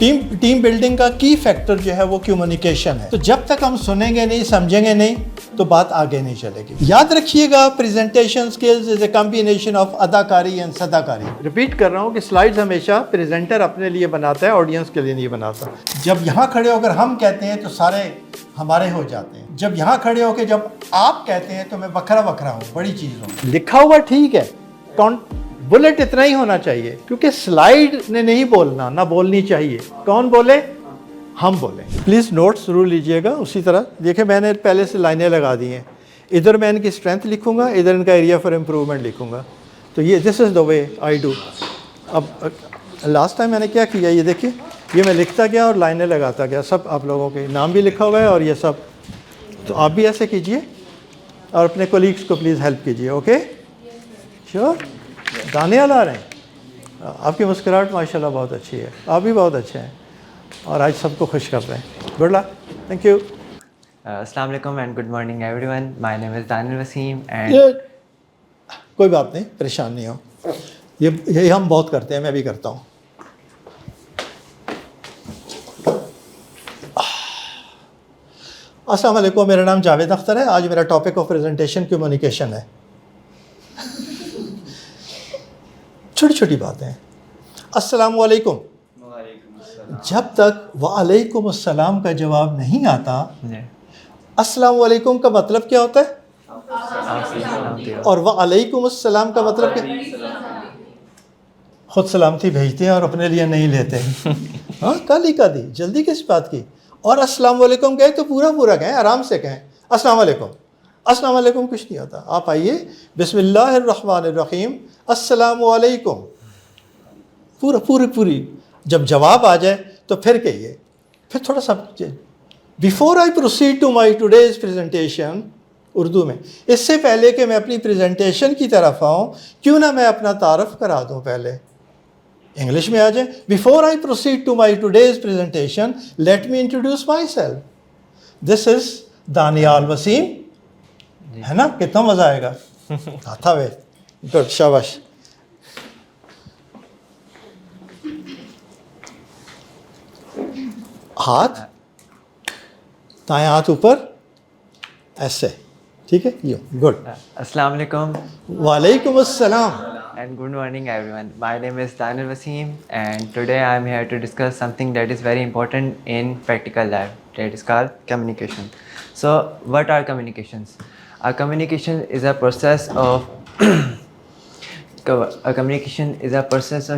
Team building का की factor जो है वो कम्युनिकेशन है। तो जब तक हम सुनेंगे नहीं, समझेंगे नहीं, तो बात आगे नहीं चलेगी। याद रखिएगा, presentation skills is a combination of अदाकारी एंड सदाकारी। रिपीट कर रहा हूँ कि स्लाइड्स हमेशा प्रेजेंटर अपने लिए बनाता है, ऑडियंस के लिए नहीं बनाता। जब यहाँ खड़े होकर हम कहते हैं तो सारे हमारे हो जाते हैं। जब यहाँ खड़े होकर जब आप कहते हैं तो मैं बखरा बखरा हूँ, बड़ी चीज़ हूँ। लिखा हुआ ठीक है, बुलेट इतना ही होना चाहिए, क्योंकि स्लाइड ने नहीं बोलना, ना बोलनी चाहिए। कौन बोले? हम बोले। प्लीज़ नोट्स जरूर लीजिएगा। उसी तरह देखिए, मैंने पहले से लाइनें लगा दी हैं। इधर मैं इनकी स्ट्रेंथ लिखूंगा, इधर इनका एरिया फॉर इम्प्रूवमेंट लिखूंगा। तो ये this is the way I do. अब लास्ट टाइम मैंने क्या किया, ये देखिए, ये मैं लिखता गया और लाइनें लगाता गया। सब आप लोगों के नाम भी लिखा हुआ है और ये सब। तो आप भी ऐसे कीजिए और अपने कोलीग्स को प्लीज़ हेल्प कीजिए। Okay, sure. दाने आ रहे हैं। आपकी मुस्कुराहट माशाल्लाह बहुत अच्छी है, आप भी बहुत अच्छे हैं और आज सबको खुश कर रहे हैं। Good luck, thank you. अस्सलाम वालेकुम and good morning everyone. My name is Daniyal Waseem एंड कोई बात नहीं, परेशान नहीं हो, यही हम बहुत करते हैं, मैं भी करता हूँ। अस्सलाम वालेकुम, मेरा नाम जावेद अख्तर है। आज मेरा टॉपिक ऑफ प्रेजेंटेशन कम्युनिकेशन है। छोटी छोटी बातें हैं। अस्सलाम वालेकुम, जब तक वालेकुम अस्सलाम का जवाब नहीं आता, अस्सलाम वालेकुम का मतलब क्या होता है और वालेकुम अस्सलाम का मतलब क्या? खुद सलामती भेजते हैं और अपने लिए नहीं लेते हैं। हाँ, कल ही का दी, जल्दी किस बात की? और अस्सलाम वालेकुम कहें तो पूरा पूरा कहें, आराम से कहें अस्सलाम वालेकुम। अस्सलाम वालेकुम कुछ नहीं होता। आप आइए, बिस्मिल्लाहिर्रहमानिर्रहीम, अस्सलाम वालेकुम, पूरा पूरी। जब जवाब आ जाए तो फिर कहिए, फिर थोड़ा सा before I proceed to my today's presentation, Urdu में, इससे पहले कि मैं अपनी प्रेजेंटेशन की तरफ आऊँ, क्यों ना मैं अपना तारफ़ करा दूँ पहले। इंग्लिश में आ जाए, before I proceed to my today's presentation let me introduce myself, this is Daniyal Waseem. है ना, कितना मज़ा आएगा। आता वे, गुड, शाबाश। हाथ, दाएं हाथ ऊपर, ऐसे, ठीक है, यो, गुड। अस्सलाम वालेकुम वालेकुम अस्सलाम and good morning everyone. My name is Daniel Wasim and today I am here to discuss something that is very important in practical life, that is called communication. So what are communications? A communication is a process of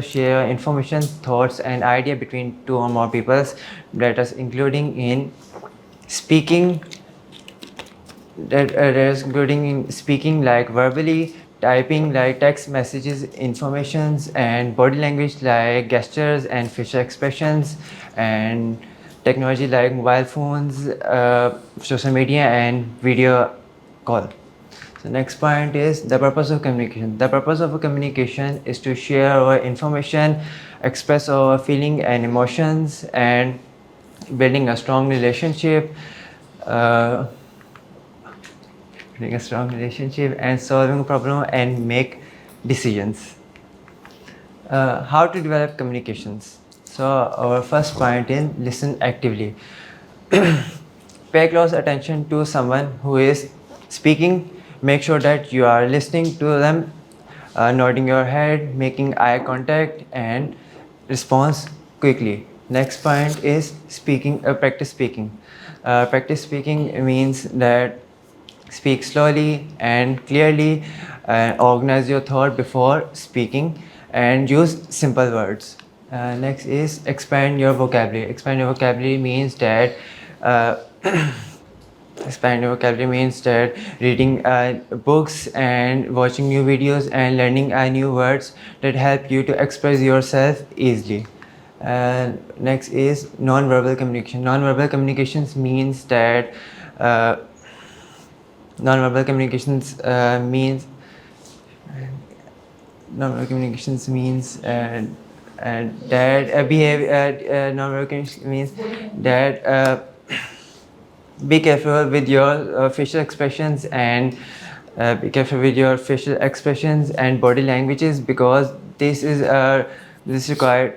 share information, thoughts and idea between two or more peoples, that is including in speaking, like verbally, typing like text messages, informations, and body language like gestures and facial expressions, and technology like mobile phones, social media and video call. So next point is the purpose of communication. The purpose of a communication is to share our information, express our feeling and emotions, and building a strong relationship. And solving a problem and make decisions. How to develop communications? So our first point is listen actively. Pay close attention to someone who is speaking. Make sure that you are listening to them, nodding your head, making eye contact, and response quickly. Next point is speaking. Practice speaking. Practice speaking means that speak slowly and clearly, organize your thought before speaking, and use simple words. Next is expand your vocabulary. Expand your vocabulary means that reading books and watching new videos and learning new words that help you to express yourself easily. Next is non-verbal communication. Non-verbal communications means that non-verbal communications means non-verbal communications means that behavior. Non-verbal communication means that be careful with your facial expressions, and be careful with your facial expressions and body languages, because this is required.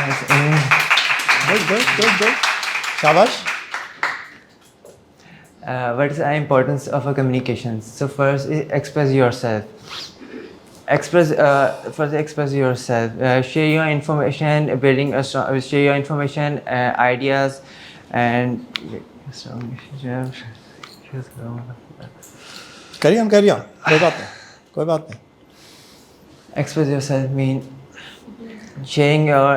Good शाबाश. What is the importance of a communication? So first, express yourself. Express yourself. Share your information, building a strong. Share your information, ideas, and strong carry on. कोई बात नहीं. Express yourself mean sharing your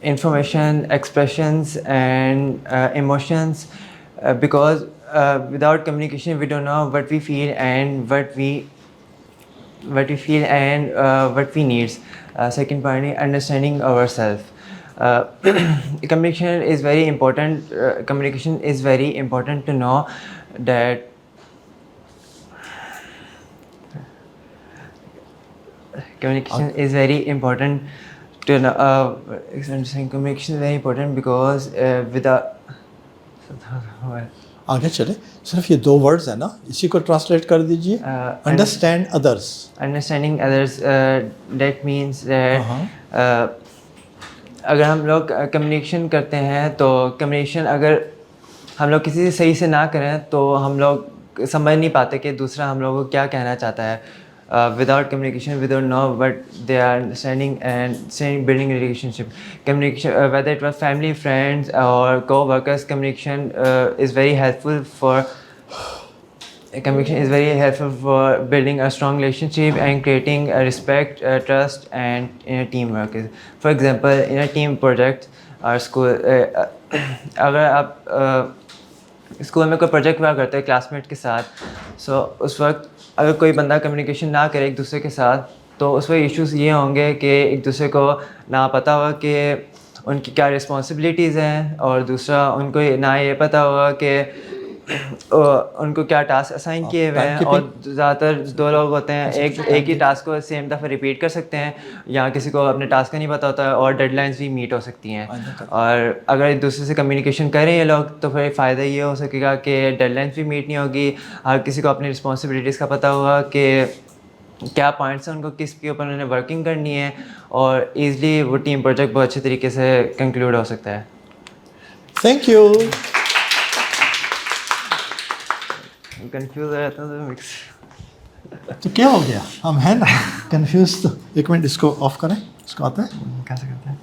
information, expressions, and emotions, because without communication we don't know what we feel and what we need. Second point is understanding ourselves. Communication is very important. Communication is very important to know that. Communication is very important to know. Communication is very important because without. आगे चले. सिर्फ ये 2 words है ना, इसी को translate कर दीजिए. Understand others. Understanding others, that means that अगर हम लोग कम्युनिकेशन करते हैं तो कम्युनिकेशन अगर हम लोग किसी से सही से ना करें तो हम लोग समझ नहीं पाते कि दूसरा हम लोगों को क्या कहना चाहता है. Without communication, we don't know what they are understanding and building a relationship. Communication, whether it was family, friends, or co-workers, communication is very helpful for. Communication is very helpful for building a strong relationship and creating a respect, trust, and teamwork. For example, in a team project or school, अगर आप school में कोई project work करते हैं classmate के साथ, सो उस वक्त अगर कोई बंदा कम्युनिकेशन ना करे एक दूसरे के साथ तो उस वक्त इश्यूज़ ये होंगे कि एक दूसरे को ना पता होगा कि उनकी क्या रिस्पॉन्सिबिलिटीज़ हैं और दूसरा उनको ना ये पता होगा कि उनको क्या टास्क असाइन किए हुए हैं. और ज़्यादातर 2 लोग होते हैं, एक ही टास्क को सेम दफ़ा रिपीट कर सकते हैं, या किसी को अपने टास्क का नहीं पता होता है और डेडलाइंस भी मीट हो सकती हैं. और अगर एक दूसरे से कम्युनिकेशन करें ये लोग तो फिर फ़ायदा ये हो सकेगा कि डेडलाइंस भी मीट नहीं होगी. हर किसी को अपनी रिस्पॉन्सिबिलिटीज़ का पता होगा कि क्या पॉइंट्स हैं उनको किसके ऊपर उन्होंने वर्किंग करनी है, और ईज़िली वो टीम प्रोजेक्ट बहुत अच्छे तरीके से कंक्लूड हो सकता है. Thank you. कंफ्यूज रहता हूँ मिक्स. तो क्या हो गया, हम हैं ना कंफ्यूज. तो एक मिनट इसको ऑफ करें. इसको आता है कैसे करते हैं?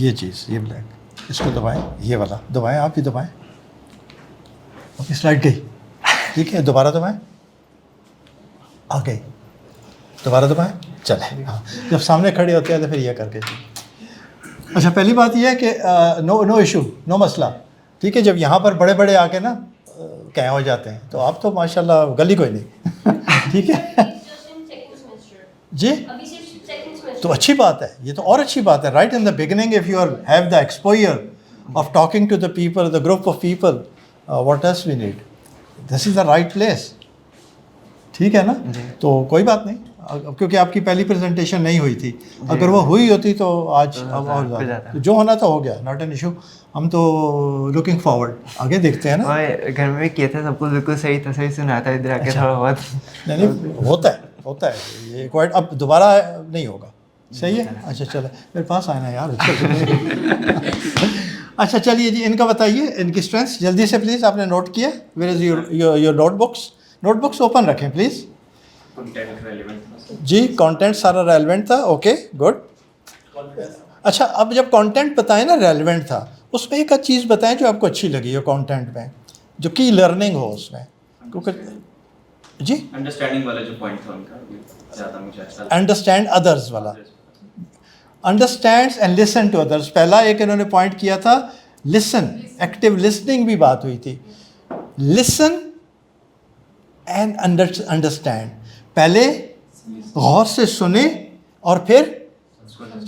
ये चीज़, ये ब्लैक, इसको दबाएं, ये वाला दबाएं, आप ही दबाएं. ओके, स्लाइड गई. ठीक है, दोबारा दबाएं, आ गई. दोबारा दबाएं, चले. हाँ, जब सामने खड़े होते हैं तो फिर ये करके. अच्छा, पहली बात ये है कि नो इशू, नो मसला. ठीक है, जब यहाँ पर बड़े बड़े आके ना क्या हो जाते हैं तो आप तो माशाल्लाह गली कोई नहीं. ठीक है जी, तो अच्छी बात है. ये तो और अच्छी बात है. Right in the beginning if you are have the exposure of talking to the people, the group of people, what else we need. This is the right place. ठीक है ना. तो कोई बात नहीं, क्योंकि आपकी पहली प्रेजेंटेशन नहीं हुई थी. अगर वो हुई होती तो आज अब जो होना था हो गया. Not an issue. हम तो लुकिंग फॉरवर्ड, आगे देखते हैं ना. और घर में किया था, सब कुछ बिल्कुल सही था, सही सुना था. इधर आके थोड़ा बहुत नहीं होता है ये क्वाइट. अब दोबारा नहीं होगा. सही है. अच्छा चलो, मेरे पास आना यार. अच्छा चलिए जी, इनका बताइए, इनकी स्ट्रेंथ्स जल्दी से प्लीज़. आपने नोट किया? Where is your notebooks open रखें प्लीज़. जी, कंटेंट सारा रेलेवेंट था. Okay, good. अच्छा, अब जब कंटेंट बताएं ना रेलेवेंट था, उसमें एक चीज़ बताएं जो आपको अच्छी लगी हो कंटेंट में, जो की लर्निंग हो उसमें. क्योंकि जी अंडरस्टैंडिंग वाला जो पॉइंट था उनका ज़्यादा मुझे अच्छा. अंडरस्टैंड अदर्स वाला. Understands and listen to others. पहला एक इन्होंने पॉइंट किया था लिसन, एक्टिव लिसनिंग भी बात हुई थी. Listen and understand. पहले गौर से सुने और फिर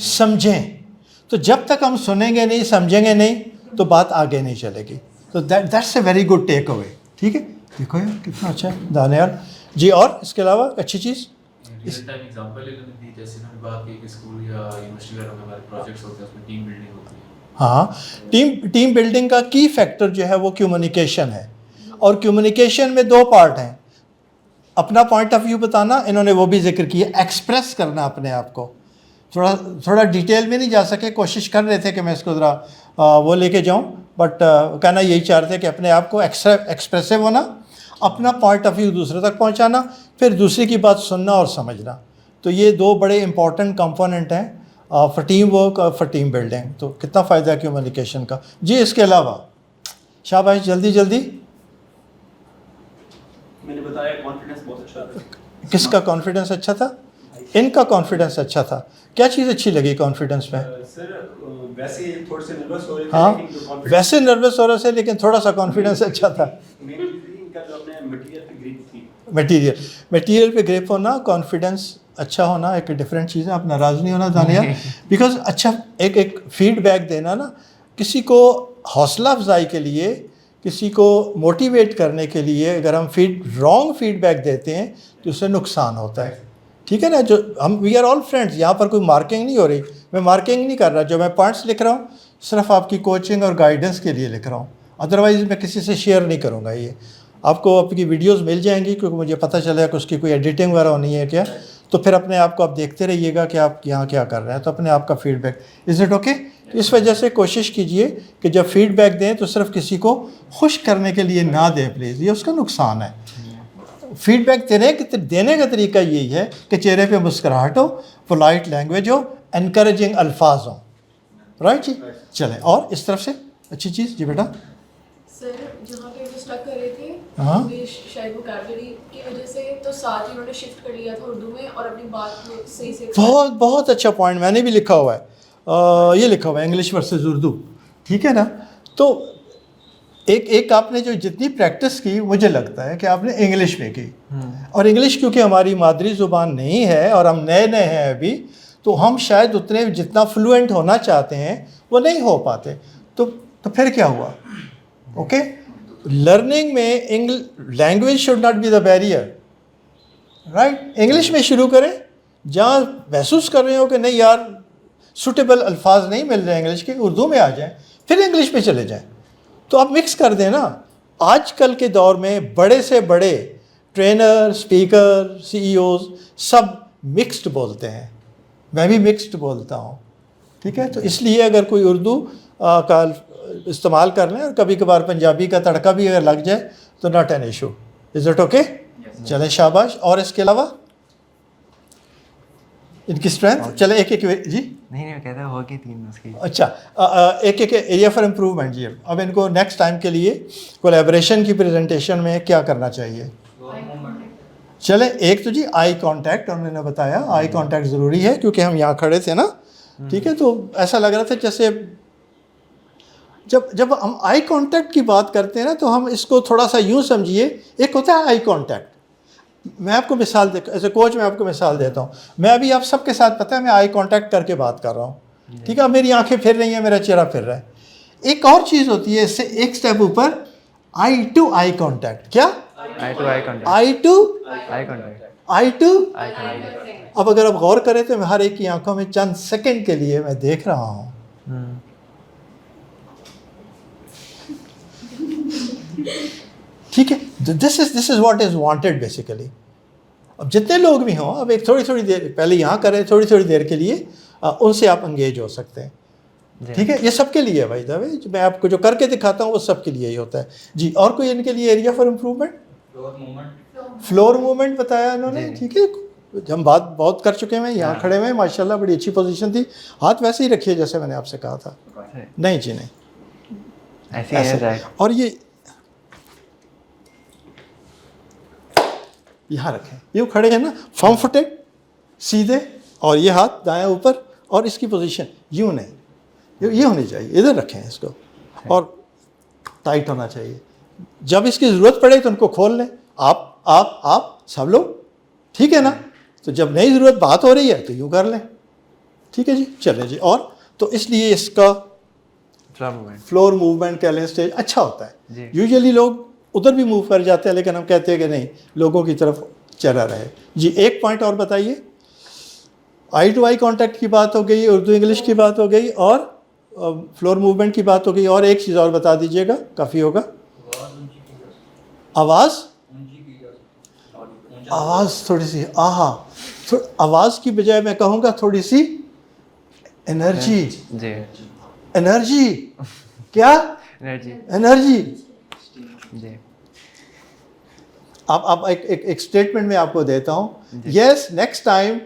समझें. तो जब तक हम सुनेंगे नहीं, समझेंगे नहीं, तो बात आगे नहीं चलेगी. तो that's a very good takeaway. ठीक है, देखो यार कितना अच्छा है दानियाल जी. और इसके अलावा अच्छी चीज़ रियल टाइम एग्जांपल इन्होंने दी, जैसे इन्होंने बात की कि स्कूल या यूनिवर्सिटी वगैरह में हमारे प्रोजेक्ट्स होते हैं, उसमें टीम बिल्डिंग होती है. हाँ, टीम बिल्डिंग का की फैक्टर जो है वो कम्युनिकेशन है. और कम्युनिकेशन में 2 पार्ट हैं. अपना पॉइंट ऑफ व्यू बताना, इन्होंने वो भी जिक्र किया. एक्सप्रेस करना अपने आप को, थोड़ा थोड़ा डिटेल में नहीं जा सके, कोशिश कर रहे थे कि मैं इसको ज़रा वो लेके जाऊं, बट कहना यही चाह रहे थे कि अपने आप को एक्सप्रेसिव होना, अपना पॉइंट ऑफ व्यू दूसरे तक पहुंचाना, फिर दूसरे की बात सुनना और समझना। तो ये दो बड़े इंपॉर्टेंट कंपोनेंट हैं फॉर टीम वर्क और फॉर टीम बिल्डिंग। तो कितना फ़ायदा है कम्युनिकेशन का। जी इसके अलावा शाबाश, जल्दी जल्दी। मैंने बताया कॉन्फिडेंस बहुत अच्छा था। किसका कॉन्फिडेंस अच्छा था? इनका कॉन्फिडेंस अच्छा था। क्या चीज़ अच्छी लगी कॉन्फिडेंस में? सर वैसे थोड़े से नर्वस हो रहे थे, हाँ, लेकिन जो confidence- वैसे नर्वस हो रहे थे लेकिन थोड़ा सा कॉन्फिडेंस अच्छा था। मेन चीज़ इनका जो अपने मटेरियल पे ग्रिप थी। मटेरियल पे ग्रिप होना, कॉन्फिडेंस अच्छा होना एक डिफरेंट चीज़ है। आप नाराज़ नहीं होना दानिया, बिकॉज अच्छा एक फीडबैक देना ना, किसी को हौसला अफजाई के लिए, किसी को मोटिवेट करने के लिए अगर हम रॉन्ग फीडबैक देते हैं तो उससे नुकसान होता है। ठीक है ना, जो हम वी आर ऑल फ्रेंड्स, यहाँ पर कोई मार्किंग नहीं हो रही, मैं मार्किंग नहीं कर रहा। जो मैं पॉइंट्स लिख रहा हूँ सिर्फ आपकी कोचिंग और गाइडेंस के लिए लिख रहा हूँ, अदरवाइज़ मैं किसी से शेयर नहीं करूँगा। ये आपको आपकी वीडियोस मिल जाएंगी, क्योंकि मुझे पता चलेगा कि उसकी कोई एडिटिंग वगैरह होनी है क्या, तो फिर अपने आप को आप देखते रहिएगा कि आप यहाँ क्या कर रहे हैं, तो अपने आप का फीडबैक। Is it okay? इस वजह से कोशिश कीजिए कि जब फीडबैक दें तो सिर्फ किसी को खुश करने के लिए ना दें प्लीज़, ये उसका नुकसान है। फीडबैक देने का तरीका यही है कि चेहरे पे मुस्कुराहट हो, पोलाइट लैंग्वेज हो, एनकरेजिंग अल्फाज हो। राइट जी, चलें और इस तरफ से अच्छी चीज़। जी बेटा। सर जहाँ पे वो स्टक कर रहे थे हाँ। इंग्लिश शायद वोकैबुलरी की वजह से, तो साथ ही उन्होंने शिफ्ट कर लिया था उर्दू में और अपनी बात को सही से बहुत बहुत अच्छा पॉइंट, मैंने भी लिखा हुआ है, ये लिखा हुआ है इंग्लिश वर्सेस उर्दू। ठीक है ना, तो एक आपने जो जितनी प्रैक्टिस की, मुझे लगता है कि आपने इंग्लिश में की, और इंग्लिश क्योंकि हमारी मादरी ज़ुबान नहीं है और हम नए नए हैं अभी, तो हम शायद उतने जितना फ्लुएंट होना चाहते हैं वो नहीं हो पाते। तो फिर क्या हुआ? ओके, लर्निंग में language should not be the barrier, right. English में शुरू करें, जहाँ महसूस कर रहे हो कि नहीं यार सूटेबल अल्फाज नहीं मिल रहे इंग्लिश के, उर्दू में आ जाएं, फिर इंग्लिश पे चले जाएं। तो आप मिक्स कर दें ना। आजकल के दौर में बड़े से बड़े ट्रेनर, स्पीकर, सीईओज सब मिक्स्ड बोलते हैं, मैं भी मिक्स्ड बोलता हूँ। ठीक है, तो इसलिए अगर कोई उर्दू का इस्तेमाल कर लें और कभी कभार पंजाबी का तड़का भी अगर लग जाए तो not an issue. Is it okay? चलें शाबाश। और इसके अलावा इनकी स्ट्रेंथ, चले एक एक जी नहीं कहता होगी 3 उसकी। अच्छा, एक एक एरिया फॉर इम्प्रूवमेंट जी। अब इनको नेक्स्ट टाइम के लिए कोलैबोरेशन की प्रेजेंटेशन में क्या करना चाहिए? चले एक तो जी आई कांटेक्ट, और मैंने बताया आई कांटेक्ट ज़रूरी है क्योंकि हम यहाँ खड़े थे ना। ठीक है, तो ऐसा लग रहा था जैसे जब हम आई कांटेक्ट की बात करते हैं ना, तो हम इसको थोड़ा सा यूँ समझिए, एक होता है आई कांटेक्ट। मैं आपको मिसाल एज ए कोच मैं आपको मिसाल देता हूँ। मैं अभी आप सबके साथ, पता है, मैं आई कांटेक्ट करके बात कर रहा हूँ। ठीक है, मेरी आंखें फिर रही हैं, मेरा चेहरा फिर रहा है। एक और चीज़ होती है इससे एक स्टेप ऊपर, आई टू आई कांटेक्ट। क्या? Eye to eye contact. Eye to eye contact. Eye to. Eye contact. अब अगर आप गौर करें तो हर एक की आंखों में चंद सेकंड के लिए मैं देख रहा हूँ। ठीक है, this is what is wanted basically. अब जितने लोग भी हों, अब एक थोड़ी देर पहले यहाँ करें, थोड़ी देर के लिए उनसे आप एंगेज हो सकते हैं। ठीक है, ये सबके लिए है भाई दावे, मैं आपको जो करके दिखाता हूँ वो सबके लिए ही होता है जी। और कोई इनके लिए area for improvement? Floor movement बताया इन्होंने। ठीक है, हम बात बहुत कर चुके हैं, यहाँ खड़े हुए, माशाल्लाह बड़ी अच्छी पोजीशन थी। हाथ वैसे ही रखिए जैसे मैंने आपसे कहा था। नहीं जी नहीं, ऐसे। और ये यहाँ रखें, ये खड़े हैं ना, फर्म फुटेड सीधे, और ये हाथ दाएं ऊपर, और इसकी पोजीशन यूँ नहीं, ये होनी चाहिए, इधर रखें इसको, और टाइट होना चाहिए। जब इसकी ज़रूरत पड़े तो उनको खोल लें, आप सब लोग। ठीक है ना, तो जब नई ज़रूरत बात हो रही है तो यूँ कर लें। ठीक है जी, चलें जी। और तो इसलिए इसका फ्लोर मूवमेंट कह लें, स्टेज अच्छा होता है। यूजुअली लोग उधर भी मूव कर जाते हैं, लेकिन हम कहते हैं कि नहीं, लोगों की तरफ चला रहे जी। एक पॉइंट और बताइए। आई टू आई कांटेक्ट की बात हो गई, उर्दू इंग्लिश की बात हो गई, और फ्लोर मूवमेंट की बात हो गई, और एक चीज़ और बता दीजिएगा, काफ़ी होगा। आवाज़ थोड़ी सी, आवाज़ की बजाय मैं कहूँगा थोड़ी सी एनर्जी, जी, एनर्जी, क्या एनर्जी, एनर्जी। जी, अब एक स्टेटमेंट में आपको देता हूँ। यस, नेक्स्ट टाइम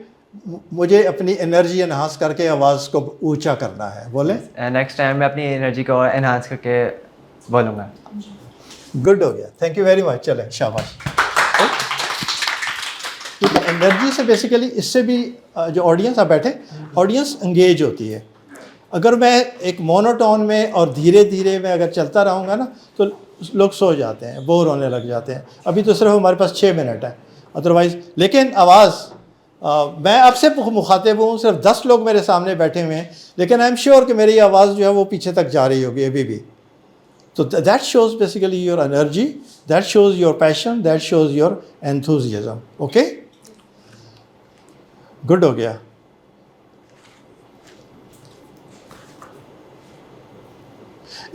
मुझे अपनी एनर्जी एनहांस करके आवाज़ को ऊंचा करना है। बोले नेक्स्ट टाइम मैं अपनी एनर्जी को और एनहांस करके बोलूँगा। गुड हो गया, थैंक यू वेरी मच। चलें, शाबाश। क्योंकि एनर्जी से बेसिकली इससे भी जो ऑडियंस आप बैठे, ऑडियंस एंगेज होती है। अगर मैं एक मोनोटोन में और धीरे धीरे मैं अगर चलता रहूँगा ना तो लोग सो जाते हैं, बोर होने लग जाते हैं। अभी तो सिर्फ हमारे पास 6 मिनट है, अदरवाइज़। लेकिन आवाज़, मैं आपसे मुखातिब हूँ, सिर्फ 10 लोग मेरे सामने बैठे हुए हैं, लेकिन आई एम श्योर कि मेरी आवाज़ जो है वो पीछे तक जा रही होगी अभी भी। तो that shows basically your energy, that shows your passion, that shows your enthusiasm. Okay, good हो गया।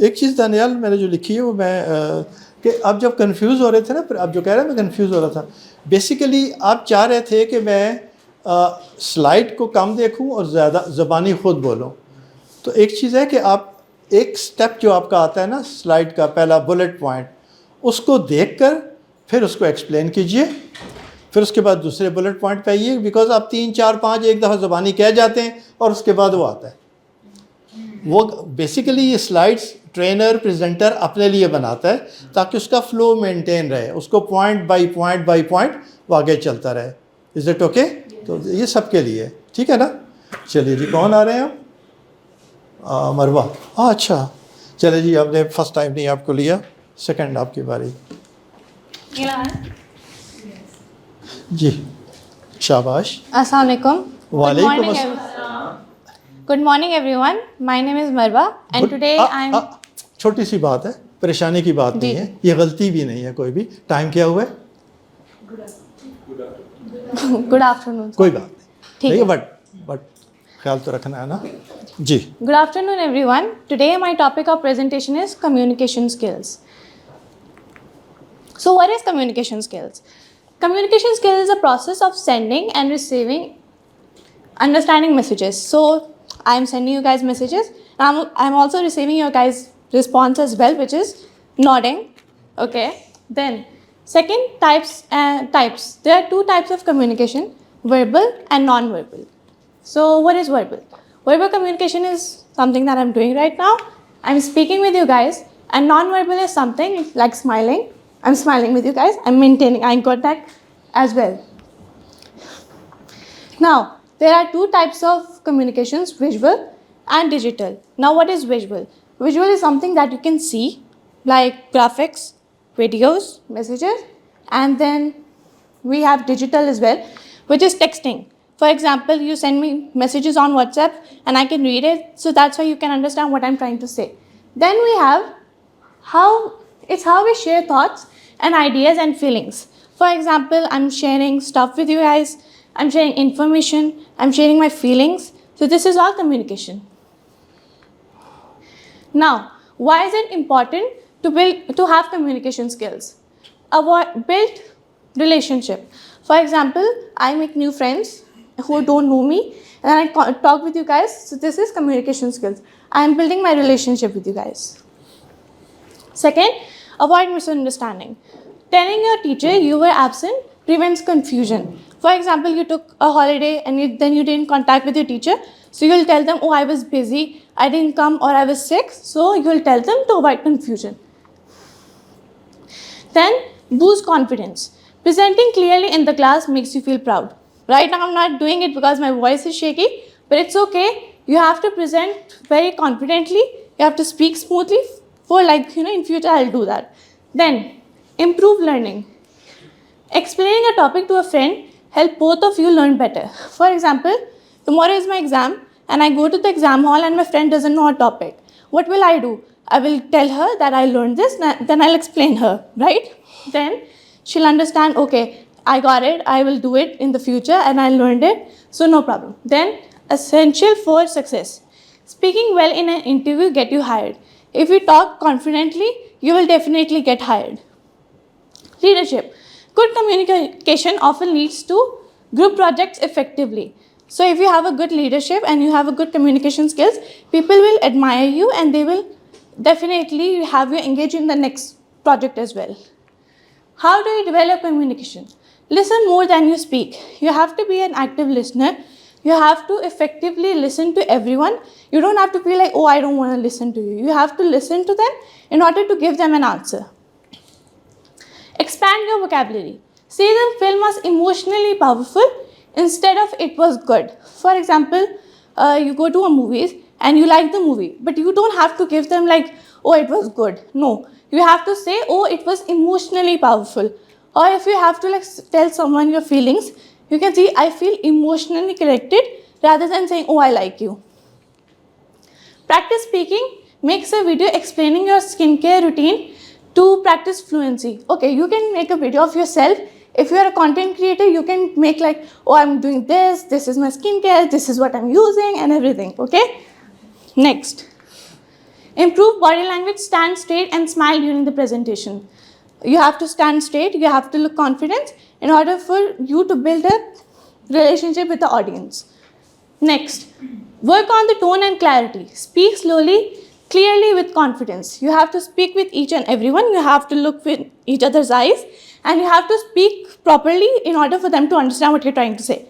एक चीज़ दानियाल मैंने जो लिखी है वो मैं कि आप जब कंफ्यूज हो रहे थे ना, आप जो कह रहे हैं मैं कंफ्यूज हो रहा था, बेसिकली आप चाह रहे थे कि मैं स्लाइड को कम देखूं और ज़्यादा ज़बानी खुद बोलूं। तो एक चीज़ है कि आप एक स्टेप जो आपका आता है ना स्लाइड का पहला बुलेट पॉइंट, उसको देखकर फिर उसको एक्सप्लेन कीजिए, फिर उसके बाद दूसरे बुलेट पॉइंट पे आइए, बिकॉज आप 3 4 5 एक दफ़ा ज़बानी कह जाते हैं और उसके बाद वो आता है। वो बेसिकली ये स्लाइड्स ट्रेनर प्रेजेंटर अपने लिए बनाता है ताकि उसका फ्लो मेंटेन रहे, उसको पॉइंट बाय पॉइंट वो आगे चलता रहे। Is it okay? तो ये सबके लिए ठीक है ना। चलिए जी, कौन आ रहे हैं आप? मरवा। हाँ, अच्छा, चलिए जी, आपने फर्स्ट टाइम नहीं आपको लिया, सेकंड आपकी बारी जी। शाबाश। Assalamu alaikum. वालेकुम Good morning, everyone. My name is Marwa, and today I'm. छोटी सी बात है, परेशानी की बात नहीं है, ये गलती भी नहीं है कोई भी। टाइम क्या हुआ है? Good afternoon. कोई बात ठीक नहीं, है। बट ख्याल तो रखना है ना जी। Good afternoon, everyone. Today my topic of presentation is communication skills. So, what is communication skills? Communication skills is a process of sending and receiving, understanding messages. So, I'm sending you guys messages. I'm also receiving your guys' response as well, which is nodding. Okay. Then, second types. There are 2 types of communication: verbal and non-verbal. So, what is verbal? Verbal communication is something that I'm doing right now. I'm speaking with you guys, and non-verbal is something like smiling. I'm smiling with you guys. I'm maintaining eye contact as well. Now, there are 2 types of communications: visual and digital. Now, what is visual? Visual is something that you can see, like graphics, videos, messages, and then we have digital as well, which is texting. For example, you send me messages on WhatsApp and I can read it, so that's why you can understand what I'm trying to say. Then we have how we share thoughts and ideas and feelings. For example, I'm sharing stuff with you guys, I'm sharing information, I'm sharing my feelings. So this is all communication. Now, why is it important to have communication skills? Build relationship. For example, I make new friends who don't know me and I talk with you guys. So this is communication skills. I am building my relationship with you guys. Second, avoid misunderstanding. Telling your teacher you were absent prevents confusion. For example, you took a holiday and then you didn't contact with your teacher. So you'll tell them, oh, I was busy, I didn't come, or I was sick. So you'll tell them to avoid confusion. Then boost confidence. Presenting clearly in the class makes you feel proud. Right now I'm not doing it because my voice is shaky, but it's okay. You have to present very confidently. You have to speak smoothly. For in future I'll do that. Then improve learning. Explaining a topic to a friend help both of you learn better. For example, tomorrow is my exam and I go to the exam hall and my friend doesn't know a topic. What will I do? I will tell her that I learned this, then I'll explain her, right? Then she'll understand, okay, I got it, I will do it in the future and I learned it, so no problem. Then, essential for success. Speaking well in an interview get you hired. If you talk confidently, you will definitely get hired. Leadership. Good communication often leads to group projects effectively. So if you have a good leadership and you have a good communication skills, people will admire you and they will definitely have you engage in the next project as well. How do you develop communication? Listen more than you speak. You have to be an active listener. You have to effectively listen to everyone. You don't have to feel like, oh, I don't want to listen to you. You have to listen to them in order to give them an answer. Expand your vocabulary. See the film was emotionally powerful instead of it was good. For example, you go to a movies and you like the movie, but you don't have to give them like, oh, it was good. No, you have to say, oh, it was emotionally powerful. Or if you have to like tell someone your feelings, you can see, I feel emotionally connected rather than saying, oh, I like you. Practice speaking. Makes a video explaining your skincare routine to practice fluency. Okay, you can make a video of yourself. If you are a content creator, you can make like, oh, I'm doing this is my skincare, this is what I'm using and everything, okay? Next. Improve body language, stand straight and smile during the presentation. You have to stand straight, you have to look confident in order for you to build a relationship with the audience. Next, work on the tone and clarity. Speak slowly, clearly with confidence. You have to speak with each and everyone. You have to look with each other's eyes and you have to speak properly in order for them to understand what you're trying to say.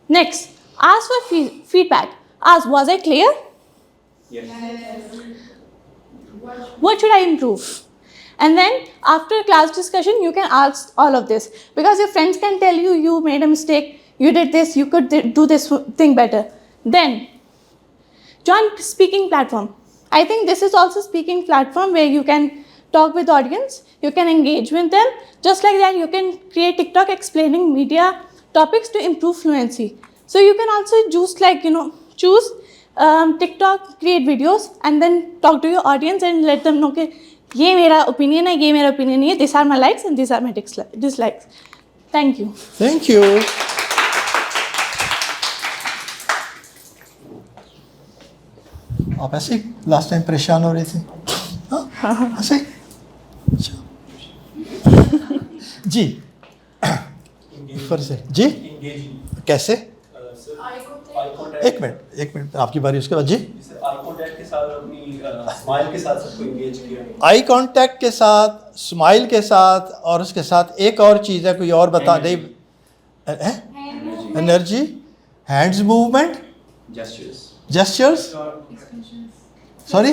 Next, ask for feedback. Ask, was I clear? Yes. What should I improve? And then after class discussion, you can ask all of this because your friends can tell you, you made a mistake, you did this, you could do this thing better. Then join speaking platform. I think this is also speaking platform where you can talk with audience, you can engage with them. Just like that, you can create TikTok explaining media topics to improve fluency. So you can also choose TikTok, create videos and then talk to your audience and let them know कि ये मेरा opinion है, ये मेरा opinion नहीं है. These are my likes and these are my dislikes. Thank you. Thank you. आप ऐसे ही लास्ट टाइम परेशान हो रहे थे, हाँ ऐसे ही? अच्छा। जी फिर से जी कैसे? एक मिनट आपकी बारी, उसके बाद जी। आई कांटेक्ट के साथ अपनी स्माइल के साथ सबको एंगेज किया। आई कांटेक्ट के साथ, स्माइल के साथ और उसके साथ एक और चीज़ है, कोई और बता दे। Energy, hands movement, gestures, sorry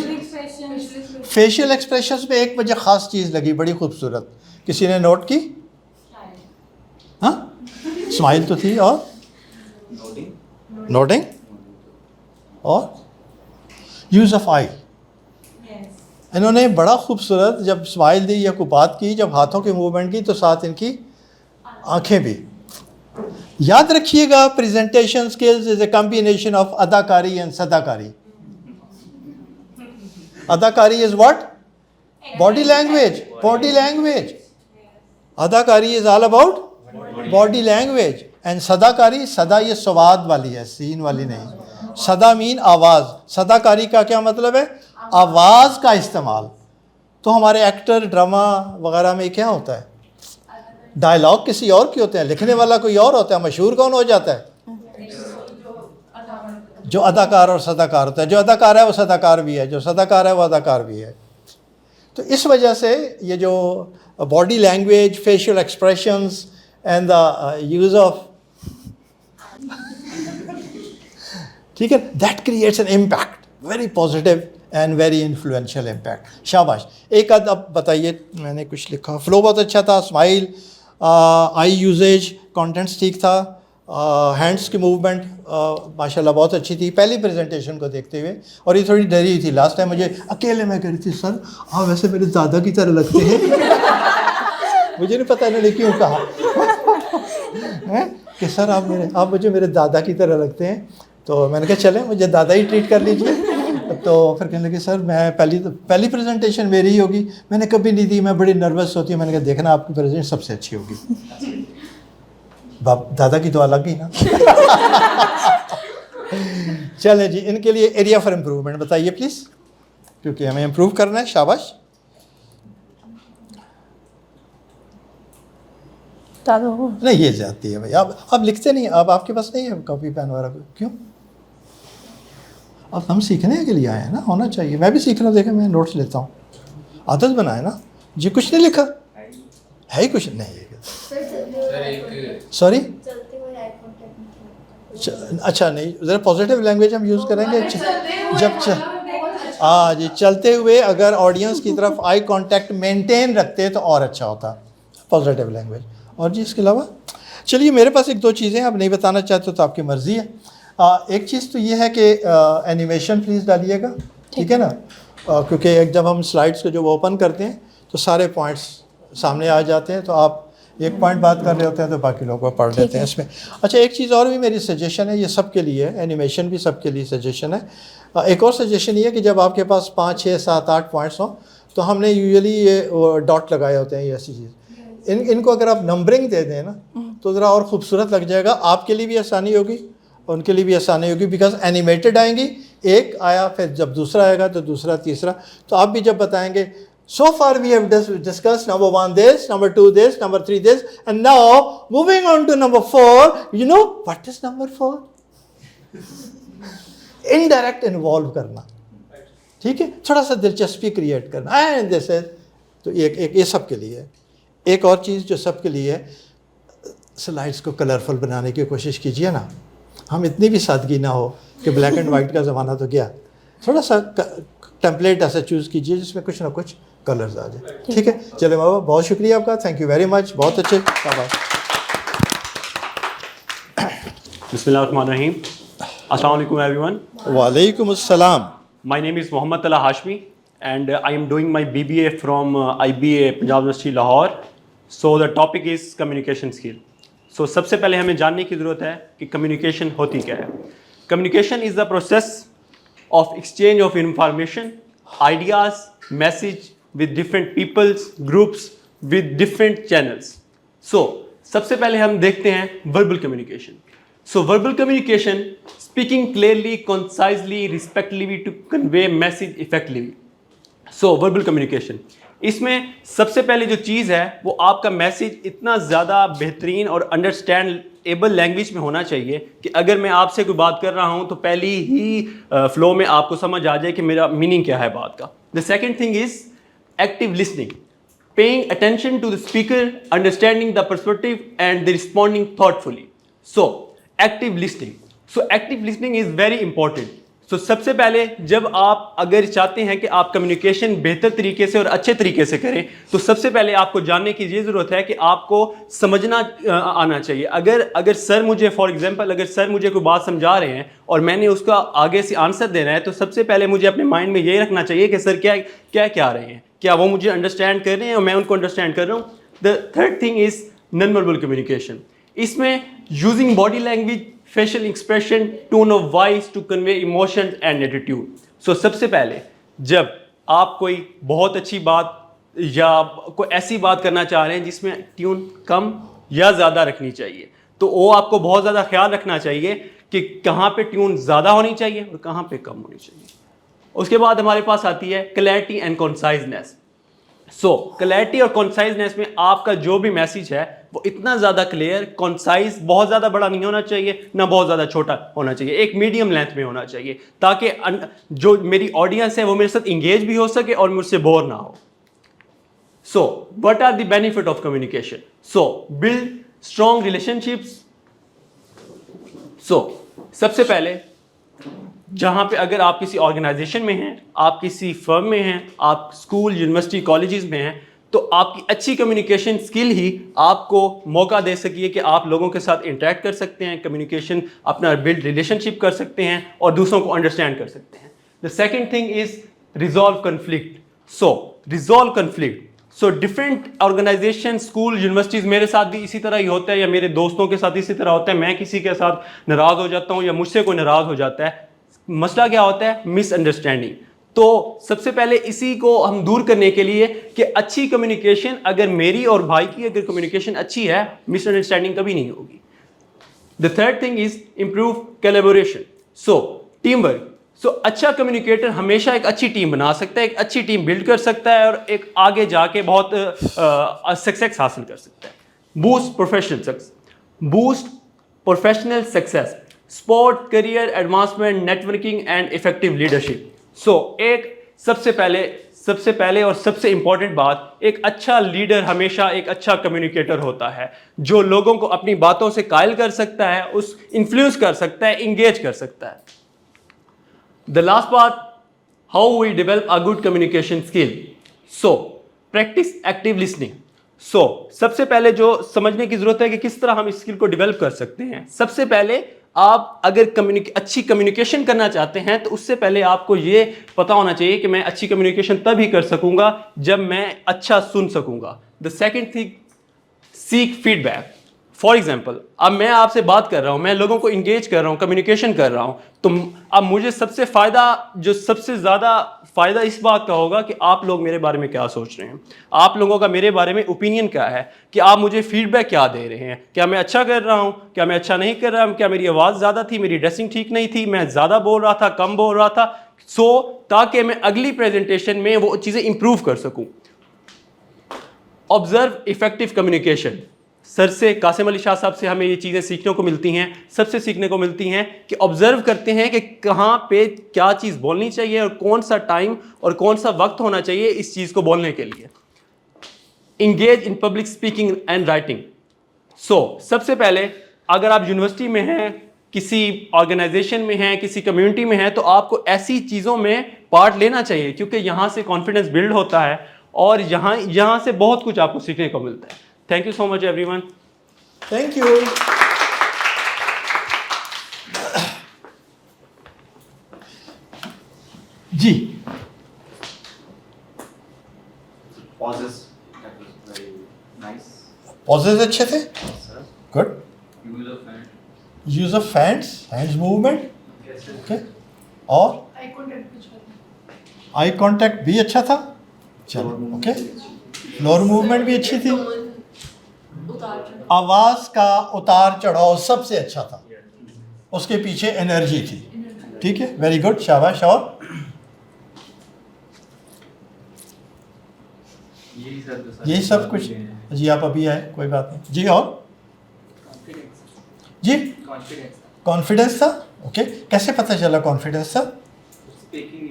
facial expressions में एक मुझे ख़ास चीज़ लगी, बड़ी खूबसूरत, किसी ने नोट की? हाँ, स्माइल तो थी और नोटिंग और यूज़ ऑफ आई। इन्होंने बड़ा खूबसूरत जब स्माइल दी या कोई बात की, जब हाथों की मूवमेंट की तो साथ इनकी आंखें भी। याद रखिएगा, presentation skills is a combination of अदाकारी एंड सदाकारी। अदाकारी is what? Body language, body language. अदाकारी is all about body language and सदाकारी, सदा ये स्वाद वाली है, सीन वाली नहीं। सदा मीन आवाज़। सदाकारी का क्या मतलब है? आवाज़ का इस्तेमाल। तो हमारे एक्टर ड्रामा वगैरह में क्या होता है? डायलॉग किसी और के होते हैं, लिखने वाला कोई और होता है, मशहूर कौन हो जाता है? जो अदाकार और सदाकार होता है। जो अदाकार है वो सदाकार भी है, जो सदाकार है वो अदाकार भी है। तो इस वजह से ये जो body language, facial expressions and the use of, ठीक है, that creates an impact, very positive and very influential impact. शाबाश। एक आध अब बताइए, मैंने कुछ लिखा। फ्लो बहुत अच्छा था, स्माइल, आई यूजेज, कंटेंट्स ठीक था, हैंड्स की मूवमेंट माशाल्लाह बहुत अच्छी थी पहली प्रेजेंटेशन को देखते हुए। और ये थोड़ी डरी हुई थी लास्ट टाइम, मुझे अकेले में कह रही थी, सर आप वैसे मेरे दादा की तरह लगते हैं। मुझे नहीं पता इन्होंने क्यों कहा कि सर आप मुझे मेरे दादा की तरह लगते हैं। तो मैंने कहा चलें, मुझे दादा ही ट्रीट कर लीजिए। तो फिर कहने लगे, सर मैं पहली प्रेजेंटेशन मेरी ही होगी, मैंने कभी नहीं दी, मैं बड़ी नर्वस होती हूँ। मैंने कहा देखना आपकी प्रेजेंटेशन सबसे अच्छी होगी। बाप दादा की तो अलग ही ना। चलें जी, इनके लिए एरिया फॉर इम्प्रूवमेंट बताइए प्लीज़, क्योंकि हमें इम्प्रूव करना है। शाबाश। बता दो। नहीं ये जाती है भाई, आप लिखते नहीं, अब आपके पास नहीं है कॉपी पेन वगैरह, क्यों? अब हम सीखने के लिए आए हैं ना, होना चाहिए। मैं भी सीख रहा हूँ, देखें मैं नोट्स लेता हूँ, आदत बनाए ना जी। कुछ नहीं लिखा है ही, कुछ नहीं। सॉरी, अच्छा नहीं, ज़रा पॉजिटिव लैंग्वेज हम यूज़ करेंगे जब हाँ जी, चलते हुए अगर ऑडियंस की तरफ आई कांटेक्ट मेंटेन रखते तो और अच्छा होता, पॉजिटिव लैंग्वेज। और जी इसके अलावा चलिए, मेरे पास एक दो चीज़ें आप नहीं बताना चाहते तो आपकी मर्ज़ी है। एक चीज़ तो ये है कि एनिमेशन प्लीज़ डालिएगा, ठीक है ना, क्योंकि जब हम स्लाइड्स को जब ओपन करते हैं तो सारे पॉइंट्स सामने आ जाते हैं, तो आप एक पॉइंट बात कर रहे होते हैं तो बाकी लोग को पढ़ लेते हैं इसमें। अच्छा, एक चीज़ और भी मेरी सजेशन है, ये सब के लिए है, एनिमेशन भी सबके लिए सजेशन है। एक और सजेशन ये है कि जब आपके पास 5, 6, 7, 8 पॉइंट्स हों तो हमने यूजुअली ये डॉट लगाए होते हैं, ये ऐसी चीज़, इनको अगर आप नंबरिंग दे दें ना तो ज़रा और ख़ूबसूरत लग जाएगा, आपके लिए भी आसानी होगी, उनके लिए भी आसानी होगी, बिकॉज एनिमेटेड आएंगी, एक आया फिर जब दूसरा आएगा तो दूसरा, तीसरा, तो आप भी जब बताएंगे so far we have discussed number 1 this, number 2 this, number 3 this, and now moving on to number 4. You know what is number 4? Indirect involve करना, ठीक है, थोड़ा सा दिलचस्पी क्रिएट करना, एंड दिस इज तो एक ये सब के लिए है। एक और चीज़ जो सब के लिए है, स्लाइड्स को कलरफुल बनाने की कोशिश कीजिए ना, हम इतनी भी सादगी ना हो कि ब्लैक एंड वाइट का ज़माना तो गया, थोड़ा सा टेम्पलेट ऐसा चूज़ कीजिए जिसमें कुछ ना कुछ कलर्स आ जाए, ठीक है। चले बाबा, बहुत शुक्रिया आपका, थैंक यू वेरी मच, बहुत अच्छे, बाय। बिस्मिल्लाहिर्रहमानिर्रहीम, अस्सलाम वालेकुम एवरीवन। वालेकुम अस्सलाम। My name is Mohammad Tala Hashmi and I am doing my BBA from IBA Punjab University Lahore. So the topic is communication skill. So सबसे पहले हमें जानने की ज़रूरत है कि communication होती क्या है। Communication is the process of exchange of information, ideas, message with different peoples, groups, with different channels. So सबसे पहले हम देखते हैं verbal communication. So verbal communication, speaking clearly, concisely, respectfully to convey message effectively. So verbal communication, इसमें सबसे पहले जो चीज़ है वो आपका मैसेज इतना ज़्यादा बेहतरीन और अंडरस्टैंडेबल लैंग्वेज में होना चाहिए कि अगर मैं आपसे कोई बात कर रहा हूँ तो पहली ही फ्लो में आपको समझ आ जाए कि मेरा मीनिंग क्या है बात का। The second thing is active listening, paying attention to the speaker, understanding the perspective and the responding thoughtfully. So active listening, so active listening is very important. So सबसे पहले जब आप अगर चाहते हैं कि आप कम्युनिकेशन बेहतर तरीके से और अच्छे तरीके से करें तो सबसे पहले आपको जानने की ये ज़रूरत है कि आपको समझना आना चाहिए। अगर सर मुझे फॉर एग्जांपल अगर सर मुझे कोई बात समझा रहे हैं और मैंने उसका आगे से आंसर देना है तो सबसे पहले मुझे अपने माइंड में यही रखना चाहिए कि सर क्या कह रहे हैं, क्या वो मुझे अंडरस्टैंड कर रहे हैं और मैं उनको अंडरस्टैंड कर रहा हूँ। The third thing is non verbal communication, इसमें using body language, facial expression, tone of voice to convey emotions and attitude. So सबसे पहले जब आप कोई बहुत अच्छी बात या कोई ऐसी बात करना चाह रहे हैं जिसमें ट्यून कम या ज़्यादा रखनी चाहिए तो वो आपको बहुत ज़्यादा ख्याल रखना चाहिए कि कहाँ पे ट्यून ज़्यादा होनी चाहिए और कहाँ पे कम होनी चाहिए। उसके बाद हमारे पास आती है क्लैरिटी एंड कॉन्साइजनेस। सो क्लैरिटी और कॉन्साइजनेस में आपका जो भी मैसेज है वो इतना ज़्यादा क्लियर, कॉन्साइज, बहुत ज़्यादा बड़ा नहीं होना चाहिए ना बहुत ज़्यादा छोटा होना चाहिए, एक मीडियम लेंथ में होना चाहिए ताकि जो मेरी ऑडियंस है वो मेरे साथ इंगेज भी हो सके और मुझसे बोर ना हो। So what are the benefit of communication? So build strong relationships. So सबसे पहले जहाँ पे अगर आप किसी ऑर्गेनाइजेशन में हैं, आप किसी फर्म में हैं, आप स्कूल, यूनिवर्सिटी, कॉलेजेस में हैं तो आपकी अच्छी कम्युनिकेशन स्किल ही आपको मौका दे सकिए कि आप लोगों के साथ इंटरेक्ट कर सकते हैं, कम्युनिकेशन अपना बिल्ड रिलेशनशिप कर सकते हैं और दूसरों को अंडरस्टैंड कर सकते हैं। The second thing is resolve conflict. So resolve conflict, so different organization, school, universities, मेरे साथ भी इसी तरह ही होता है या मेरे दोस्तों के साथ इसी तरह होता है। मैं किसी के साथ नाराज़ हो जाता हूँ या मुझसे कोई नाराज़ हो जाता है, मसला क्या होता है? मिसअंडरस्टैंडिंग। तो सबसे पहले इसी को हम दूर करने के लिए कि अच्छी कम्युनिकेशन, अगर मेरी और भाई की अगर कम्युनिकेशन अच्छी है, मिसअंडरस्टैंडिंग कभी नहीं होगी। The third thing is improve collaboration, so team work. So अच्छा कम्युनिकेटर हमेशा एक अच्छी टीम बना सकता है, एक अच्छी टीम बिल्ड कर सकता है और एक आगे जाके बहुत सक्सेस हासिल कर सकता है। boost professional success, sport career advancement, networking and effective leadership. So एक सबसे पहले और सबसे इंपॉर्टेंट बात, एक अच्छा लीडर हमेशा एक अच्छा कम्युनिकेटर होता है, जो लोगों को अपनी बातों से कायल कर सकता है, उस इन्फ्लुएंस कर सकता है, इंगेज कर सकता है. The last part, how we develop a good communication skill. So, practice active listening. So, सबसे पहले जो समझने की जरूरत है कि किस तरह हम इस स्किल को डेवलप कर सकते हैं. सबसे पहले आप अगर अच्छी कम्युनिकेशन करना चाहते हैं तो उससे पहले आपको ये पता होना चाहिए कि मैं अच्छी कम्युनिकेशन तभी कर सकूंगा जब मैं अच्छा सुन सकूंगा. The second thing, seek feedback. For example, अब मैं आपसे बात कर रहा हूं, मैं लोगों को इंगेज कर रहा हूं, कम्युनिकेशन कर रहा हूं, तो अब मुझे सबसे ज़्यादा फ़ायदा इस बात का होगा कि आप लोग मेरे बारे में क्या सोच रहे हैं, आप लोगों का मेरे बारे में ओपिनियन क्या है, कि आप मुझे फीडबैक क्या दे रहे हैं, क्या मैं अच्छा कर रहा हूं, क्या मैं अच्छा नहीं कर रहा हूं, क्या मेरी आवाज़ ज़्यादा थी, मेरी ड्रेसिंग ठीक नहीं थी, मैं ज़्यादा बोल रहा था, कम बोल रहा था, ताकि मैं अगली प्रेजेंटेशन में वो चीज़ें इंप्रूव कर सकूँ. Observe effective communication. सर से, कासिम अली शाह साहब से हमें ये चीज़ें सीखने को मिलती हैं, सबसे सीखने को मिलती हैं कि ऑब्जर्व करते हैं कि कहाँ पे क्या चीज़ बोलनी चाहिए और कौन सा टाइम और कौन सा वक्त होना चाहिए इस चीज़ को बोलने के लिए. Engage in public speaking and writing. सबसे पहले अगर आप यूनिवर्सिटी में हैं, किसी ऑर्गेनाइजेशन में हैं, किसी कम्युनिटी में हैं, तो आपको ऐसी चीज़ों में पार्ट लेना चाहिए, क्योंकि यहाँ से कॉन्फिडेंस बिल्ड होता है और यहाँ से बहुत कुछ आपको सीखने को मिलता है. Thank you so much, everyone. Thank you. Ji. Pauses, that was very nice. Pauses अच्छे थे. Sir. Good. Use of hand. Use of hands movement. Yes, sir. Okay. और आई कॉन्टैक्ट कुछ करना. आई कांटेक्ट भी अच्छा था. चलो. ओके. फ्लोर मूवमेंट भी अच्छी थी. उतार चढ़ाव. आवाज का उतार चढ़ाव सबसे अच्छा था. उसके पीछे एनर्जी थी. ठीक है, वेरी गुड, शाबाश. और यही सब कुछ. जी आप अभी आए, कोई बात नहीं. जी और जी कॉन्फिडेंस था. ओके, कैसे पता चला कॉन्फिडेंस था? स्पीकिंग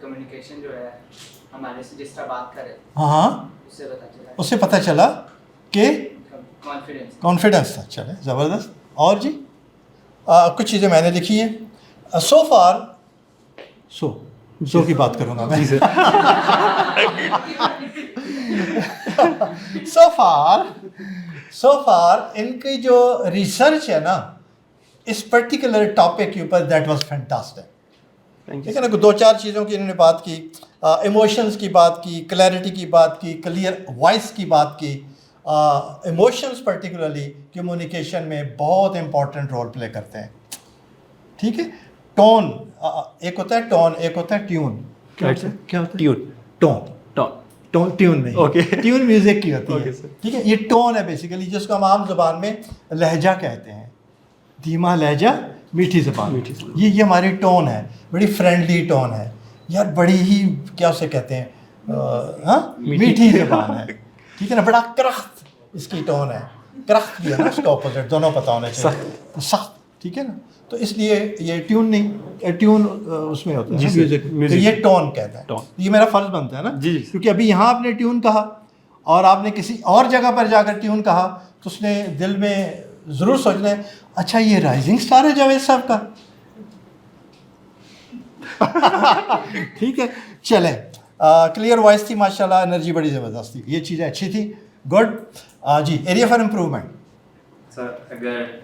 कम्युनिकेशन जो है हमारे से जिस तरह बात करें, हाँ, उससे पता चला कि कॉन्फिडेंस था. चले, ज़बरदस्त. और जी कुछ चीज़ें मैंने लिखी है. सो की बात करूँगा मैं. सो फार इनकी जो रिसर्च है ना इस पर्टिकुलर टॉपिक के ऊपर, दैट वाज फैंटास्टिक. ठीक है ना. 2-4 चीज़ों की इन्होंने बात की, इमोशंस की बात की, क्लैरिटी की बात की, क्लियर वॉइस की बात की. इमोशंस पर्टिकुलरली कम्युनिकेशन में बहुत इंपॉर्टेंट रोल प्ले करते हैं. ठीक है. टोन, एक होता है टोन, एक होता है ट्यून. क्या होता है? ट्यून. टोन ट्यून नहीं. ओके. ट्यून म्यूजिक की होती Okay, है. sir. ठीक है. ये टोन है बेसिकली, जिसको हम आम जुबान में लहजा कहते हैं. धीमा लहजा, मीठी ज़बान. ये हमारी टोन है. बड़ी फ्रेंडली टोन है यार, बड़ी ही क्या उसे कहते हैं, हाँ, मीठी ज़बान है. ठीक है ना. बड़ा करख्त इसकी टोन है. करख्त भी है ना, उसका ऑपोजिट, दोनों पता होने चाहिए. सख्त. ठीक है ना. तो इसलिए ये ट्यून नहीं, ट्यून उसमें होता है म्यूजिक. तो ये टोन कहता है. टोन. ये मेरा फर्ज बनता है ना. जी. क्योंकि अभी यहाँ आपने ट्यून कहा और आपने किसी और जगह पर जाकर ट्यून कहा तो उसने दिल में ज़रूर सोचना है, अच्छा ये राइजिंग स्टार है जावेद साहब का. ठीक है. चले. क्लियर वॉइस थी माशाल्लाह, एनर्जी बड़ी ज़बरदस्त थी. ये चीज़ें अच्छी थी. गुड. जी, एरिया फॉर इम्प्रूवमेंट. सर अगर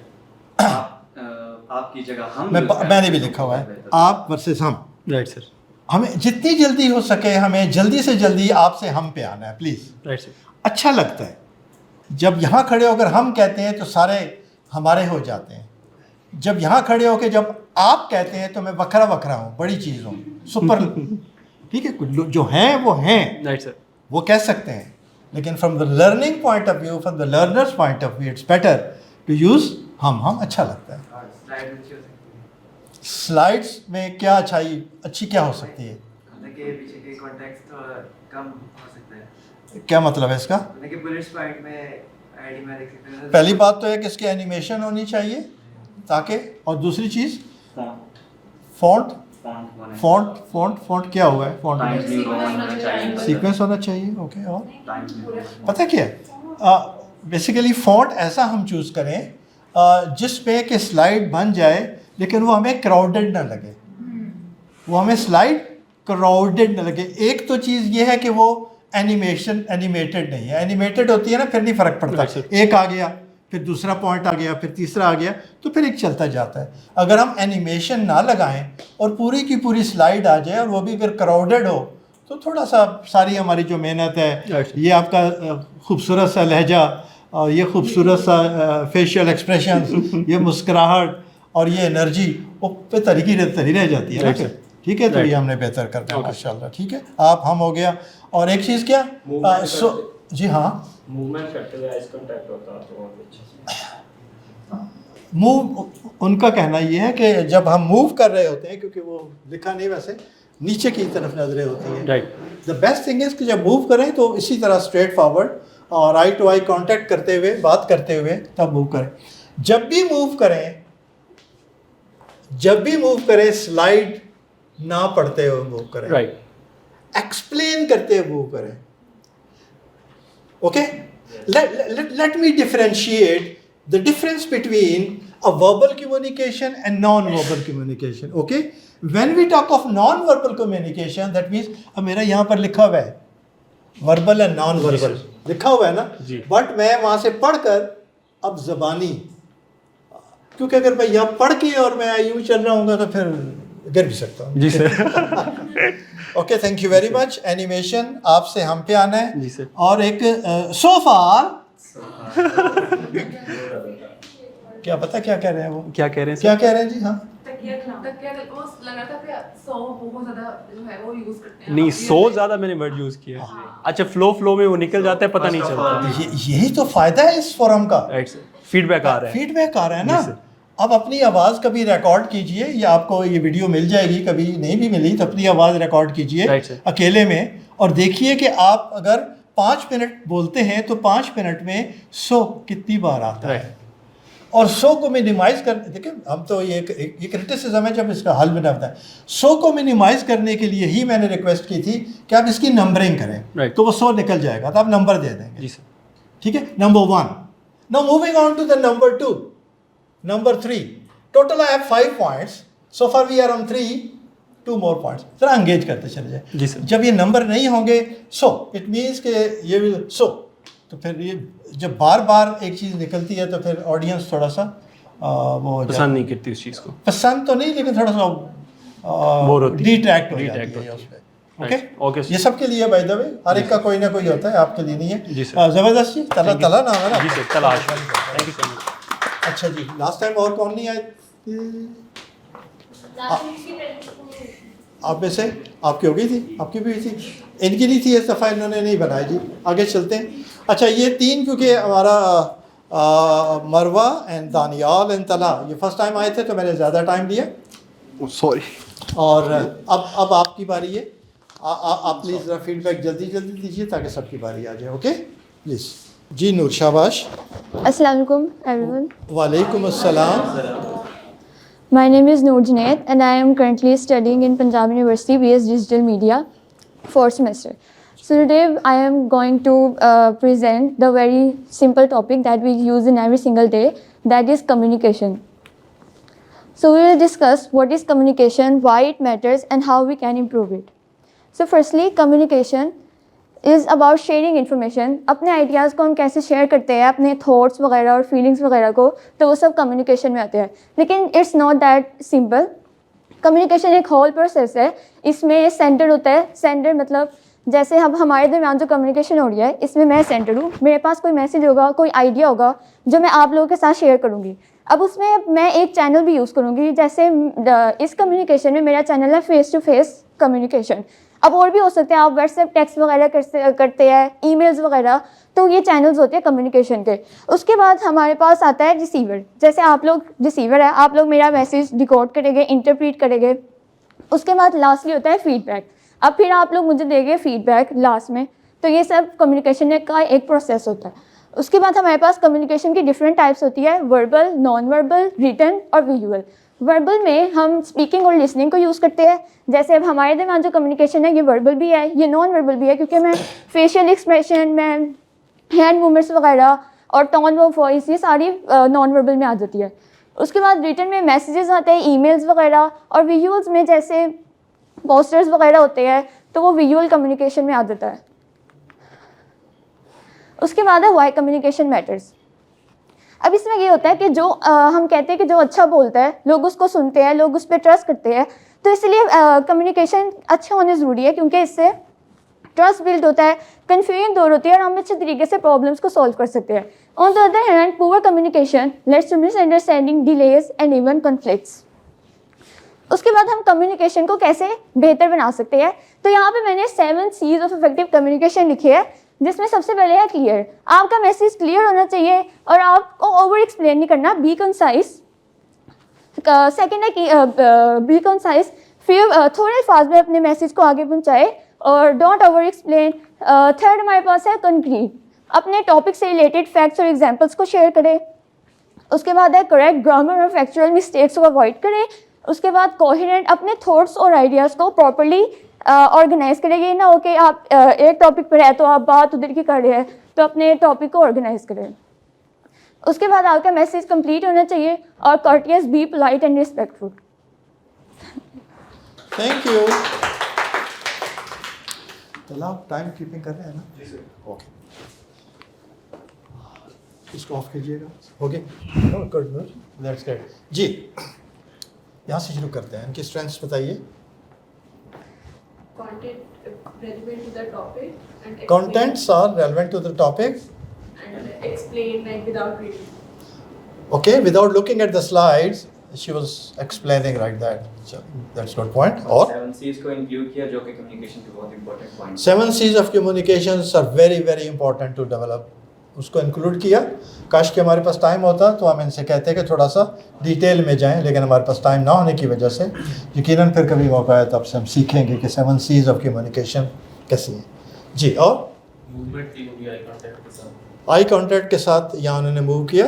आपकी जगह हम मैंने भी लिखा हुआ है, आप वर्सेस हम. Right sir. हमें जितनी जल्दी हो सके, हमें जल्दी से जल्दी आपसे हम पे आना है प्लीज़. Right sir. अच्छा लगता है जब यहाँ खड़े होकर हम कहते हैं तो सारे हमारे हो जाते हैं. जब यहाँ खड़े होकर जब आप कहते हैं तो मैं वखरा हूँ, बड़ी चीज़ हूँ, सुपर. ठीक है. कुछ जो हैं वो हैं. Right sir. वो कह सकते हैं, लेकिन from the learning point of view, from the learners point of view, it's better to use हम. अच्छा लगता है. स्लाइड्स में क्या अच्छी क्या हो सकती है? पीछे के कॉन्टेक्स्ट कम हो सकता है. क्या मतलब है इसका? बुलेट्स पॉइंट में आईडी में देख सकते हैं पहली बात तो है कि इसकी एनिमेशन होनी चाहिए ताकि, और दूसरी चीज़ फॉन्ट फॉन्ट क्या हुआ है, फॉन्ट टाइम्स न्यू रोमन होना चाहिए, सीक्वेंस होना चाहिए। ओके, और टाइम्स न्यू पता क्या है, बेसिकली फॉन्ट ऐसा हम चूज़ करें जिस पे कि स्लाइड बन जाए लेकिन वो हमें क्राउडेड ना लगे, वो हमें स्लाइड क्राउडेड ना लगे। एक तो चीज़ ये है कि वो एनिमेटेड नहीं है, एनिमेटेड होती है ना फिर नहीं फ़र्क पड़ता, एक आ गया फिर दूसरा पॉइंट आ गया फिर तीसरा आ गया तो फिर एक चलता जाता है। अगर हम एनिमेशन ना लगाएं और पूरी की पूरी स्लाइड आ जाए और वो भी अगर क्राउडेड हो तो थोड़ा सा सारी हमारी जो मेहनत है, ये आपका खूबसूरत सा लहजा और ये खूबसूरत सा फेशियल एक्सप्रेशन, ये मुस्कुराहट और ये एनर्जी वो पे तरीकी रह जाती है ना। ठीक है, तो ये हमने बेहतर करना है माशाल्लाह। ठीक है, आप हम हो गया। और एक चीज़ क्या, जी हाँ, मूवमेंट करते हुए आइज कांटेक्ट होता है तो और अच्छा मूव, उनका कहना ये है कि जब हम मूव कर रहे होते हैं, क्योंकि वो लिखा नहीं वैसे नीचे की तरफ नजरें होती हैं, right. The best thing is कि जब मूव करें तो इसी तरह स्ट्रेट फॉरवर्ड और आई टू आई कांटेक्ट करते हुए बात करते हुए तब मूव करें। जब भी मूव करें स्लाइड ना पढ़ते हुए मूव करें, राइट, एक्सप्लेन करते हुए मूव करें। Okay, let me differentiate the difference between a verbal communication and non-verbal communication. Okay, when we talk of non-verbal communication, that means अब मेरा यहाँ पर लिखा हुआ है verbal and non-verbal लिखा हुआ है ना, बट मैं वहाँ से पढ़कर अब ज़बानी, क्योंकि अगर मैं यहाँ पढ़ के और मैं यूँ चल रहा हूँ तो फिर गिर भी सकता हूँ। जी sir. Okay, thank you very much. Animation आपसे हम पे आना है जी सर। और एक सोफार क्या पता क्या कह रहे हैं वो, क्या कह रहे हैं क्या कह रहे हैं जी? हाँ, नहीं, सो ज़्यादा मैंने वर्ड यूज़ किया है। अच्छा, फ्लो में वो निकल जाता है, पता नहीं चलता। यही तो फ़ायदा है इस फोरम का, राइट सर, फीडबैक आ रहा है ना। अब अपनी आवाज़ कभी रिकॉर्ड कीजिए, या आपको ये वीडियो मिल जाएगी, कभी नहीं भी मिली तो अपनी आवाज़ रिकॉर्ड कीजिए अकेले में और देखिए कि आप अगर 5 मिनट बोलते हैं तो 5 मिनट में 100 कितनी बार आता है। और 100 को मिनिमाइज़ कर, देखिए हम तो ये क्रिटिसिज्म है जब इसका हल बना होता है। 100 को मिनिमाइज़ करने के लिए ही मैंने रिक्वेस्ट की थी कि आप इसकी नंबरिंग करें, तो वो 100 निकल जाएगा, तो आप नंबर दे देंगे। जी सर। ठीक है, number 1। Now moving on to the number 2, Number 3. Total I have 5 points. So far we are on 3. 2 more points. जरा engage करते चले जाए। जी सर। जब ये नंबर नहीं होंगे, so it means कि ये will so, तो फिर ये जब बार बार एक चीज़ निकलती है तो फिर ऑडियंस थोड़ा सा वो पसंद नहीं करती उस चीज़ को, पसंद तो नहीं लेकिन थोड़ा सा बोर होती है, डिट्रैक्ट हो जाती है उसमें। ओके, ओके, ये सबके लिए बाय द वे, हर एक का कोई ना कोई होता है, आपके लिए नहीं है। जी सर। ज़बरदस्त जी, तला नाम है ना। जी सर, तला। Thank you so much. अच्छा जी, लास्ट टाइम और कौन नहीं आए? आप में से आपकी हो गई थी, आपकी भी हुई थी, इनकी नहीं थी इस दफ़ा, इन्होंने नहीं बनाई जी। आगे चलते हैं। अच्छा, ये 3 क्योंकि हमारा मरवा एंड दानियाल एंड तला ये फर्स्ट टाइम आए थे तो मैंने ज़्यादा टाइम लिया, सॉरी। और अब आपकी बारी है। आप प्लीज़ ज़रा फीडबैक जल्दी दीजिए ताकि सबकी बारी आ जाए। Okay please. जी नूर, शाबाश। Assalamu alaikum everyone. वालेकुम अस्सलाम। My name is Noor Junaid and I am currently studying in Punjab University BS Digital Media 4th semester. So today I am going to present the very simple topic that we use in every single day, that is communication. So we will discuss what is communication, why it matters and how we can improve it. So firstly, communication is about sharing information. अपने ideas को हम कैसे share करते हैं, अपने thoughts वगैरह और feelings वगैरह को, तो वो सब कम्युनिकेशन में आते हैं। लेकिन it's not that simple. Communication एक होल प्रोसेस है। इसमें ये सेंटर होता है। सेंटर मतलब जैसे अब हमारे दरमियान जो कम्युनिकेशन हो रही है, इसमें मैं सेंटर हूँ। मेरे पास कोई मैसेज होगा, कोई आइडिया होगा जो मैं आप लोगों के साथ शेयर करूँगी। अब उसमें मैं एक चैनल भी यूज़ करूँगी। जैसे इस कम्युनिकेशन में मेरा चैनल है फेस टू फेस कम्युनिकेशन। अब और भी हो सकते हैं, आप व्हाट्सएप टेक्स्ट वगैरह करते हैं, ईमेल्स वगैरह, तो ये चैनल्स होते हैं कम्युनिकेशन के। उसके बाद हमारे पास आता है रिसीवर। जैसे आप लोग रिसीवर है, आप लोग मेरा मैसेज डिकोड करेंगे, इंटरप्रीट करेंगे। उसके बाद लास्टली होता है फीडबैक। अब फिर आप लोग मुझे देंगे फीडबैक लास्ट में। तो ये सब कम्युनिकेशन का एक प्रोसेस होता है। उसके बाद हमारे पास कम्युनिकेशन की डिफरेंट टाइप्स होती है, वर्बल, नॉन वर्बल, रिटन और विजुअल। वर्बल में हम स्पीकिंग और लिसनिंग को यूज़ करते हैं। जैसे अब हमारे दरमियान जो कम्युनिकेशन है ये वर्बल भी है, ये नॉन वर्बल भी है, क्योंकि मैं फेशियल एक्सप्रेशन में हैंड मूवमेंट्स वगैरह और टोन ऑफ वॉइस ये सारी नॉन वर्बल में आ जाती है। उसके बाद रिटन में मैसेजेस आते हैं, ईमेल्स वगैरह, और विजुअल्स में जैसे पोस्टर्स वगैरह होते हैं तो वो विजुअल कम्युनिकेशन में आ जाता है। उसके बाद है व्हाई कम्युनिकेशन मैटर्स। अब इसमें ये होता है कि जो हम कहते हैं कि जो अच्छा बोलता है लोग उसको सुनते हैं, लोग उस पर ट्रस्ट करते हैं, तो इसलिए कम्युनिकेशन अच्छा होने ज़रूरी है, क्योंकि इससे ट्रस्ट बिल्ड होता है, कन्फ्यूजन दूर होती है और हम अच्छे तरीके से प्रॉब्लम्स को सॉल्व कर सकते हैं। On the other hand poor communication lets to misunderstanding, delays and even conflicts. उसके बाद हम कम्युनिकेशन को कैसे बेहतर बना सकते हैं, तो यहाँ पे मैंने 7 C's ऑफ इफेक्टिव कम्युनिकेशन लिखे है, जिसमें सबसे पहले है क्लियर। आपका मैसेज क्लियर होना चाहिए और आपको ओवर एक्सप्लेन नहीं करना, बी कंसाइज। सेकेंड है कि बी कंसाइज, फिर थोड़े अल्फाज में अपने मैसेज को आगे पहुँचाए और डोंट ओवर एक्सप्लेन। थर्ड हमारे पास है कंक्रीट, अपने टॉपिक से रिलेटेड फैक्ट्स और एग्जाम्पल्स को शेयर करें। उसके बाद है करेक्ट ग्रामर और फैक्चुअल मिस्टेक्स को अवॉइड करें। उसके बाद कोहेरेंट, अपने थॉट्स और आइडियाज़ को प्रॉपर्ली ऑर्गेनाइज करें। ये ना हो कि आप एक टॉपिक पर है तो आप बात उधर की कर रहे हैं, तो अपने टॉपिक को ऑर्गेनाइज करें। उसके बाद आपका मैसेज कंप्लीट होना चाहिए और courteous, be polite and respectful. Thank you. चलो आप टाइम कीपिंग कर रहे हैं ना? ओके, इसको ऑफ कीजिएगा। Okay, good, that's great. जी, यहाँ से शुरू करते हैं। इनकी स्ट्रेंथ्स बताइए। relevant to the topic and Contents are relevant to the topic. and explain like without reading. Okay, without looking at the slides, she was explaining like that. So that's good point. Or 7 C's को include किया जो कि communication के बहुत important point। 7 C's of communications are very very important to develop. उसको include किया। काश कि हमारे पास टाइम होता तो हम इनसे कहते हैं कि थोड़ा सा डिटेल में जाएं, लेकिन हमारे पास टाइम ना होने की वजह से यकीनन फिर कभी मौका आया तब से हम सीखेंगे कि 7 C's ऑफ कम्युनिकेशन कैसी है। जी, और मूवमेंट की होगी आई कांटेक्ट के साथ। आई कांटेक्ट के साथ यहाँ उन्होंने मूव किया।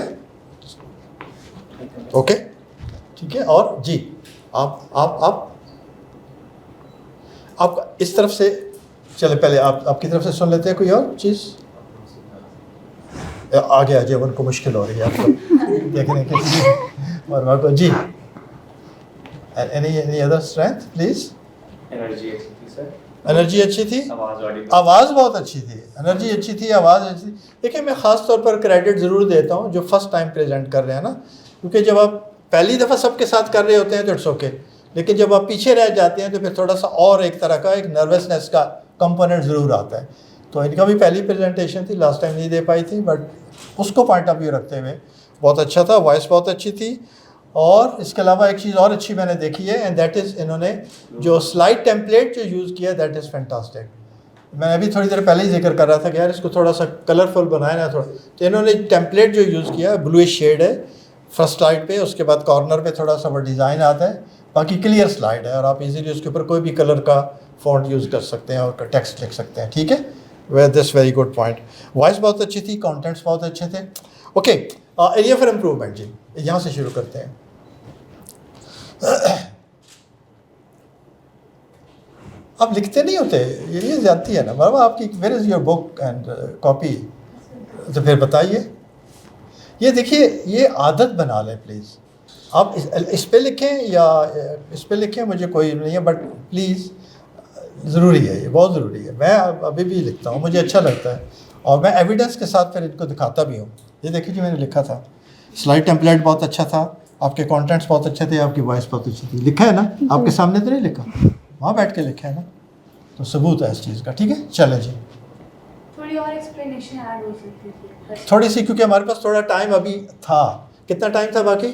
ओके, ठीक है। और जी, आप इस तरफ से चले, पहले आप आपकी तरफ से सुन लेते हैं कोई और चीज़। आगे आ जाए, उनको मुश्किल हो रही है आपको देखने के लिए। और वहाँ को जी, any other strength please. Energy अच्छी थी सर। एनर्जी अच्छी थी, आवाज़ बहुत अच्छी थी, एनर्जी अच्छी थी, आवाज़ अच्छी थी। देखिए, मैं ख़ास तौर पर क्रेडिट ज़रूर देता हूँ जो फर्स्ट टाइम प्रेजेंट कर रहे हैं ना, क्योंकि जब आप पहली दफ़ा सबके साथ कर रहे होते हैं तो इट्स ओके, लेकिन जब आप पीछे रह जाते हैं तो फिर थोड़ा सा और एक तरह का एक नर्वसनेस का कंपोनेंट ज़रूर आता है। तो इनका भी पहली प्रेजेंटेशन थी, लास्ट टाइम नहीं दे पाई थी, बट उसको पॉइंट ऑफ व्यू रखते हुए बहुत अच्छा था, वॉइस बहुत अच्छी थी। और इसके अलावा एक चीज़ और अच्छी मैंने देखी है, एंड दैट इज़ इन्होंने जो स्लाइड टेम्पलेट जो यूज़ किया, दैट इज़ फैंटास्टिक। मैंने अभी थोड़ी देर पहले ही जिक्र कर रहा था कि यार इसको थोड़ा सा कलरफुल बनाया ना थोड़ा, तो इन्होंने टेम्पलेट जो यूज़ किया ब्लूइश शेड है फर्स्ट स्लाइड पे, उसके बाद कॉर्नर पे थोड़ा सा वो डिज़ाइन आता है, बाकी क्लियर स्लाइड है और आप इजीली उसके ऊपर कोई भी कलर का फॉन्ट यूज़ कर सकते हैं और टेक्स्ट लिख सकते हैं। ठीक है, way this very good point. Voice बहुत अच्छी थी, कॉन्टेंट्स बहुत अच्छे थे। ओके, एरिया फॉर इम्प्रूवमेंट जी, यहाँ से शुरू करते हैं। आप लिखते नहीं होते, ये ज़्यादती है ना बाबा आपकी। Where is your book and copy? तो फिर बताइए। ये देखिए, ये आदत बना लें प्लीज़। आप इस पे लिखें या इस पे लिखें, मुझे कोई नहीं है, बट प्लीज़ ज़रूरी है, ये बहुत ज़रूरी है। मैं अभी भी लिखता हूँ, मुझे अच्छा लगता है और मैं एविडेंस के साथ फिर इनको दिखाता भी हूँ। ये देखिए जी, मैंने लिखा था, स्लाइड टेम्पलेट बहुत अच्छा था, आपके कंटेंट्स बहुत अच्छे थे, आपकी वॉइस बहुत अच्छी थी। लिखा है ना आपके सामने, तो नहीं लिखा, वहाँ बैठ के लिखा है ना, तो सबूत है इस चीज़ का। ठीक है, चले जी। थोड़ी और एक्सप्लेनेशन ऐड हो सकती थी थोड़ी सी, क्योंकि हमारे पास थोड़ा टाइम अभी था। कितना टाइम था बाकी?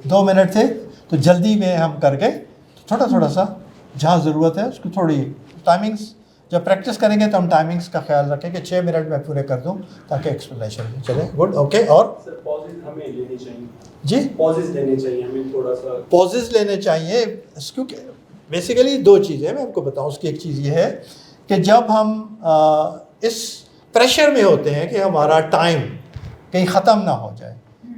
2 मिनट थे, तो जल्दी में हम कर गए। थोड़ा थोड़ा सा जहाँ ज़रूरत है उसको थोड़ी टाइमिंग्स, जब प्रैक्टिस करेंगे तो हम टाइमिंग्स का ख्याल रखें कि 6 मिनट में पूरे कर दूं ताकि एक्सप्लेनेशन चले। Good, okay. और सर पॉजेज हमें लेने चाहिए जी, पॉजेज लेने चाहिए हमें, थोड़ा सा पॉजेज लेने चाहिए, क्योंकि बेसिकली 2 चीज़ें मैं आपको बताऊं। उसकी एक चीज़ ये है कि जब हम इस प्रेशर में होते हैं कि हमारा टाइम कहीं ख़त्म ना हो जाए,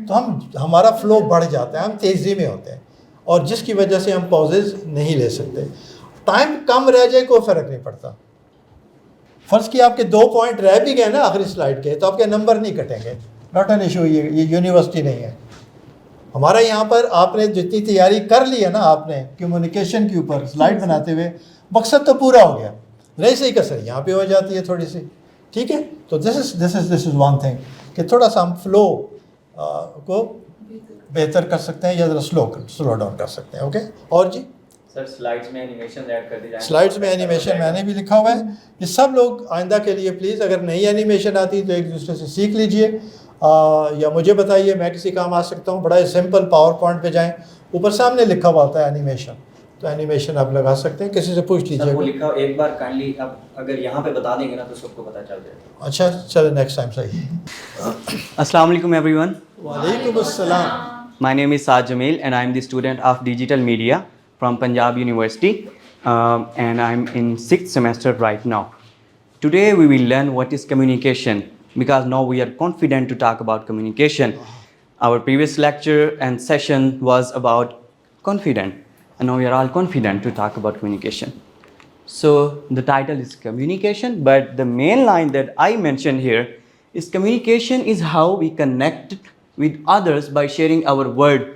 तो हमारा फ्लो बढ़ जाता है, हम तेज़ी में होते हैं, और जिसकी वजह से हम पॉजेज़ नहीं ले सकते। टाइम कम रह जाए कोई फ़र्क नहीं पड़ता। फ़र्ज़ कि आपके 2 पॉइंट रह भी गए ना आखिरी स्लाइड के, तो आपके नंबर नहीं कटेंगे, नॉट एन इशू। ये यूनिवर्सिटी नहीं है हमारा। यहाँ पर आपने जितनी तैयारी कर ली है ना, आपने कम्युनिकेशन के ऊपर स्लाइड बनाते हुए, मकसद तो पूरा हो गया, रही सही कसर यहाँ पे हो जाती है थोड़ी सी, ठीक है। तो दिस इज़ वन थिंग कि थोड़ा सा हम फ्लो को बेहतर कर सकते हैं, या ज़रा स्लो डाउन कर सकते हैं। ओके, और जी सर स्लाइड्स में एनिमेशन ऐड कर दी जाए। स्लाइड्स में एनिमेशन मैंने भी लिखा हुआ है। ये सब लोग आइंदा के लिए प्लीज़, अगर नई एनिमेशन आती तो एक दूसरे से सीख लीजिए, या मुझे बताइए, मैं किसी काम आ सकता हूँ। बड़ा सिंपल पावर पॉइंट पे जाएं, ऊपर सामने लिखा हुआ होता है एनिमेशन, तो एनिमेशन आप लगा सकते हैं, किसी से पूछ सर लीजिए। वो लिखा एक बार काइंडली आप अगर यहाँ पे बता देंगे ना तो सबको पता चल जाएगा। अच्छा चलो नेक्स्ट टाइम सही। Assalamu alaikum everyone. वालेकुम अस्सलाम। My name is Saad Jamil and I am the student of Digital Media from Punjab University and I am in 6th semester right now. Today we will learn what is communication because now we are confident to talk about communication. Our previous lecture and session was about confident and now we are all confident to talk about communication. So the title is communication, but the main line that I mentioned here is communication is how we connect with others by sharing our word.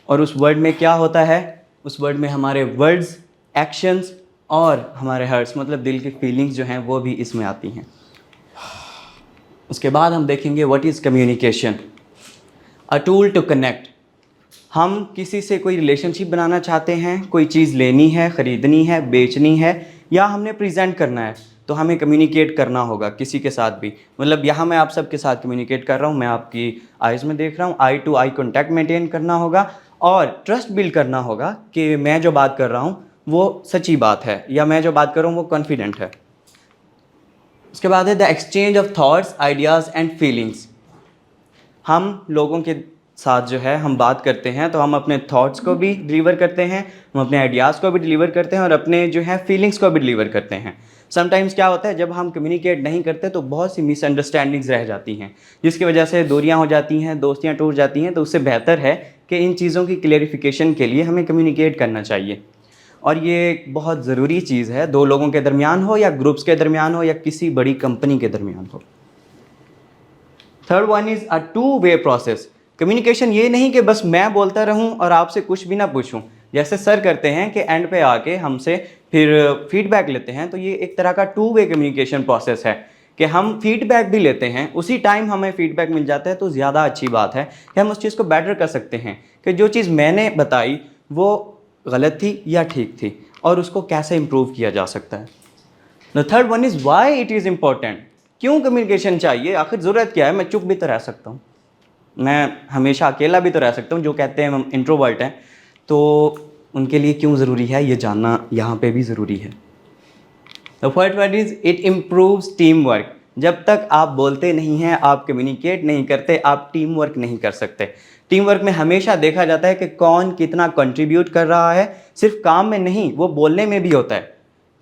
और उस word में क्या होता है? उस word में हमारे words, actions और हमारे hearts मतलब दिल की feelings जो हैं वो भी इसमें आती हैं। उसके बाद हम देखेंगे what is communication? A tool to connect. हम किसी से कोई रिलेशनशिप बनाना चाहते हैं, कोई चीज़ लेनी है, ख़रीदनी है, बेचनी है, या हमने प्रेजेंट करना है, तो हमें कम्युनिकेट करना होगा किसी के साथ भी। मतलब यहाँ मैं आप सबके साथ कम्युनिकेट कर रहा हूँ, मैं आपकी आइज़ में देख रहा हूँ, आई टू आई कॉन्टैक्ट मेंटेन करना होगा और ट्रस्ट बिल्ड करना होगा कि मैं जो बात कर रहा हूँ वो सच्ची बात है, या मैं जो बात कर रहा हूँ वो कॉन्फिडेंट है। उसके बाद है the exchange of thoughts, ideas and feelings. हम लोगों के साथ जो है हम बात करते हैं तो हम अपने थॉट्स को भी डिलीवर करते हैं, हम अपने आइडियाज़ को भी डिलीवर करते हैं और अपने जो है फीलिंग्स को भी डिलीवर करते हैं। समटाइम्स क्या होता है, जब हम कम्युनिकेट नहीं करते तो बहुत सी मिसअंडरस्टैंडिंग्स रह जाती हैं, जिसकी वजह से दूरियां हो जाती हैं, दोस्तियां टूट जाती हैं। तो उससे बेहतर है कि इन चीज़ों की क्लेरिफिकेशन के लिए हमें कम्युनिकेट करना चाहिए, और ये बहुत ज़रूरी चीज़ है, दो लोगों के दरमियान हो या ग्रुप्स के दरमियान हो या किसी बड़ी कंपनी के दरमियान हो। Third one is a two way process. Communication ये नहीं कि बस मैं बोलता रहूं और आपसे कुछ भी ना पूछूं, जैसे सर करते हैं कि एंड पे आके हमसे फिर फीडबैक लेते हैं। तो ये एक तरह का टू वे कम्युनिकेशन प्रोसेस है कि हम फीडबैक भी लेते हैं, उसी टाइम हमें फीडबैक मिल जाता है, तो ज़्यादा अच्छी बात है कि हम उस चीज़ को बेटर कर सकते हैं कि जो चीज़ मैंने बताई वो गलत थी या ठीक थी, और उसको कैसे इम्प्रूव किया जा सकता है। The third one is why it is important. क्यों कम्युनिकेशन चाहिए, आखिर ज़रूरत क्या है? मैं चुप भी तो रह सकता हूँ, मैं हमेशा अकेला भी तो रह सकता हूँ। जो कहते हैं हम इंट्रोवर्ट हैं, तो उनके लिए क्यों ज़रूरी है ये जानना यहाँ पे भी ज़रूरी है। The first one is it improves team work. जब तक आप बोलते नहीं हैं, आप कम्युनिकेट नहीं करते, आप टीम वर्क नहीं कर सकते। टीम वर्क में हमेशा देखा जाता है कि कौन कितना कंट्रीब्यूट कर रहा है, सिर्फ काम में नहीं, वो बोलने में भी होता है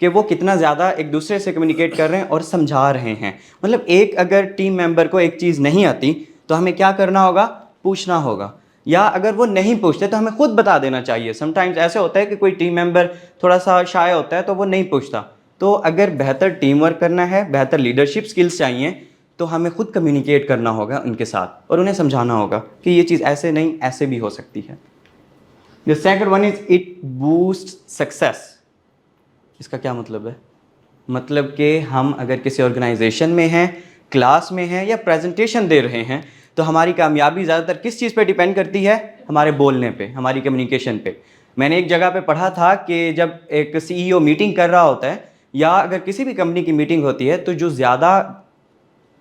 कि वो कितना ज़्यादा एक दूसरे से कम्युनिकेट कर रहे हैं और समझा रहे हैं। मतलब एक अगर टीम मेंबर को एक चीज़ नहीं आती तो हमें क्या करना होगा? पूछना होगा, या अगर वो नहीं पूछते तो हमें खुद बता देना चाहिए। समटाइम्स ऐसे होता है कि कोई टीम मेंबर थोड़ा सा शाय होता है तो वो नहीं पूछता। तो अगर बेहतर टीम वर्क करना है, बेहतर लीडरशिप स्किल्स चाहिए, तो हमें खुद कम्युनिकेट करना होगा उनके साथ और उन्हें समझाना होगा कि ये चीज़ ऐसे नहीं, ऐसे भी हो सकती है। The second one is it boost success. इसका क्या मतलब है? मतलब कि हम अगर किसी ऑर्गेनाइजेशन में हैं, क्लास में हैं या प्रेजेंटेशन दे रहे हैं, तो हमारी कामयाबी ज़्यादातर किस चीज़ पे डिपेंड करती है? हमारे बोलने पे, हमारी कम्युनिकेशन पे। मैंने एक जगह पे पढ़ा था कि जब एक CEO मीटिंग कर रहा होता है या अगर किसी भी कंपनी की मीटिंग होती है, तो जो ज़्यादा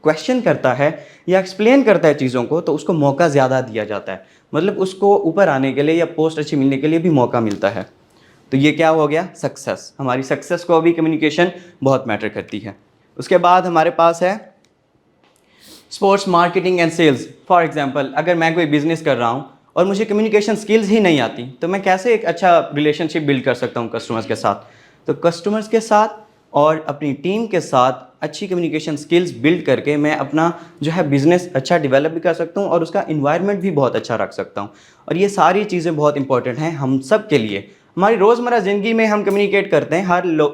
क्वेश्चन करता है या एक्सप्लेन करता है चीज़ों को, तो उसको मौका ज़्यादा दिया जाता है। मतलब उसको ऊपर आने के लिए या पोस्ट अच्छी मिलने के लिए भी मौका मिलता है। तो ये क्या हो गया? सक्सेस। हमारी सक्सेस को भी कम्युनिकेशन बहुत मैटर करती है। उसके बाद हमारे पास है sports marketing and sales. For example, अगर मैं कोई बिज़नेस कर रहा हूँ और मुझे कम्युनिकेशन स्किल्स ही नहीं आती, तो मैं कैसे एक अच्छा रिलेशनशिप बिल्ड कर सकता हूँ कस्टमर्स के साथ? तो कस्टमर्स के साथ और अपनी टीम के साथ अच्छी कम्युनिकेशन स्किल्स बिल्ड करके मैं अपना जो है बिज़नेस अच्छा डेवलप भी कर सकता हूँ और उसका इन्वायरमेंट भी बहुत अच्छा रख सकता हूँ। और ये सारी चीज़ें बहुत इंपॉर्टेंट हैं हम सब के लिए। हमारी रोज़मर्रा ज़िंदगी में हम कम्युनिकेट करते हैं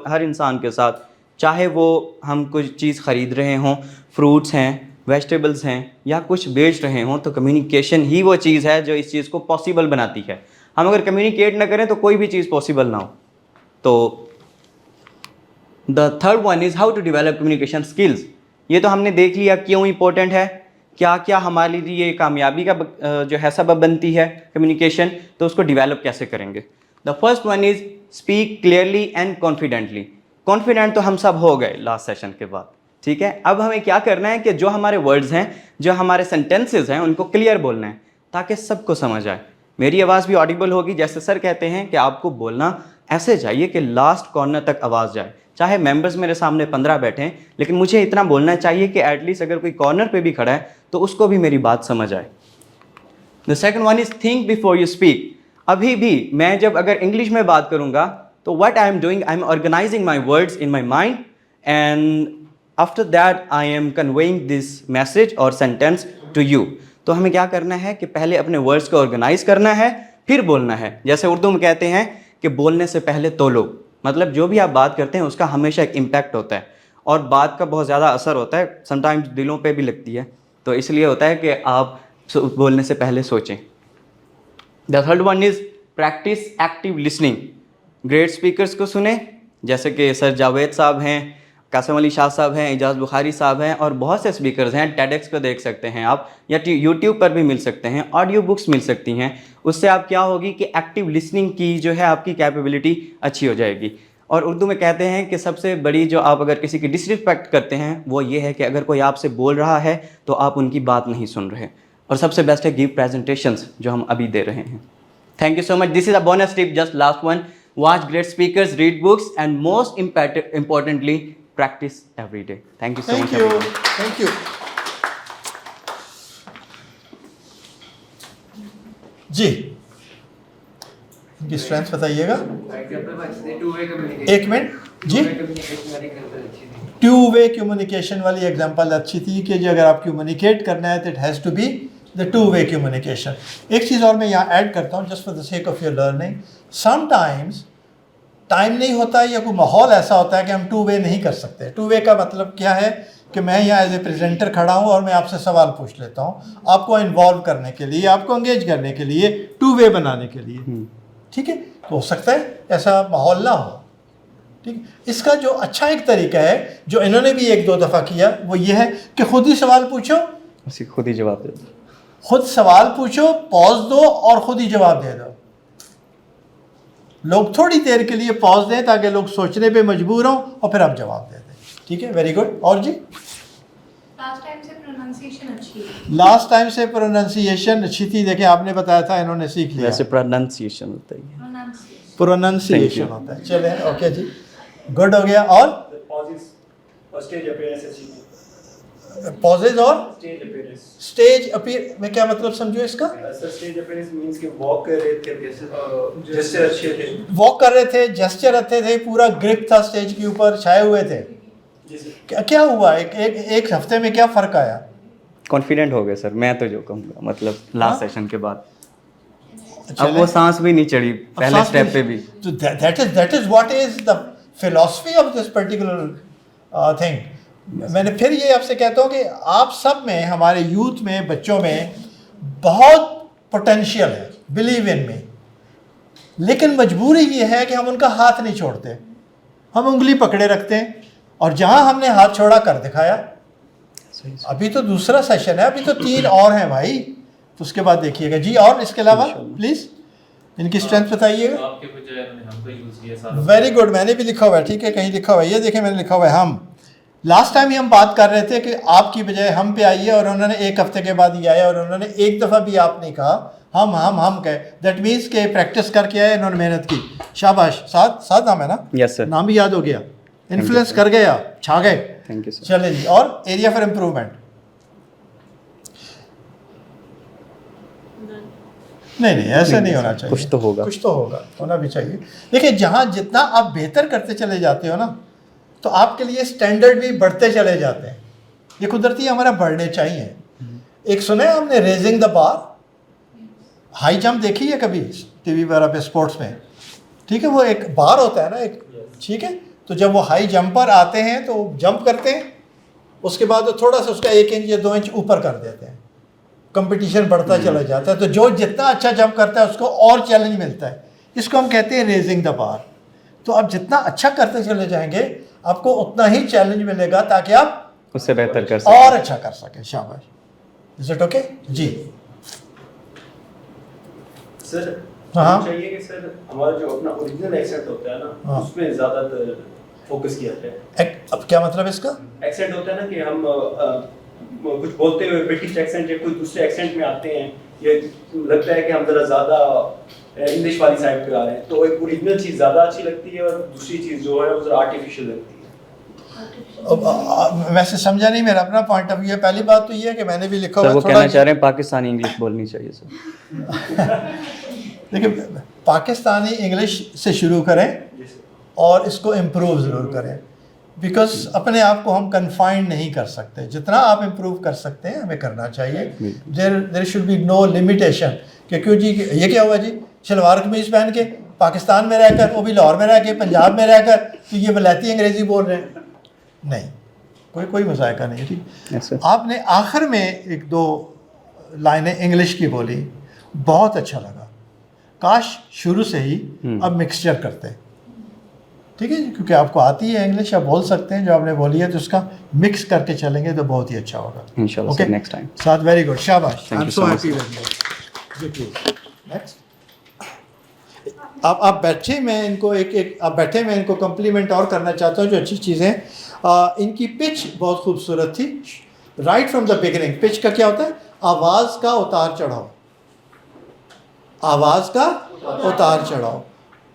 हर इंसान के साथ, चाहे वो हम कुछ चीज़ ख़रीद रहे हों, फ्रूट्स हैं, वेजिटेबल्स हैं या कुछ बेच रहे हों, तो कम्युनिकेशन ही वो चीज़ है जो इस चीज़ को पॉसिबल बनाती है। हम अगर कम्युनिकेट ना करें तो कोई भी चीज़ पॉसिबल ना हो। तो the third one is how to develop communication skills. ये तो हमने देख लिया क्यों इंपॉर्टेंट है, क्या क्या हमारे लिए कामयाबी का जो है सबब बनती है कम्युनिकेशन, तो उसको डेवलप कैसे करेंगे। The first one is speak clearly and confidently. Confident तो हम सब हो गए लास्ट सेशन के बाद, ठीक है। अब हमें क्या करना है कि जो हमारे वर्ड्स हैं, जो हमारे सेंटेंसेस हैं, उनको क्लियर बोलना है ताकि सबको समझ आए। मेरी आवाज़ भी ऑडिबल होगी, जैसे सर कहते हैं कि आपको बोलना ऐसे चाहिए कि लास्ट कॉर्नर तक आवाज़ जाए। चाहे मेंबर्स मेरे सामने 15 बैठे हैं, लेकिन मुझे इतना बोलना चाहिए कि एटलीस्ट अगर कोई कॉर्नर पे भी खड़ा है तो उसको भी मेरी बात समझ आए। The second one is think before you speak. अभी भी मैं जब अगर इंग्लिश में बात करूँगा तो what I am doing, I am organizing my words in my mind and after that I am conveying this message और सेंटेंस टू यू। तो हमें क्या करना है कि पहले अपने वर्ड्स को ऑर्गेनाइज करना है, फिर बोलना है। जैसे उर्दू में कहते हैं कि बोलने से पहले तोलो, मतलब जो भी आप बात करते हैं उसका हमेशा एक इम्पैक्ट होता है और बात का बहुत ज़्यादा असर होता है, समटाइम्स दिलों पे भी लगती है। तो इसलिए होता है कि आप बोलने से पहले सोचें। The third one is practice active listening. Great speakers को सुने, जैसे कि सर जावेद साहब हैं, कासिम अली शाह साहब हैं, इजाज़ बुखारी साहब हैं और बहुत से स्पीकर्स हैं। टेडेक्स को देख सकते हैं आप, या यूट्यूब पर भी मिल सकते हैं, ऑडियो बुक्स मिल सकती हैं। उससे आप क्या होगी कि एक्टिव लिसनिंग की जो है आपकी कैपेबिलिटी अच्छी हो जाएगी। और उर्दू में कहते हैं कि सबसे बड़ी जो आप अगर किसी की डिसरिस्पेक्ट करते हैं वो ये है कि अगर कोई आपसे बोल रहा है तो आप उनकी बात नहीं सुन रहे। और सबसे बेस्ट है गिव प्रेजेंटेशंस, जो हम अभी दे रहे हैं। Thank you so much. This is a bonus tip, just last one. Watch great speakers, read books and most importantly practice every day. Thank you so much. Thank you. जी, इनकी strength बताइएगा। एक minute ji. To way communication वाली example अच्छी थी कि जो अगर आप कम्युनिकेट करना है तो it has to be the two way communication. एक चीज़ और मैं यहाँ ऐड करता हूँ just for the sake of your learning. Sometimes time नहीं होता है या कोई माहौल ऐसा होता है कि हम टू वे नहीं कर सकते। टू वे का मतलब क्या है कि मैं यहाँ एज ए प्रेजेंटर खड़ा हूँ और मैं आपसे सवाल पूछ लेता हूँ, आपको इन्वॉल्व करने के लिए, आपको एंगेज करने के लिए, टू वे बनाने के लिए, ठीक है। तो हो सकता है ऐसा माहौल ना हो, ठीक है। इसका जो अच्छा एक तरीका है जो इन्होंने भी एक दो दफ़ा किया वो ये है कि खुद ही सवाल पूछो, खुद ही जवाब दे दो। खुद सवाल पूछो, पॉज दो और खुद ही जवाब दे दो। लोग थोड़ी देर के लिए पॉज दें ताकि लोग सोचने पे मजबूर हों और फिर आप जवाब दे दें, ठीक है। Very good. और जी, लास्ट टाइम से प्रोनाउंसिएशन अच्छी है। लास्ट टाइम से प्रोनाउंसिएशन अच्छी थी। देखिए आपने बताया था, इन्होंने सीख लिया। वैसे प्रोनाउंसिएशन होता है, प्रोनाउंसिएशन होता है। चले ओके जी, गुड हो गया। और पॉजेज और स्टेज अपीयर में क्या मतलब समझो इसका? स्टेज अपीयरेंस मींस कि वॉक कर रहे थे, जेस्चर अच्छे थे, वॉक कर रहे थे, जेस्चर अच्छे थे, पूरा ग्रिप था स्टेज के ऊपर, छाए हुए थे। क्या हुआ एक हफ्ते में क्या फ़र्क आया? कॉन्फिडेंट हो गए सर, मैं तो जो कहूँगा, मतलब लास्ट सेशन के बाद अब वो सांस भी नहीं चढ़ी पहले स्टेप पे भी। तो that is what is the philosophy of this particular thing. मैंने फिर ये आपसे कहता हूँ कि आप सब में, हमारे यूथ में, बच्चों में बहुत पोटेंशियल है, बिलीव इन मी। लेकिन मजबूरी ये है कि हम उनका हाथ नहीं छोड़ते, हम उंगली पकड़े रखते हैं और जहाँ हमने हाथ छोड़ा कर दिखाया। अभी तो दूसरा सेशन है, अभी तो 3 और हैं भाई, तो उसके बाद देखिएगा जी। और इसके अलावा प्लीज़ इनकी स्ट्रेंथ बताइएगा। वेरी गुड, मैंने भी लिखा हुआ है, ठीक है, कहीं लिखा हुआ है, ये देखें मैंने लिखा हुआ है हम। लास्ट टाइम ही हम बात कर रहे थे कि आपकी बजाय हम पे आइए, और उन्होंने एक हफ्ते के बाद ही आया और उन्होंने एक दफ़ा भी आप नहीं कहा हम कहे। दैट मीन्स के प्रैक्टिस करके आए, इन्होंने मेहनत की। शाबाश। साथ नाम है ना? Yes sir. नाम भी याद हो गया, इन्फ्लुएंस कर गए आप, छा गए। Thank you sir. चले जी। और एरिया फॉर इम्प्रूवमेंट? नहीं ऐसा नहीं होना चाहिए। कुछ तो होगा होना भी चाहिए। देखिए जहाँ जितना आप बेहतर करते चले जाते हो ना, तो आपके लिए स्टैंडर्ड भी बढ़ते चले जाते हैं। ये कुदरती हमारा बढ़ने चाहिए। एक सुने हमने raising the bar, high jump देखी है कभी टीवी वगैरह पे स्पोर्ट्स में, ठीक है? वो एक बार होता है ना एक, ठीक है? तो जब वो हाई जंपर आते हैं तो जंप करते हैं, उसके बाद वो थोड़ा सा उसका 1 इंच या 2 इंच ऊपर कर देते हैं, कंपटीशन बढ़ता चला जाता है। तो जो जितना अच्छा जंप करता है उसको और चैलेंज मिलता है, इसको हम कहते हैं रेजिंग द बार। तो आप जितना अच्छा करते चले जाएंगे आपको उतना ही चैलेंज मिलेगा ताकि आप उससे बेहतर कर सकें और अच्छा कर सकें। शाबाश। इज इट ओके जी? सर हाँ चाहिए कि सर हमारा जो अपना ओरिजिनल एक्सेंट होता है ना, हाँ। उसमें ज़्यादातर फोकस किया जाए। अब क्या मतलब इसका? एक्सेंट होता है ना कि हम कुछ बोलते हुए ब्रिटिश एक्सेंट या कोई दूसरे एक्सेंट में आते हैं, ये लगता है कि हम ज़रा ज़्यादा इंग्लिश वाली साइड पे आ रहे हैं, तो एक ओरिजिनल चीज़ ज़्यादा अच्छी लगती है और दूसरी चीज़ जो है वो ज़रा आर्टिफिशियल लगती है। वैसे समझा नहीं, मेरा अपना पॉइंट ऑफ व्यू है। पहली बात तो ये है कि मैंने भी लिखा सर हुआ वो थोड़ा कहना चाह रहे हैं पाकिस्तानी इंग्लिश बोलनी चाहिए सर। देखिए, पाकिस्तानी इंग्लिश से शुरू करें और इसको इम्प्रूव ज़रूर करें, बिकॉज अपने आप को हम कन्फाइंड नहीं कर सकते। जितना आप इम्प्रूव कर सकते हैं हमें करना चाहिए। There should be no limitation कि क्यों जी ये क्या हुआ जी, शलवार कमीज़ पहन के पाकिस्तान में रहकर, वो भी लाहौर में रह के, पंजाब में रहकर, तो ये वलायती अंग्रेज़ी बोल रहे हैं। नहीं, कोई मजायका नहीं। ठीक, आपने आखिर में 1-2 लाइनें इंग्लिश की बोली, बहुत अच्छा लगा। काश शुरू से ही अब मिक्सचर करते, ठीक है जी, क्योंकि आपको आती है इंग्लिश, आप बोल सकते हैं जो आपने बोली है, तो उसका मिक्स करके चलेंगे तो बहुत ही अच्छा होगा इंशाल्लाह। ओके, नेक्स्ट टाइम साथ। वेरी गुड, शाबाश। आई am so so happy with you. Next, आप बैठे, मैं इनको आप बैठे, मैं इनको कम्प्लीमेंट और करना चाहता हूँ जो अच्छी चीज़ें। इनकी पिच बहुत खूबसूरत थी। Right from the beginning, pitch का क्या होता है? आवाज़ का उतार चढ़ाव, आवाज़ का उतार चढ़ाव।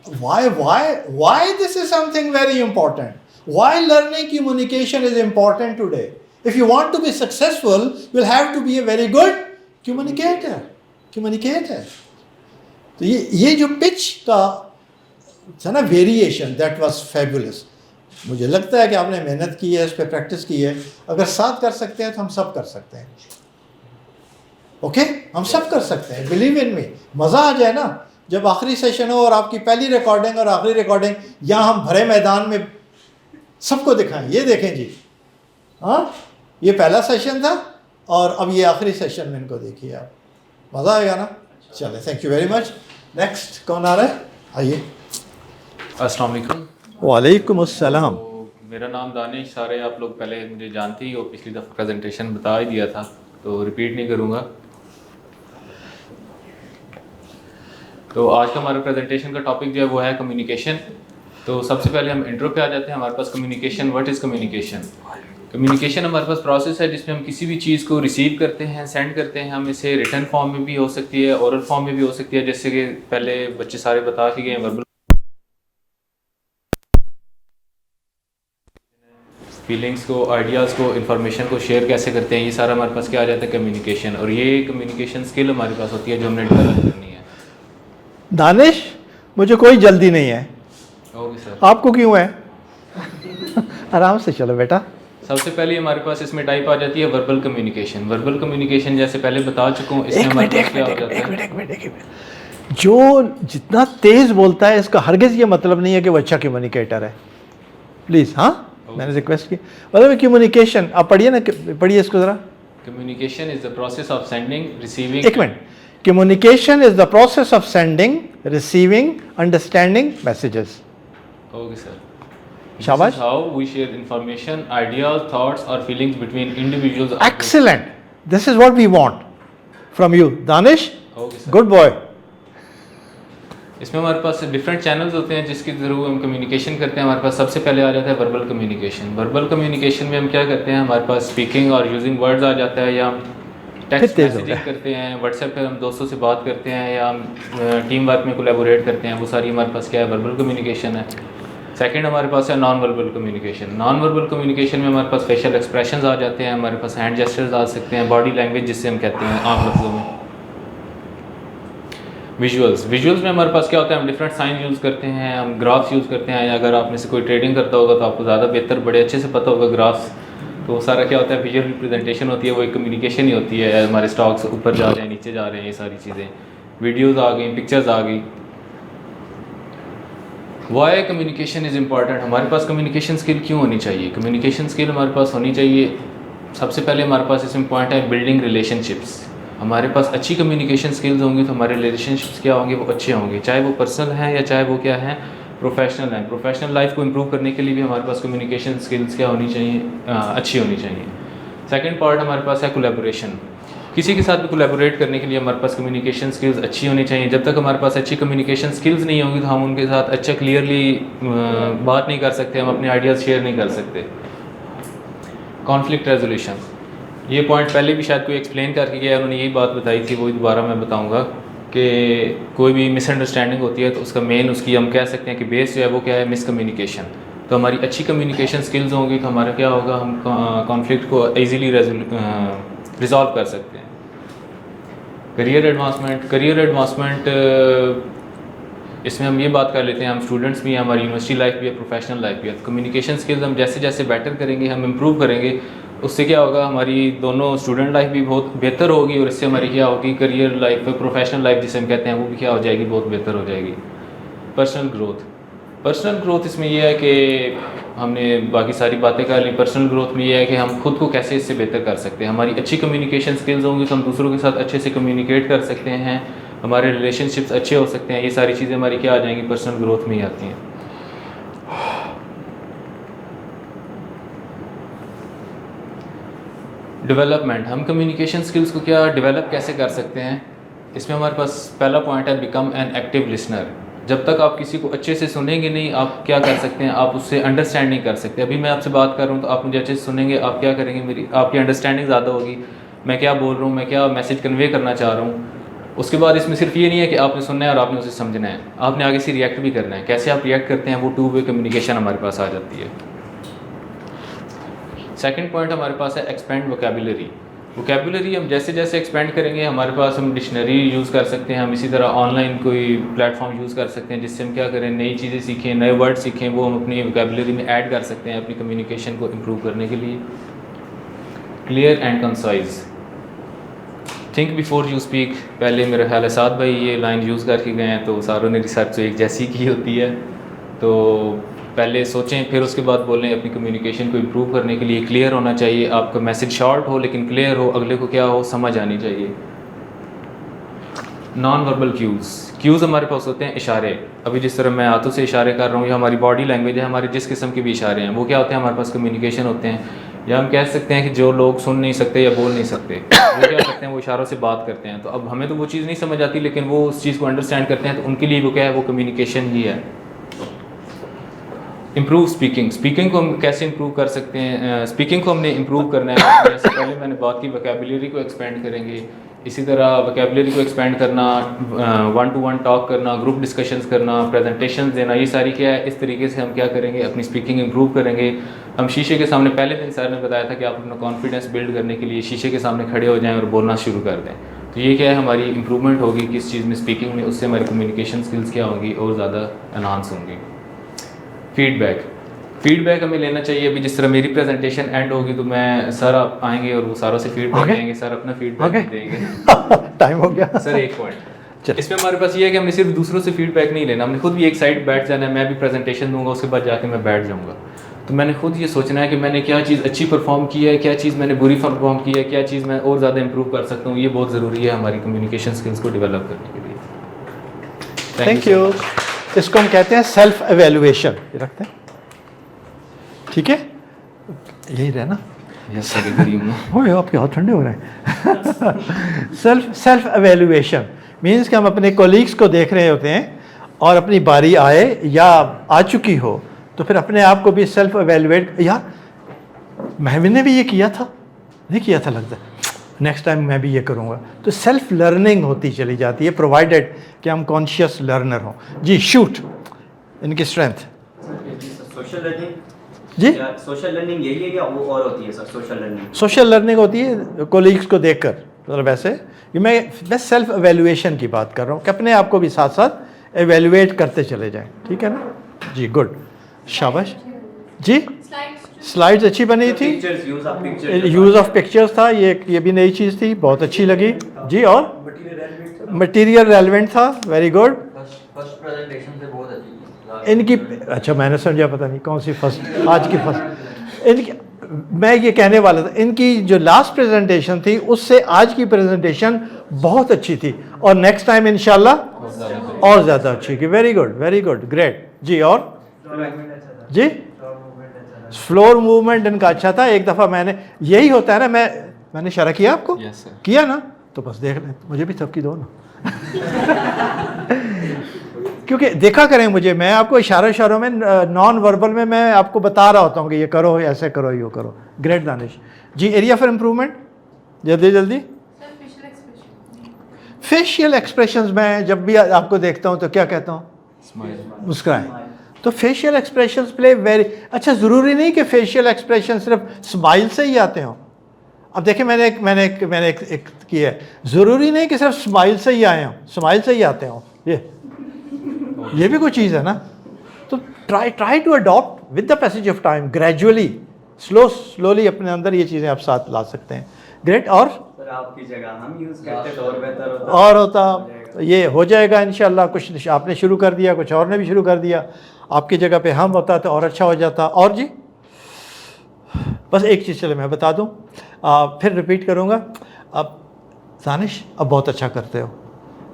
Why this is something very important? Why learning communication is important today? If you want to be successful, you'll have to be a very good communicator. तो ये जो पिच का था ना वेरिएशन, दैट वाज फैबुलस। मुझे लगता है कि आपने मेहनत की है, इस पर प्रैक्टिस की है। अगर साथ कर सकते हैं तो हम सब कर सकते हैं। ओके, हम सब कर सकते हैं, बिलीव इन मी। मज़ा आ जाए ना जब आखिरी सेशन हो और आपकी पहली रिकॉर्डिंग और आखिरी रिकॉर्डिंग यहाँ हम भरे मैदान में सबको दिखाएं। ये देखें जी, हाँ, ये पहला सेशन था और अब ये आखिरी सेशन में इनको देखिए आप, मज़ा आएगा ना। चले, thank you very much. Next कौन आ रहा है? आइए। अस्सलाम वालेकुम। वालेकुम अस्सलाम। मेरा नाम दानिश, सारे आप लोग पहले मुझे जानते ही हो, पिछली दफ़ा प्रेजेंटेशन बता ही दिया था तो रिपीट नहीं करूँगा। तो आज का हमारा प्रेजेंटेशन का टॉपिक जो है वो है कम्युनिकेशन। तो सबसे पहले हम इंट्रो पे आ जाते हैं। हमारे पास communication, what is communication? Communication हमारे पास प्रोसेस है जिसमें हम किसी भी चीज़ को रिसीव करते हैं, सेंड करते हैं। हम इसे रिटन फॉर्म में भी हो सकती है, ओरल फॉर्म में भी हो सकती है, जैसे कि पहले बच्चे सारे बता के गए, वर्बल फीलिंग्स को, आइडियाज़ को, इन्फॉर्मेशन को शेयर कैसे करते हैं, ये सारा हमारे पास क्या आ जाता है? कम्युनिकेशन। और ये कम्युनिकेशन स्किल हमारे पास होती है जो हमने डेवलप करनी है। दानिश, मुझे कोई जल्दी नहीं है। Okay sir. आपको क्यों है? आराम से चलो बेटा। सबसे पहले हमारे पास इसमें टाइप आ जाती है वर्बल कम्युनिकेशन। वर्बल कम्युनिकेशन जैसे पहले बता चुका हूँ, इसमें हमारे पास क्या हो जाता है? एक मिनट। जो जितना तेज़ बोलता है इसका हरगिज़ ये मतलब नहीं है कि वो अच्छा कम्युनिकेटर है। प्लीज़, हाँ, मैंने रिक्वेस्ट की। मतलब कम्युनिकेशन आप पढ़िए ना, पढ़िए इसको ज़रा। Communication is the process of sending, receiving. एक minute. Communication is the process of sending, receiving, understanding messages. Okay, sir. Shabash. This is how we share information, ideas, thoughts, or feelings between individuals. Excellent. This is what we want from you, Danish. Okay, sir. Good boy. इसमें हमारे पास different channels होते हैं जिसके through हम communication करते हैं। हमारे पास सबसे पहले आ जाता है वर्बल कम्युनिकेशन। वर्बल कम्युनिकेशन में हम क्या करते हैं? हमारे पास स्पीकिंग और यूजिंग वर्ड्स आ जाता है, या हम टेक्स्ट मैसेजिंग करते हैं, व्हाट्सएप पे हम दोस्तों से बात करते हैं, या हम टीम वर्क में कोलैबोरेट करते हैं। वो सारी हमारे पास क्या है? वर्बल कम्युनिकेशन है। सेकंड हमारे पास है non verbal communication. Non verbal communication में हमारे पास फेशियल एक्सप्रेशंस आ जाते हैं, हमारे पास हैंड जेस्चर्स आ सकते हैं, बॉडी लैंग्वेज जिससे हम कहते हैं आम लफ्ज़ों में। विजुअल्स में हमारे पास क्या होता है, हम डिफरेंट साइन यूज़ करते हैं, हम ग्राफ्स यूज़ करते हैं। अगर आप में से कोई ट्रेडिंग करता होगा तो आपको ज़्यादा बेहतर बड़े अच्छे से पता होगा ग्राफ्स। तो वो सारा क्या होता है, विजुअल रिप्रेजेंटेशन होती है, वो एक कम्युनिकेशन ही होती है। हमारे स्टॉक्स ऊपर जा रहे हैं, नीचे जा रहे हैं, ये सारी चीज़ें। वीडियोज़ आ गई, पिक्चर्स आ गई। वाई कम्युनिकेशन इज़ इम्पॉर्टेंट, हमारे पास कम्युनिकेशन स्किल क्यों होनी चाहिए? कम्युनिकेशन स्किल हमारे पास होनी चाहिए, सबसे पहले हमारे पास इसमें पॉइंट है बिल्डिंग रिलेशनशिप्स। हमारे पास अच्छी कम्युनिकेशन स्किल्स होंगी तो हमारे रिलेशनशिप्स क्या होंगे, वो अच्छे होंगे, चाहे वो पर्सनल हैं या चाहे वो क्या है, प्रोफेशनल हैं। प्रोफेशनल लाइफ को इम्प्रूव करने के लिए भी हमारे पास कम्युनिकेशन स्किल्स क्या होनी चाहिए, अच्छी होनी चाहिए। सेकंड पार्ट हमारे पास है कोलैबोरेशन। किसी के साथ भी कोलैबोरेट करने के लिए हमारे पास कम्युनिकेशन स्किल्स अच्छी होनी चाहिए। जब तक हमारे पास अच्छी कम्युनिकेशन स्किल्स नहीं होंगी तो हम उनके साथ अच्छा क्लियरली बात नहीं कर सकते, हम अपने आइडियाज़ शेयर नहीं कर सकते। कॉन्फ्लिक्ट रेजोल्यूशन, ये पॉइंट पहले भी शायद कोई एक्सप्लेन करके गया, उन्होंने यही बात बताई थी, वही दोबारा मैं बताऊंगा कि कोई भी मिसअंडरस्टैंडिंग होती है तो उसका मेन, उसकी हम कह सकते हैं कि बेस जो है वो क्या है, मिसकम्युनिकेशन। तो हमारी अच्छी कम्युनिकेशन स्किल्स होंगी तो हमारा क्या होगा, हम कॉन्फ्लिक्ट को ईजीली रिजॉल्व कर सकते हैं। करियर एडवांसमेंट, इसमें हम ये बात कर लेते हैं, हम स्टूडेंट्स भी हैं, हमारी यूनिवर्सिटी लाइफ भी है, प्रोफेशनल लाइफ भी है। तो कम्युनिकेशन स्किल्स हम जैसे जैसे बेटर करेंगे, हम इम्प्रूव करेंगे, उससे क्या होगा, हमारी दोनों स्टूडेंट लाइफ भी बहुत बेहतर होगी और इससे हमारी क्या होगी, करियर लाइफ, प्रोफेशनल लाइफ जिसे हम कहते हैं, वो भी क्या हो जाएगी, बहुत बेहतर हो जाएगी। पर्सनल ग्रोथ इसमें यह है कि हमने बाकी सारी बातें कर ली। पर्सनल ग्रोथ में यह है कि हम खुद को कैसे इससे बेहतर कर सकते हैं। हमारी अच्छी कम्युनिकेशन स्किल्स होंगी तो हम दूसरों के साथ अच्छे से कम्युनिकेट कर सकते हैं, हमारे रिलेशनशिप्स अच्छे हो सकते हैं। ये सारी चीज़ें हमारी क्या आ जाएंगी, पर्सनल ग्रोथ में ही आती हैं। डेवलपमेंट, हम कम्युनिकेशन स्किल्स को क्या डेवलप कैसे कर सकते हैं? इसमें हमारे पास पहला पॉइंट है बिकम एन एक्टिव लिसनर। जब तक आप किसी को अच्छे से सुनेंगे नहीं, आप क्या कर सकते हैं, आप उससे अंडरस्टैंड नहीं कर सकते। अभी मैं आपसे बात कर रहा हूँ तो आप मुझे अच्छे से सुनेंगे, आप क्या करेंगे, मेरी आपकी अंडरस्टैंडिंग ज़्यादा होगी, मैं क्या बोल रहा हूँ, मैं क्या मैसेज कन्वे करना चाह रहा हूँ। उसके बाद इसमें सिर्फ ये नहीं है कि आपने सुनना है और आपने उसे समझना है, आपने आगे से रिएक्ट भी करना है। कैसे आप रिएक्ट करते हैं, वो टू वे कम्युनिकेशन हमारे पास आ जाती है। सेकंड पॉइंट हमारे पास है एक्सपेंड वोकैबुलरी। हम जैसे जैसे एक्सपेंड करेंगे, हमारे पास हम डिक्शनरी यूज़ कर सकते हैं, हम इसी तरह ऑनलाइन कोई प्लेटफॉर्म यूज़ कर सकते हैं जिससे हम क्या करें, नई चीज़ें सीखें, नए वर्ड सीखें, वो हम अपनी वोकैबुलरी में ऐड कर सकते हैं अपनी कम्युनिकेशन को इम्प्रूव करने के लिए। Clear and concise, think before you speak. पहले मेरा ख्याल है साद भाई ये लाइन यूज़ करके गए हैं, तो सारों ने रिसर्च तो एक जैसी की होती है, तो पहले सोचें फिर उसके बाद बोलें। अपनी कम्युनिकेशन को इम्प्रूव करने के लिए क्लियर होना चाहिए, आपका मैसेज शॉर्ट हो लेकिन क्लियर हो, अगले को क्या हो, समझ आनी चाहिए। नॉन वर्बल क्यूज़ हमारे पास होते हैं इशारे। अभी जिस तरह मैं हाथों से इशारे कर रहा हूँ, या हमारी बॉडी लैंग्वेज है, हमारे जिस किस्म के भी इशारे हैं, वो क्या होते हैं, हमारे पास कम्युनिकेशन होते हैं। या हम कह सकते हैं कि जो लोग सुन नहीं सकते या बोल नहीं सकते, वो क्या करते हैं, वो इशारों से बात करते हैं। तो अब हमें तो वो चीज़ नहीं समझ आती, लेकिन वो उस चीज़ को अंडरस्टैंड करते हैं, तो उनके लिए वो क्या है, वो कम्युनिकेशन ही है। इम्प्रूव स्पीकिंग को हम कैसे इम्प्रूव कर सकते हैं? स्पीकिंग को हमने इम्प्रूव करना है। जैसे पहले मैंने बात की, वोकैबुलरी को एक्सपेंड करेंगे, इसी तरह वोकैबुलरी को एक्सपेंड करना, 1-to-1 टॉक करना, ग्रुप डिस्कशंस करना, प्रेजेंटेशन देना, ये सारी क्या है, इस तरीके से हम क्या करेंगे, अपनी स्पीकिंग इम्प्रूव करेंगे। हम शीशे के सामने, पहले दिन सर ने बताया था कि आप अपना कॉन्फिडेंस बिल्ड करने के लिए शीशे के सामने खड़े हो जाएँ और बोलना शुरू कर दें। तो ये क्या है, हमारी इंप्रूवमेंट होगी किस चीज़ में, स्पीकिंग में, उससे हमारी कम्युनिकेशन स्किल्स क्या होंगी, और ज़्यादा एनहांस होंगी। फीडबैक हमें लेना चाहिए। अभी जिस तरह मेरी प्रेजेंटेशन एंड होगी तो मैं सर आप आएंगे और वो सारों से फीडबैक लेंगे, सर अपना फीडबैक देंगे। टाइम हो गया सर। एक पॉइंट इसमें हमारे पास ये है कि हमने सिर्फ दूसरों से फीडबैक नहीं लेना, हमने खुद भी एक साइड बैठ जाना है। मैं भी प्रेजेंटेशन दूंगा, उसके बाद जाके मैं बैठ जाऊँगा, तो मैंने खुद ये सोचना है कि मैंने क्या चीज़ अच्छी परफॉर्म की है, क्या चीज़ मैंने बुरी परफॉर्म की है, क्या चीज़ मैं और ज़्यादा इंप्रूव कर सकता हूँ। ये बहुत ज़रूरी है हमारी कम्युनिकेशन स्किल्स को डेवलप करने के लिए। Thank you. इसको हम कहते हैं सेल्फ एवेल्युएशन। रखते हैं, ठीक है, यही रहना। ओए आपके हाथ ठंडे हो रहे हैं। सेल्फ एवेल्युएशन मीन्स कि हम अपने कोलीग्स को देख रहे होते हैं और अपनी बारी आए या आ चुकी हो तो फिर अपने आप को भी सेल्फ एवेल्युएट, यार मैंने भी ये किया था, नहीं किया था, लगता है नेक्स्ट टाइम मैं भी ये करूँगा। तो सेल्फ लर्निंग होती चली जाती है, प्रोवाइडेड कि हम कॉन्शियस लर्नर हों। जी शूट, इनकी स्ट्रेंथ। सोशल लर्निंग जी, सोशल लर्निंग यही है या वो और होती है सर? सोशल लर्निंग होती है कोलीग्स को देखकर, मतलब ऐसे ये मैं सेल्फ एवेल्युएशन की बात कर रहा हूँ कि अपने आप को भी साथ साथ एवेल्युएट करते चले जाएं, ठीक है ना जी, गुड, शाबाश जी। स्लाइड्स अच्छी बनी थी, यूज़ ऑफ पिक्चर्स था, ये भी नई चीज़ थी, बहुत अच्छी लगी जी। और मटेरियल रेलेवेंट था, वेरी गुड। फर्स्ट प्रेजेंटेशन से बहुत अच्छी इनकी, अच्छा मैंने समझा पता नहीं कौन सी फर्स्ट, आज की फर्स्ट। इनकी, मैं ये कहने वाला था, इनकी जो लास्ट प्रेजेंटेशन थी उससे आज की प्रेजेंटेशन बहुत अच्छी थी, और नेक्स्ट टाइम इंशाल्लाह और ज़्यादा अच्छी की। वेरी गुड, ग्रेट जी। और जी फ्लोर मूवमेंट इनका अच्छा था। एक दफ़ा मैंने, यही होता है ना, मैंने इशारा किया आपको, किया ना, तो बस देख लें, मुझे भी थपकी दो ना क्योंकि देखा करें मुझे, मैं आपको इशारों में नॉन वर्बल में मैं आपको बता रहा होता हूँ कि ये करो, ऐसे करो, ये करो। Great Danish ji. Area for improvement, जल्दी। फेशियल एक्सप्रेशंस में जब भी आपको देखता हूँ तो क्या कहता हूँ, मुस्कुराएं। तो फेशियल एक्सप्रेशंस प्ले वेरी अच्छा। ज़रूरी नहीं कि फेशियल एक्सप्रेशन सिर्फ स्माइल से ही आते हों। अब देखिए मैंने एक किया है, ज़रूरी नहीं कि सिर्फ स्माइल से ही आए हों, स्माइल से ही आते हों, ये भी कोई चीज़ है ना। तो try to adopt with the passage of time, gradually, slowly अपने अंदर ये चीज़ें आप साथ ला सकते हैं। ग्रेट। और सर आपकी जगह हम यूज़ करते तो और बेहतर होता, ये हो जाएगा इंशाल्लाह। कुछ आपने शुरू कर दिया, कुछ और ने भी शुरू कर दिया, आपकी जगह पे हम होता तो और अच्छा हो जाता। और जी बस एक चीज़ चलो मैं बता दूं, फिर रिपीट करूंगा। अब दानिश अब बहुत अच्छा करते हो,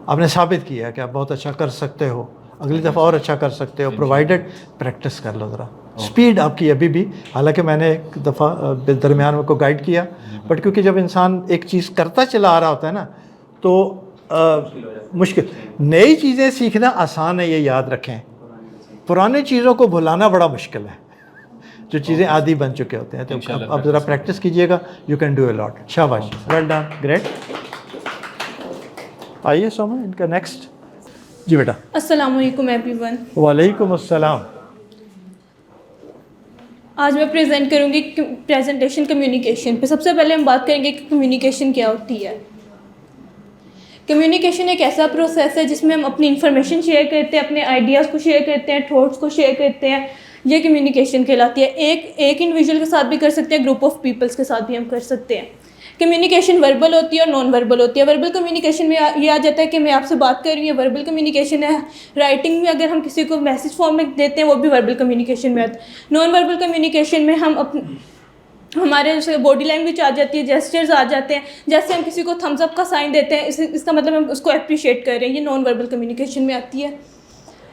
आपने साबित किया है कि आप बहुत अच्छा कर सकते हो, अगली दफ़ा और अच्छा कर सकते हो, प्रोवाइडेड प्रैक्टिस कर लो ज़रा। स्पीड आपकी अभी भी, हालांकि मैंने एक दफ़ा दरमियान में को गाइड किया, बट क्योंकि जब इंसान एक चीज़ करता चला आ रहा होता है ना, तो मुश्किल। नई चीज़ें सीखना आसान है, ये याद रखें, पुरानी चीज़ों को भुलाना बड़ा मुश्किल है, जो चीज़ें आदी बन चुके होते हैं। तो अब ज़रा प्रैक्टिस कीजिएगा, you can do a lot. शाबाश, वेल डन, ग्रेट। आइए सोमा, इनका नेक्स्ट जी बेटा। अस्सलाम वालेकुम एवरीवन। वालेकुम अस्सलाम। आज मैं प्रेजेंट करूँगी प्रेजेंटेशन कम्युनिकेशन पे। सबसे पहले हम बात करेंगे कि कम्युनिकेशन क्या होती है। कम्युनिकेशन एक ऐसा प्रोसेस है जिसमें हम अपनी इन्फॉर्मेशन शेयर करते हैं, अपने आइडियाज़ को शेयर करते हैं, थॉट्स को शेयर करते हैं। ये कम्युनिकेशन कहलाती है। एक इंडिविजुअल के साथ भी कर सकते हैं, ग्रुप ऑफ पीपल्स के साथ भी हम कर सकते हैं। कम्युनिकेशन वर्बल होती है और नॉन वर्बल होती है। वर्बल कम्युनिकेशन में ये आ जाता है कि मैं आपसे बात कर रही हूँ, वर्बल कम्युनिकेशन है। राइटिंग में अगर हम किसी को मैसेज फॉर्म में देते हैं, वो भी वर्बल कम्युनिकेशन में आता है। नॉन वर्बल कम्युनिकेशन में हम हमारे जैसे बॉडी लैंग्वेज आ जाती है, जेस्चर्स आ जाते हैं। जैसे हम किसी को थम्स अप का साइन देते हैं, इसका मतलब हम उसको अप्रिशिएट कर रहे हैं, ये नॉन वर्बल कम्युनिकेशन में आती है।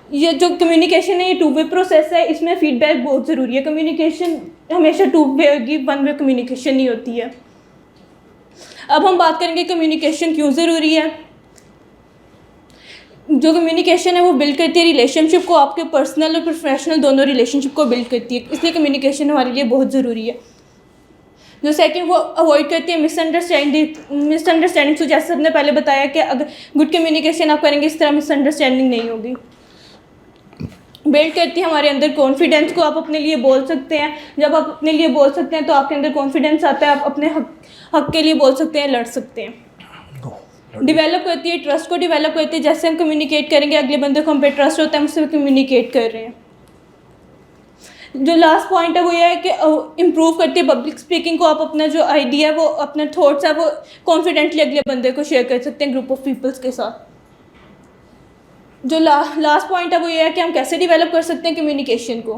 ये जो कम्युनिकेशन है ये टू वे प्रोसेस है, इसमें फीडबैक बहुत ज़रूरी है। कम्युनिकेशन हमेशा टू वे होगी, वन वे कम्युनिकेशन नहीं होती है। अब हम बात करेंगे कम्युनिकेशन क्यों ज़रूरी है। जो कम्युनिकेशन है वो बिल्ड करती है रिलेशनशिप को, आपके पर्सनल और प्रोफेशनल दोनों रिलेशनशिप को बिल्ड करती है, इसलिए कम्युनिकेशन हमारे लिए बहुत ज़रूरी है। जो सेकंड, वो अवॉइड करती है मिसअंडरस्टैंडिंग। तो जैसे सबने पहले बताया कि अगर गुड कम्युनिकेशन आप करेंगे, इस तरह मिसअंडरस्टैंडिंग नहीं होगी। बिल्ड करती है हमारे अंदर कॉन्फिडेंस को, आप अपने लिए बोल सकते हैं। जब आप अपने लिए बोल सकते हैं तो आपके अंदर कॉन्फिडेंस आता है, आप अपने हक के लिए बोल सकते हैं, लड़ सकते हैं। डेवलप करती है ट्रस्ट को, डेवलप करती है। जैसे हम कम्युनिकेट करेंगे, अगले बंदे को हम पे ट्रस्ट होता है, हम उससे कम्युनिकेट कर रहे हैं। जो लास्ट पॉइंट है वो ये है कि इम्प्रूव करती है पब्लिक स्पीकिंग को। आप अपना जो आइडिया है, वो अपने थॉट्स है, वो कॉन्फिडेंटली अगले बंदे को शेयर कर सकते हैं ग्रुप ऑफ पीपल्स के साथ। जो लास्ट पॉइंट है वो ये है कि हम कैसे डेवलप कर सकते हैं कम्युनिकेशन को।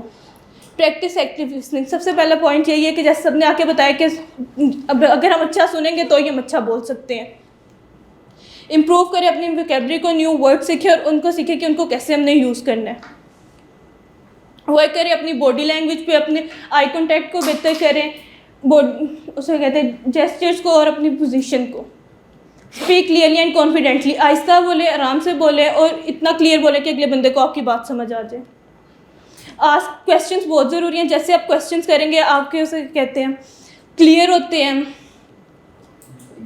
Practice active listening. सबसे पहला पॉइंट यही है कि जैसे सबने आके बताया कि अगर हम अच्छा सुनेंगे तो ही हम अच्छा बोल सकते हैं। इम्प्रूव करें अपनी वोकैबुलरी को, न्यू वर्ड सीखें और उनको सीखें कि उनको कैसे हमने यूज़ करना है। वर्क करें अपनी बॉडी लैंग्वेज पे, अपने आई कॉन्टैक्ट को बेहतर करें, उसे कहते हैं जेस्चर्स को, और अपनी पोजीशन को। Speak clearly and confidently. आहिस्ता बोले, आराम से बोले और इतना क्लियर बोले कि अगले बंदे को आपकी बात समझ आ जाए। आस्क क्वेश्चंस बहुत ज़रूरी हैं। जैसे आप क्वेश्चंस करेंगे, आपके उसे कहते हैं क्लियर होते हैं,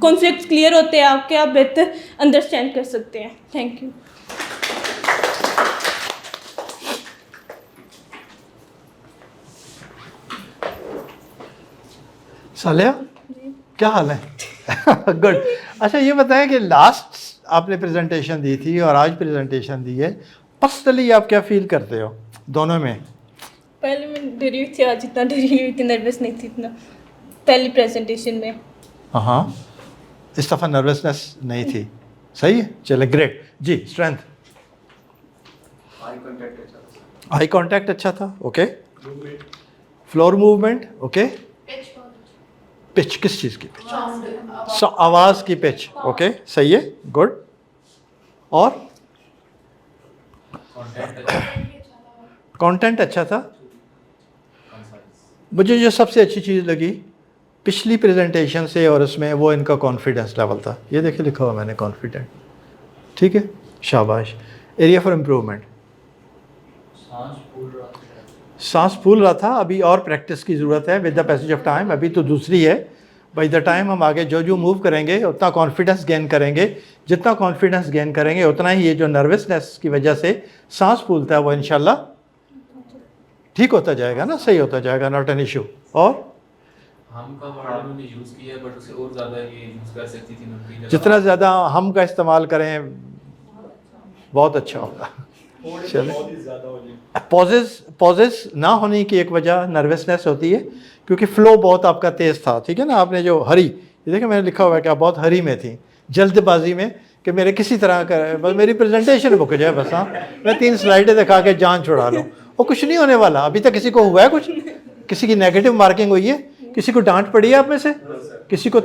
कॉन्फ्लिक्ट क्लियर होते हैं आपके, आप बेहतर अंडरस्टैंड कर सकते हैं। Thank you. सालिया क्या हाल है? गुड। अच्छा ये बताएं कि लास्ट आपने प्रेजेंटेशन दी थी और आज प्रेजेंटेशन दी है, पर्सनली आप क्या फील करते हो दोनों में? पहले मैं डरी हुई थी, आज इतना डरी हुई थी, नर्वस नहीं थी इतना पहली प्रेजेंटेशन में। हाँ, इस दफ़ा नर्वसनेस नहीं थी। सही है, चले ग्रेट जी। स्ट्रेंथ, आई कांटेक्ट अच्छा था, okay. Floor movement, okay. Pitch, किस चीज़ की पिच? आवाज़ की पिच, ओके, सही है, गुड। और कंटेंट अच्छा था। मुझे जो सबसे अच्छी चीज़ लगी पिछली प्रेजेंटेशन से और उसमें, वो इनका कॉन्फिडेंस लेवल था। ये देखिए लिखा हुआ मैंने कॉन्फिडेंट, ठीक है, शाबाश। एरिया फॉर इम्प्रूवमेंट, सांस फूल रहा था, अभी और प्रैक्टिस की ज़रूरत है with the passage of time. अभी तो दूसरी है, बाई द टाइम हम आगे जो मूव करेंगे उतना कॉन्फिडेंस गेन करेंगे। जितना कॉन्फिडेंस गेन करेंगे उतना ही ये जो नर्वसनेस की वजह से सांस फूलता है वो इंशाल्लाह ठीक होता जाएगा ना, सही होता जाएगा, नॉट एन इशू। और हम का वर्ड उन्होंने यूज़ किया बट उसे और ज़्यादा ये यूज़ कर सकती थी उनकी। जितना ज़्यादा हम का इस्तेमाल करें बहुत अच्छा होगा। चलिए, पॉजेस ना होने की एक वजह नर्वसनेस होती है, क्योंकि फ़्लो बहुत आपका तेज़ था, ठीक है ना। आपने जो हरी, ये देखिए मैंने लिखा हुआ है कि आप बहुत हरी में थी, जल्दबाजी में, कि मेरे किसी तरह का बस मेरी प्रेजेंटेशन रुक जाए, बस हाँ मैं 3 स्लाइडें दिखा के जान छुड़ा लूँ। वो कुछ नहीं होने वाला। अभी तक किसी को हुआ है कुछ? किसी की नेगेटिव मार्किंग हुई है? किसी को डांट पड़ी है आप में से? किसी को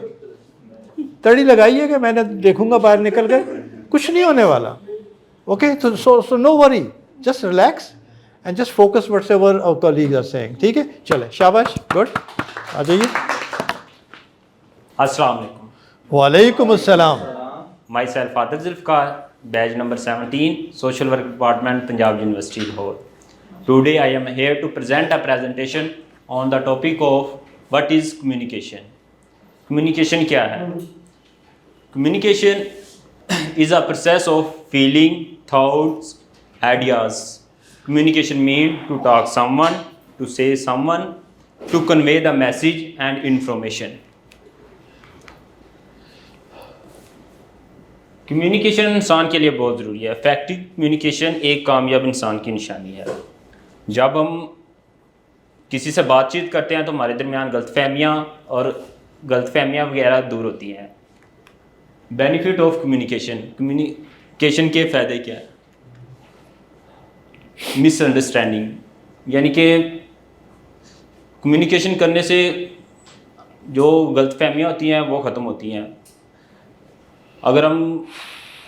तड़ी लगाई है कि मैंने देखूंगा बाहर निकल कर? कुछ नहीं होने वाला, ओके। तो so no worry, just relax and just focus whatever our colleagues are saying, ठीक है। चले, शाबाश, गुड। आ जाइए। अस्सलाम वालेकुम। वालेकुम अस्सलाम। My self Adil Zulfiqar, batch number 17, social work department, Punjab university Lahore. Today I am here to present a presentation on the topic of what is communication. Communication क्या है? Communication is a process of feeling, thoughts, ideas. Communication means to talk someone, to say someone, to convey the message and information. Communication इंसान के लिए बहुत ज़रूरी है। Effective communication एक कामयाब इंसान की निशानी है। जब हम किसी से बातचीत करते हैं तो हमारे दरमियान गलतफहमियाँ वगैरह दूर होती हैं। बेनिफिट ऑफ कम्युनिकेशन के फ़ायदे क्या है? मिसअंडरस्टैंडिंग, यानी कि कम्युनिकेशन करने से जो गलतफहमियाँ होती हैं वो ख़त्म होती हैं। अगर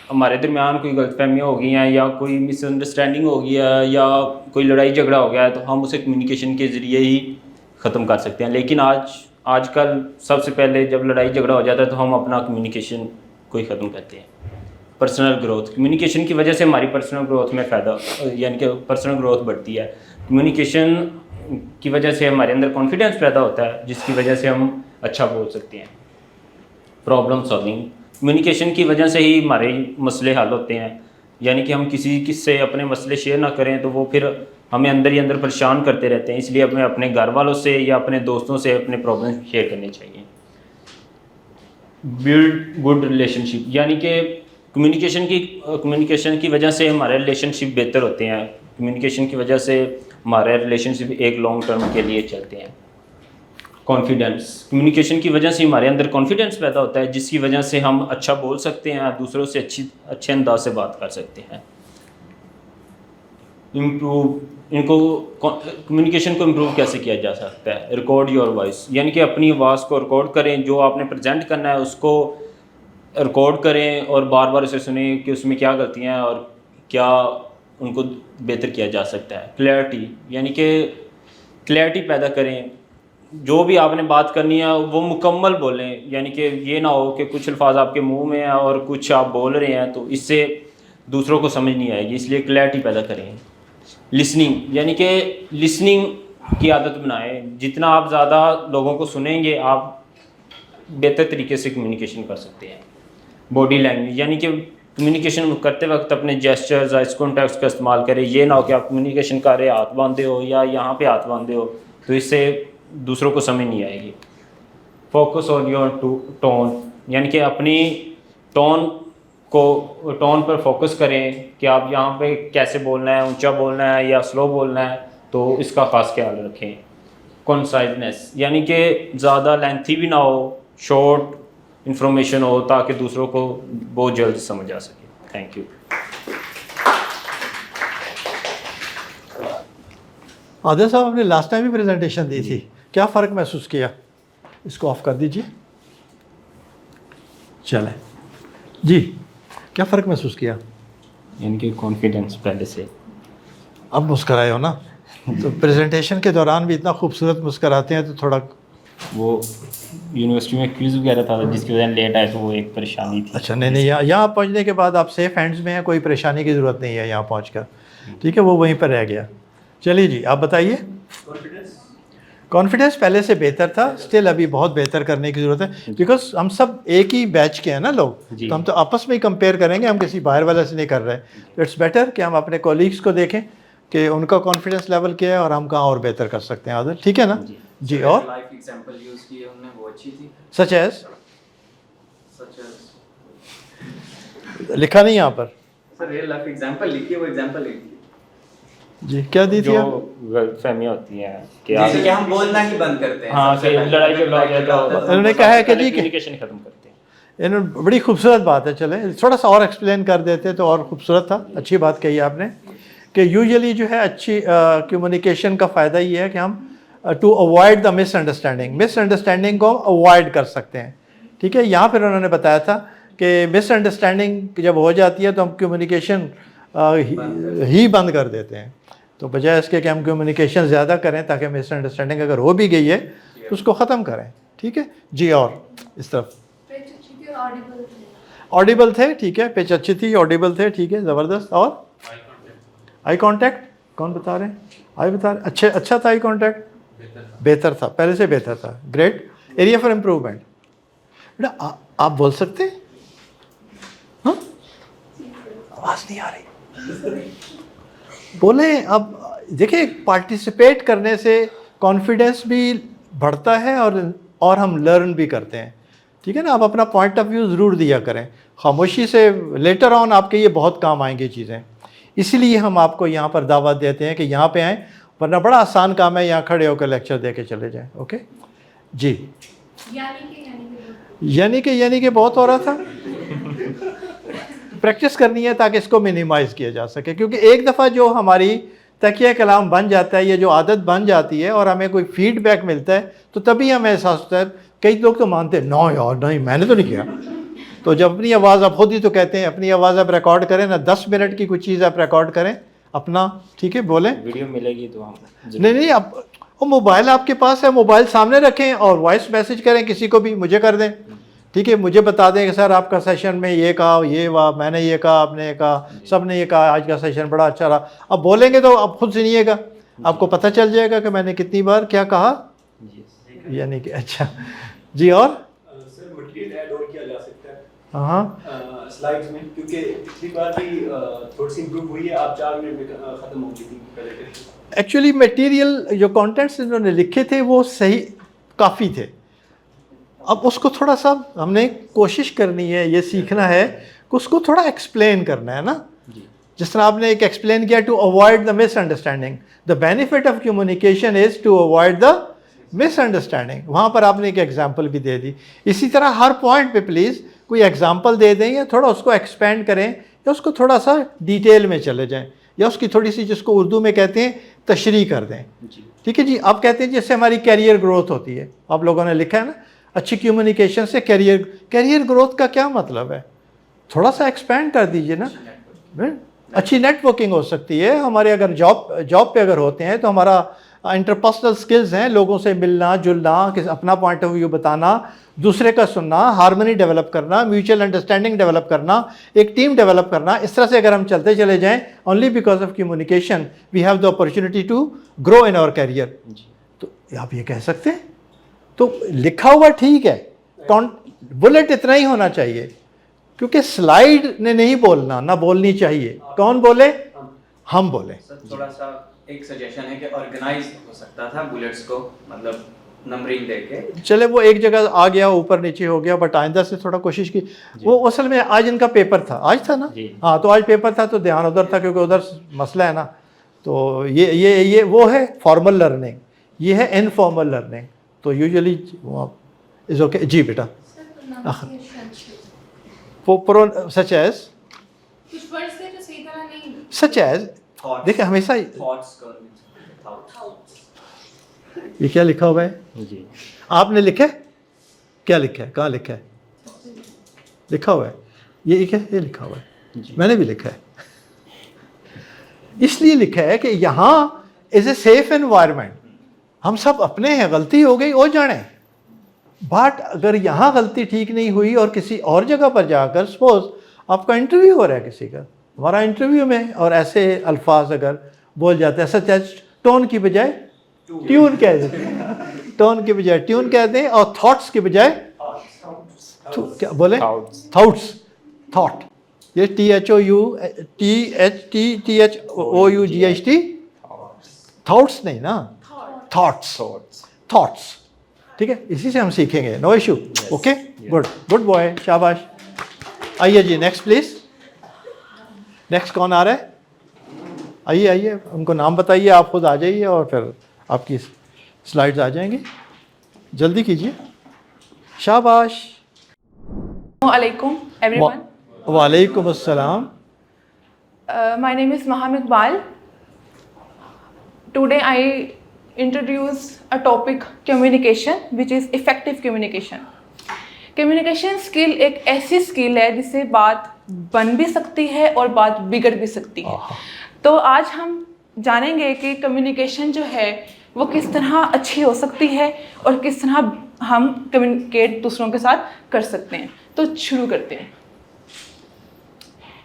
हमारे दरमियान कोई गलतफहमियाँ हो गई हैं या कोई मिसअंडरस्टैंडिंग हो गई है या कोई लड़ाई झगड़ा हो गया है, तो हम उसे कम्युनिकेशन के ज़रिए ही ख़त्म कर सकते हैं। लेकिन आजकल सबसे पहले जब लड़ाई झगड़ा हो जाता है तो हम अपना कम्युनिकेशन को ही ख़त्म करते हैं। पर्सनल ग्रोथ, कम्युनिकेशन की वजह से हमारी पर्सनल ग्रोथ में फ़ायदा, यानी कि पर्सनल ग्रोथ बढ़ती है। कम्युनिकेशन की वजह से हमारे अंदर कॉन्फिडेंस पैदा होता है, जिसकी वजह से हम अच्छा बोल सकते हैं। प्रॉब्लम सॉल्विंग, कम्युनिकेशन की वजह से ही हमारे मसले हल होते हैं। यानी कि हम किसी से अपने मसले शेयर ना करें तो वो फिर हमें अंदर ही अंदर परेशान करते रहते हैं। इसलिए हमें अपने घर वालों से या अपने दोस्तों से अपने प्रॉब्लम शेयर करने चाहिए। बिल्ड गुड रिलेशनशिप, यानी कि कम्युनिकेशन की वजह से हमारे रिलेशनशिप बेहतर होते हैं। कम्युनिकेशन की वजह से हमारे रिलेशनशिप एक लॉन्ग टर्म के लिए चलते हैं। कॉन्फिडेंस, कम्युनिकेशन की वजह से हमारे अंदर कॉन्फिडेंस पैदा होता है, जिसकी वजह से हम अच्छा बोल सकते हैं, दूसरों से अच्छे अंदाज से बात कर सकते हैं। कम्युनिकेशन को इम्प्रूव कैसे किया जा सकता है? रिकॉर्ड योर वॉइस, यानी कि अपनी आवाज़ को रिकॉर्ड करें। जो आपने प्रेजेंट करना है उसको रिकॉर्ड करें और बार बार उसे सुने कि उसमें क्या गलतियाँ हैं और क्या उनको बेहतर किया जा सकता है। क्लैरिटी, यानी कि क्लैरिटी पैदा करें। जो भी आपने बात करनी है वो मुकम्मल बोलें, यानी कि ये ना हो कि कुछ अल्फाज आपके मुंह में हैं और कुछ आप बोल रहे हैं तो इससे दूसरों को समझ नहीं आएगी, इसलिए क्लैरिटी पैदा करें। लिसनिंग, यानी कि लिसनिंग की आदत बनाएं। जितना आप ज़्यादा लोगों को सुनेंगे आप बेहतर तरीके से कम्युनिकेशन कर सकते हैं। बॉडी लैंग्वेज, यानी कि कम्युनिकेशन करते वक्त अपने जेस्चर्स, आइस कॉन्टैक्ट्स का इस्तेमाल करें। ये ना हो कि आप कम्युनिकेशन कर रहे हाथ बांधे हो या यहाँ पे हाथ बांधे हो, तो इससे दूसरों को समझ नहीं आएगी। फोकस ऑन योर टोन, यानी कि अपनी टोन पर फोकस करें कि आप यहाँ पे कैसे बोलना है, ऊंचा बोलना है या स्लो बोलना है, तो इसका ख़ास ख्याल रखें। कॉन्साइजनेस यानी कि ज़्यादा लेंथी भी ना हो, शॉर्ट इंफॉर्मेशन हो ताकि दूसरों को बहुत जल्द समझ आ सके। Thank you. आदिल साहब, आपने लास्ट टाइम भी प्रेजेंटेशन दी थी, क्या फ़र्क महसूस किया? इसको ऑफ कर दीजिए। चलें जी, क्या फ़र्क महसूस किया? यानी कि कॉन्फिडेंस पहले से। अब मुस्कराए हो ना? तो प्रेजेंटेशन के दौरान भी इतना खूबसूरत मुस्कराते हैं, तो थोड़ा वो यूनिवर्सिटी में क्विज़ वगैरह था जिसकी वजह से लेट आए, तो वो एक परेशानी थी। अच्छा, नहीं यहाँ पहुँचने के बाद आप सेफ हैंड्स में हैं, कोई परेशानी की ज़रूरत नहीं है यहाँ पहुँचकर। ठीक है, वो वहीं पर रह गया। चलिए जी, आप बताइए। कॉन्फिडेंस पहले से बेहतर था, स्टिल अभी बहुत बेहतर करने की ज़रूरत है, बिकॉज हम सब एक ही बैच के हैं ना लोग, तो हम तो आपस में ही कंपेयर करेंगे, हम किसी बाहर वाले से नहीं कर रहे। तो इट्स बेटर कि हम अपने कॉलीग्स को देखें कि उनका कॉन्फिडेंस लेवल क्या है और हम कहाँ और बेहतर कर सकते हैं। आदर ठीक है ना जी। और लाइफ एग्जांपल यूज किए उन्होंने, वो अच्छी थी। सच एज लिखा नहीं यहाँ पर सर, रियल लाइफ एग्जांपल लिखिए, वो एग्जांपल लिखिए जी। क्या दी थी? जो गलतफहमियाँ होती हैं कि जैसे कि हम बोलना ही बंद करते हैं। हाँ, कि लड़ाई झगड़ा हो जाए तो उन्होंने कहा है कि जी कम्युनिकेशन खत्म करते हैं। इन्होंने बड़ी खूबसूरत बात है, चले थोड़ा सा और एक्सप्लेन कर देते तो और खूबसूरत था। अच्छी बात कही आपने कि यूजुअली जो है अच्छी कम्युनिकेशन का फ़ायदा ये है कि हम टू अवॉइड द मिसअंडरस्टैंडिंग को अवॉइड कर सकते हैं। ठीक है, यहाँ पर उन्होंने बताया था कि मिसअंडरस्टैंडिंग जब हो जाती है तो हम कम्युनिकेशन ही बंद कर देते हैं। तो बजाय इसके कि हम कम्युनिकेशन ज़्यादा करें ताकि मिसअंडरस्टैंडिंग अगर हो भी गई है तो उसको ख़त्म करें। ठीक है जी। और इस तरफ ऑडिबल थे, ठीक है, पिच अच्छी थी, ऑडिबल थे, ठीक है, ज़बरदस्त। और आई कांटेक्ट कौन बता रहे हैं? आई बता रहे, अच्छा था आई कांटेक्ट, बेहतर था, पहले से बेहतर था। ग्रेट। एरिया फॉर इम्प्रूवमेंट, बेटा आप बोल सकते हैं? हाँ, आवाज़ नहीं आ रही, बोले। अब देखिए, पार्टिसिपेट करने से कॉन्फिडेंस भी बढ़ता है और हम लर्न भी करते हैं। ठीक है ना, आप अपना पॉइंट ऑफ व्यू ज़रूर दिया करें खामोशी से, लेटर ऑन आपके ये बहुत काम आएंगी चीज़ें। इसीलिए हम आपको यहाँ पर दावत देते हैं कि यहाँ पे आएँ, वरना बड़ा आसान काम है यहाँ खड़े होकर लेक्चर दे के चले जाएँ। ओके जी। यानी कि बहुत हो रहा था। प्रैक्टिस करनी है ताकि इसको मिनिमाइज़ किया जा सके, क्योंकि एक दफ़ा जो हमारी तकिया कलाम बन जाता है, ये जो आदत बन जाती है और हमें कोई फीडबैक मिलता है, तो तभी हमें एहसास होता है। कई लोग तो मानते हैं ना यार, नहीं मैंने तो नहीं किया। तो जब अपनी आवाज़ आप खुद ही तो कहते हैं, अपनी आवाज़ आप रिकॉर्ड करें ना, 10 मिनट की कुछ चीज़ आप रिकॉर्ड करें अपना, ठीक है, बोलें। वीडियो मिलेगी तो हम नहीं, आप वो मोबाइल आपके पास है, मोबाइल सामने रखें और वॉइस मैसेज करें, किसी को भी, मुझे कर दें। ठीक है, मुझे बता दें कि सर आपका सेशन में ये कहा, ये वाह, मैंने ये कहा, आपने ये कहा, सब ने ये कहा, आज का सेशन बड़ा अच्छा रहा। अब बोलेंगे तो आप खुद सुनिएगा, आपको पता चल जाएगा कि मैंने कितनी बार क्या कहा। यानी कि अच्छा जी। और सर, मटेरियल ऐड और किया जा सकता है हाँ स्लाइड्स में, क्योंकि पिछली बार भी थोड़ी सी इम्प्रूव हुई है। आप 4 मिनट में ख़त्म हो गई थी पहले। एक्चुअली मटेरियल जो कंटेंट्स इन्होंने लिखे थे वो सही काफ़ी थे। अब उसको थोड़ा सा हमने कोशिश करनी है, ये सीखना है कि उसको थोड़ा एक्सप्लेन करना है ना। जिस तरह आपने एक एक्सप्लेन किया, to avoid the misunderstanding, the benefit of communication is to avoid the misunderstanding. वहाँ पर आपने एक एग्जांपल भी दे दी। इसी तरह हर पॉइंट पे प्लीज़ कोई एग्जांपल दे दें या थोड़ा उसको एक्सपेंड करें या उसको थोड़ा सा डिटेल में चले जाएं या उसकी थोड़ी सी, जिसको उर्दू में कहते हैं, तशरीह कर दें। ठीक है जी। आप कहते हैं जिससे हमारी कैरियर ग्रोथ होती है, आप लोगों ने लिखा है ना, अच्छी कम्युनिकेशन से कैरियर ग्रोथ का क्या मतलब है? थोड़ा सा एक्सपेंड कर दीजिए ना। अच्छी नेटवर्किंग हो सकती है हमारे, अगर जॉब पे अगर होते हैं तो हमारा इंटरपर्सनल स्किल्स हैं, लोगों से मिलना जुलना, अपना पॉइंट ऑफ व्यू बताना, दूसरे का सुनना, हार्मनी डेवलप करना, म्यूचुअल अंडरस्टैंडिंग डेवलप करना, एक टीम डेवलप करना। इस तरह से अगर हम चलते चले जाएं, only because of communication we have the opportunity to grow in our career. तो आप ये कह सकते हैं। तो लिखा हुआ ठीक है, बुलेट इतना ही होना चाहिए, क्योंकि स्लाइड ने नहीं बोलना, ना बोलनी चाहिए। कौन बोले? हम बोले। सर, थोड़ा सा एक सजेशन है कि ऑर्गेनाइज हो सकता था बुलेट्स को, मतलब नंबरिंग देके। चले वो एक जगह आ गया, ऊपर नीचे हो गया, बट आइंदा से थोड़ा कोशिश की। वो असल में आज इनका पेपर था, आज था ना? हाँ, तो आज पेपर था तो ध्यान उधर था, क्योंकि उधर मसला है ना। तो ये वो है फॉर्मल लर्निंग, ये है इनफॉर्मल लर्निंग। तो यूजुअली इज़ ओके जी बेटा। सच एज कुछ वर्ड्स थे जो सही तरह नहीं, सच एज देखिए हमेशा ये क्या लिखा हुआ है जी? आपने लिखा है? क्या लिखा है? कहाँ लिखा है? लिखा हुआ है ये लिखा हुआ है, मैंने भी लिखा है। इसलिए लिखा है कि यहाँ इज़ ए सेफ एनवायरनमेंट। हम सब अपने हैं, गलती हो गई हो जाने, बट अगर यहाँ गलती ठीक नहीं हुई और किसी और जगह पर जाकर, सपोज आपका इंटरव्यू हो रहा है किसी का, हमारा इंटरव्यू में, और ऐसे अल्फाज अगर बोल जाते हैं, सच एज टोन की बजाय ट्यून कह देते हैं, टोन की बजाय ट्यून कहते हैं, और थॉट्स की बजाय क्या बोले? Thoughts, thought. ये THOUGHT, थॉट्स नहीं ना, थॉट्स, थॉट्स। ठीक है, इसी से हम सीखेंगे, no issue. Okay, good, good boy, शाबाश। आइए जी, नेक्स्ट प्लीज। नेक्स्ट कौन आ रहा है? आइए आइए, उनको नाम बताइए, आप खुद आ जाइए और फिर आपकी स्लाइड्स आ जाएंगी, जल्दी कीजिए, शाबाश। Assalamualaikum everyone. वालेकुम अस्सलाम। My name is Maham Iqbal. Today I introduce a topic communication, which is effective communication. Communication skill एक ऐसी स्किल है जिससे बात बन भी सकती है और बात बिगड़ भी सकती है। तो आज हम जानेंगे कि कम्युनिकेशन जो है वो किस तरह अच्छी हो सकती है और किस तरह हम कम्युनिकेट दूसरों के साथ कर सकते हैं। तो शुरू करते हैं।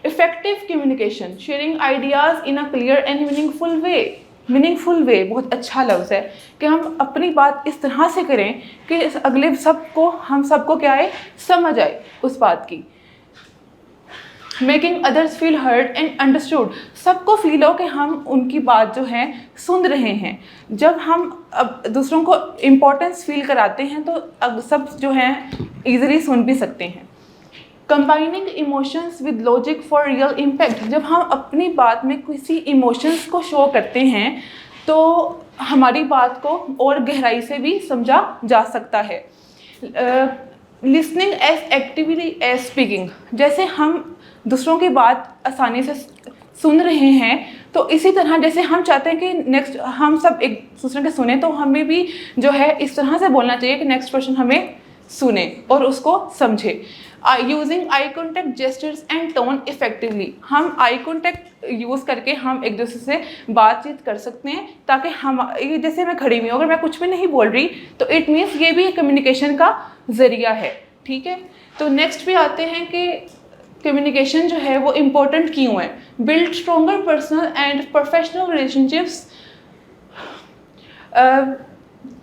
Effective communication, sharing ideas in a clear and meaningful way. Meaningful वे बहुत अच्छा लफ्ज़ है कि हम अपनी बात इस तरह से करें कि अगले हम सबको क्या है, समझ आए उस बात की। Making others feel heard and understood, सबको फील हो कि हम उनकी बात जो है सुन रहे हैं। जब हम अब दूसरों को इम्पोर्टेंस फील कराते हैं तो अब सब जो हैं ईज़िली सुन भी सकते हैं। Combining emotions with logic for real impact, जब हम अपनी बात में किसी इमोशंस को शो करते हैं तो हमारी बात को और गहराई से भी समझा जा सकता है। Listening as actively as speaking, जैसे हम दूसरों की बात आसानी से सुन रहे हैं तो इसी तरह जैसे हम चाहते हैं कि नेक्स्ट हम सब एक दूसरे के सुने, तो हमें भी जो है इस तरह से बोलना चाहिए कि नेक्स्ट पर्सन हमें सुने और उसको समझे। Using eye contact, gestures and tone effectively, हम आई कॉन्टैक्ट यूज़ करके हम एक दूसरे से बातचीत कर सकते हैं ताकि हम, जैसे मैं खड़ी हुई हूँ, अगर मैं कुछ भी नहीं बोल रही तो इट मीन्स ये भी कम्युनिकेशन का ज़रिया है। ठीक है, तो नेक्स्ट भी आते हैं कि कम्युनिकेशन जो है वो इम्पोर्टेंट क्यों है। Build stronger personal and professional relationships.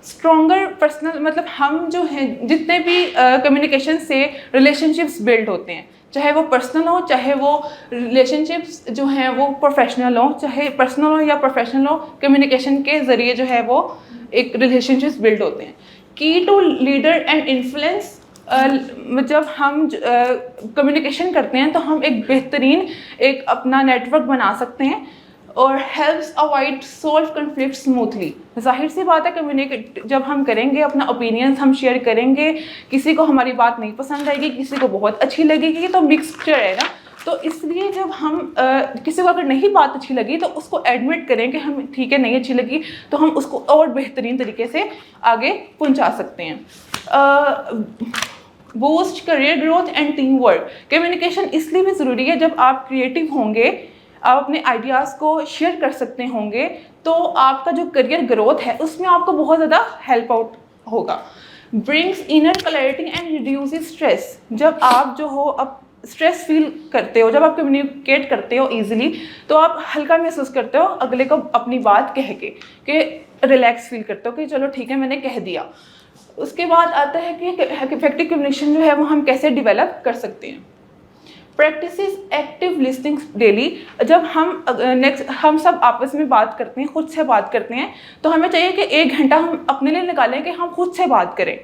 Stronger personal मतलब हम जो हैं जितने भी कम्युनिकेशन से रिलेशनशिप्स बिल्ड होते हैं, चाहे वो पर्सनल हो चाहे वो रिलेशनशिप्स जो हैं वो प्रोफेशनल हो, चाहे पर्सनल हो या प्रोफेशनल हो, कम्युनिकेशन के ज़रिए जो है वो एक रिलेशनशिप्स बिल्ड होते हैं। की टू लीडर एंड इन्फ्लुएंस, जब हम कम्युनिकेशन करते हैं तो हम एक बेहतरीन एक अपना नेटवर्क बना सकते हैं। और helps avoid solve conflict smoothly, जाहिर सी बात है कम्युनिकेट जब हम करेंगे, अपना ओपिनियंस हम शेयर करेंगे, किसी को हमारी बात नहीं पसंद आएगी, किसी को बहुत अच्छी लगेगी, तो मिक्सचर है ना। तो इसलिए जब हम किसी को अगर नहीं बात अच्छी लगी तो उसको एडमिट करें कि हम ठीक है नहीं अच्छी लगी, तो हम उसको और बेहतरीन तरीके से आगे पहुंचा सकते हैं। Boost career growth and team work, communication इसलिए भी ज़रूरी है, जब आप क्रिएटिव होंगे, आप अपने आइडियाज़ को शेयर कर सकते होंगे, तो आपका जो करियर ग्रोथ है उसमें आपको बहुत ज़्यादा हेल्प आउट होगा। Brings inner clarity and reduces stress, जब आप जो हो अब स्ट्रेस फील करते हो, जब आप कम्युनिकेट करते हो इजीली, तो आप हल्का महसूस करते हो अगले को अपनी बात कह के, कि रिलैक्स फील करते हो कि चलो ठीक है मैंने कह दिया। उसके बाद आता है कि इफेक्टिव कम्युनिकेशन जो है वो हम कैसे डेवलप कर सकते हैं। Practice active listening daily. जब हम सब आपस में बात करते हैं, खुद से बात करते हैं, तो हमें चाहिए कि 1 घंटा हम अपने लिए निकालें कि हम खुद से बात करें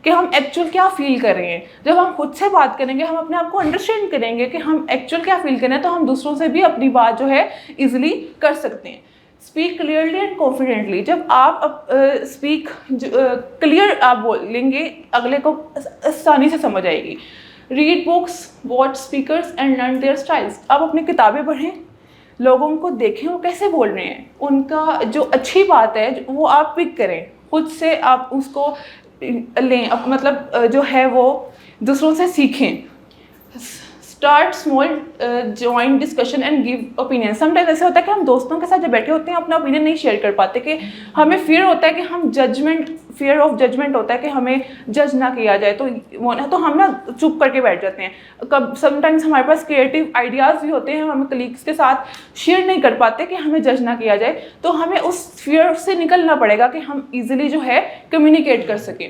कि हम एक्चुअल क्या फ़ील कर रहे हैं। जब हम खुद से बात करेंगे, हम अपने आप को अंडरस्टैंड करेंगे कि हम एक्चुअल क्या फ़ील कर रहे हैं, तो हम दूसरों से भी अपनी बात जो है ईजिली कर सकते हैं। Speak clearly and confidently. जब आप स्पीक क्लियर आप बोलेंगे, अगले को आसानी से समझ आएगी। Read books, watch speakers and learn their styles. आप अपनी किताबें पढ़ें, लोगों को देखें वो कैसे बोल रहे हैं, उनका जो अच्छी बात है वो आप पिक करें, खुद से आप उसको लें, मतलब जो है वो दूसरों से सीखें। Start small, join discussion and give opinion. Sometimes ऐसे होता है कि हम दोस्तों के साथ जब बैठे होते हैं अपना ओपिनियन नहीं शेयर कर पाते, कि हमें फियर होता है कि हम फियर ऑफ जजमेंट होता है कि हमें जज ना किया जाए, तो हम ना चुप करके बैठ जाते हैं। समटाइम्स हमारे पास क्रिएटिव आइडियाज़ भी होते हैं, हम कलीग्स के साथ शेयर नहीं कर पाते कि हमें जज ना किया जाए, तो हमें उस फियर से निकलना पड़ेगा कि हम ईजिली जो है कम्युनिकेट कर सकें।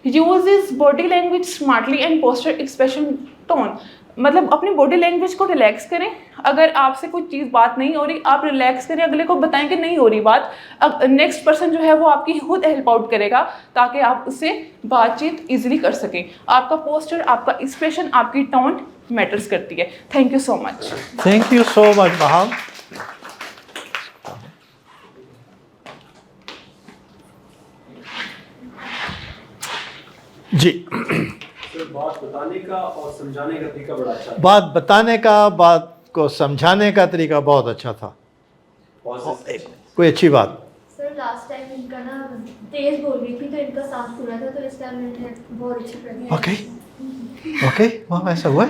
Use is body language smartly and posture expression tone. मतलब अपनी बॉडी लैंग्वेज को रिलैक्स करें। अगर आपसे कोई चीज़ बात नहीं हो रही, आप रिलैक्स करें, अगले को बताएं कि नहीं हो रही बात। अब नेक्स्ट पर्सन जो है वो आपकी खुद हेल्प आउट करेगा ताकि आप उससे बातचीत इजीली कर सकें। आपका पोस्चर, आपका एक्सप्रेशन, आपकी टोन मैटर्स करती है। Thank you so much. Thank you so much ma'am. जी, बात बताने का और समझाने का तरीका बड़ा अच्छा था। बात बताने का, बात को समझाने का तरीका बहुत अच्छा था। कोई अच्छी बात? सर लास्ट टाइम इनका ना तेज बोल रही थी तो इनका सांस फूला था, तो इस टाइम मैंने बहुत अच्छी प्रैक्टिस। ओके, वहाँ ऐसा हुआ?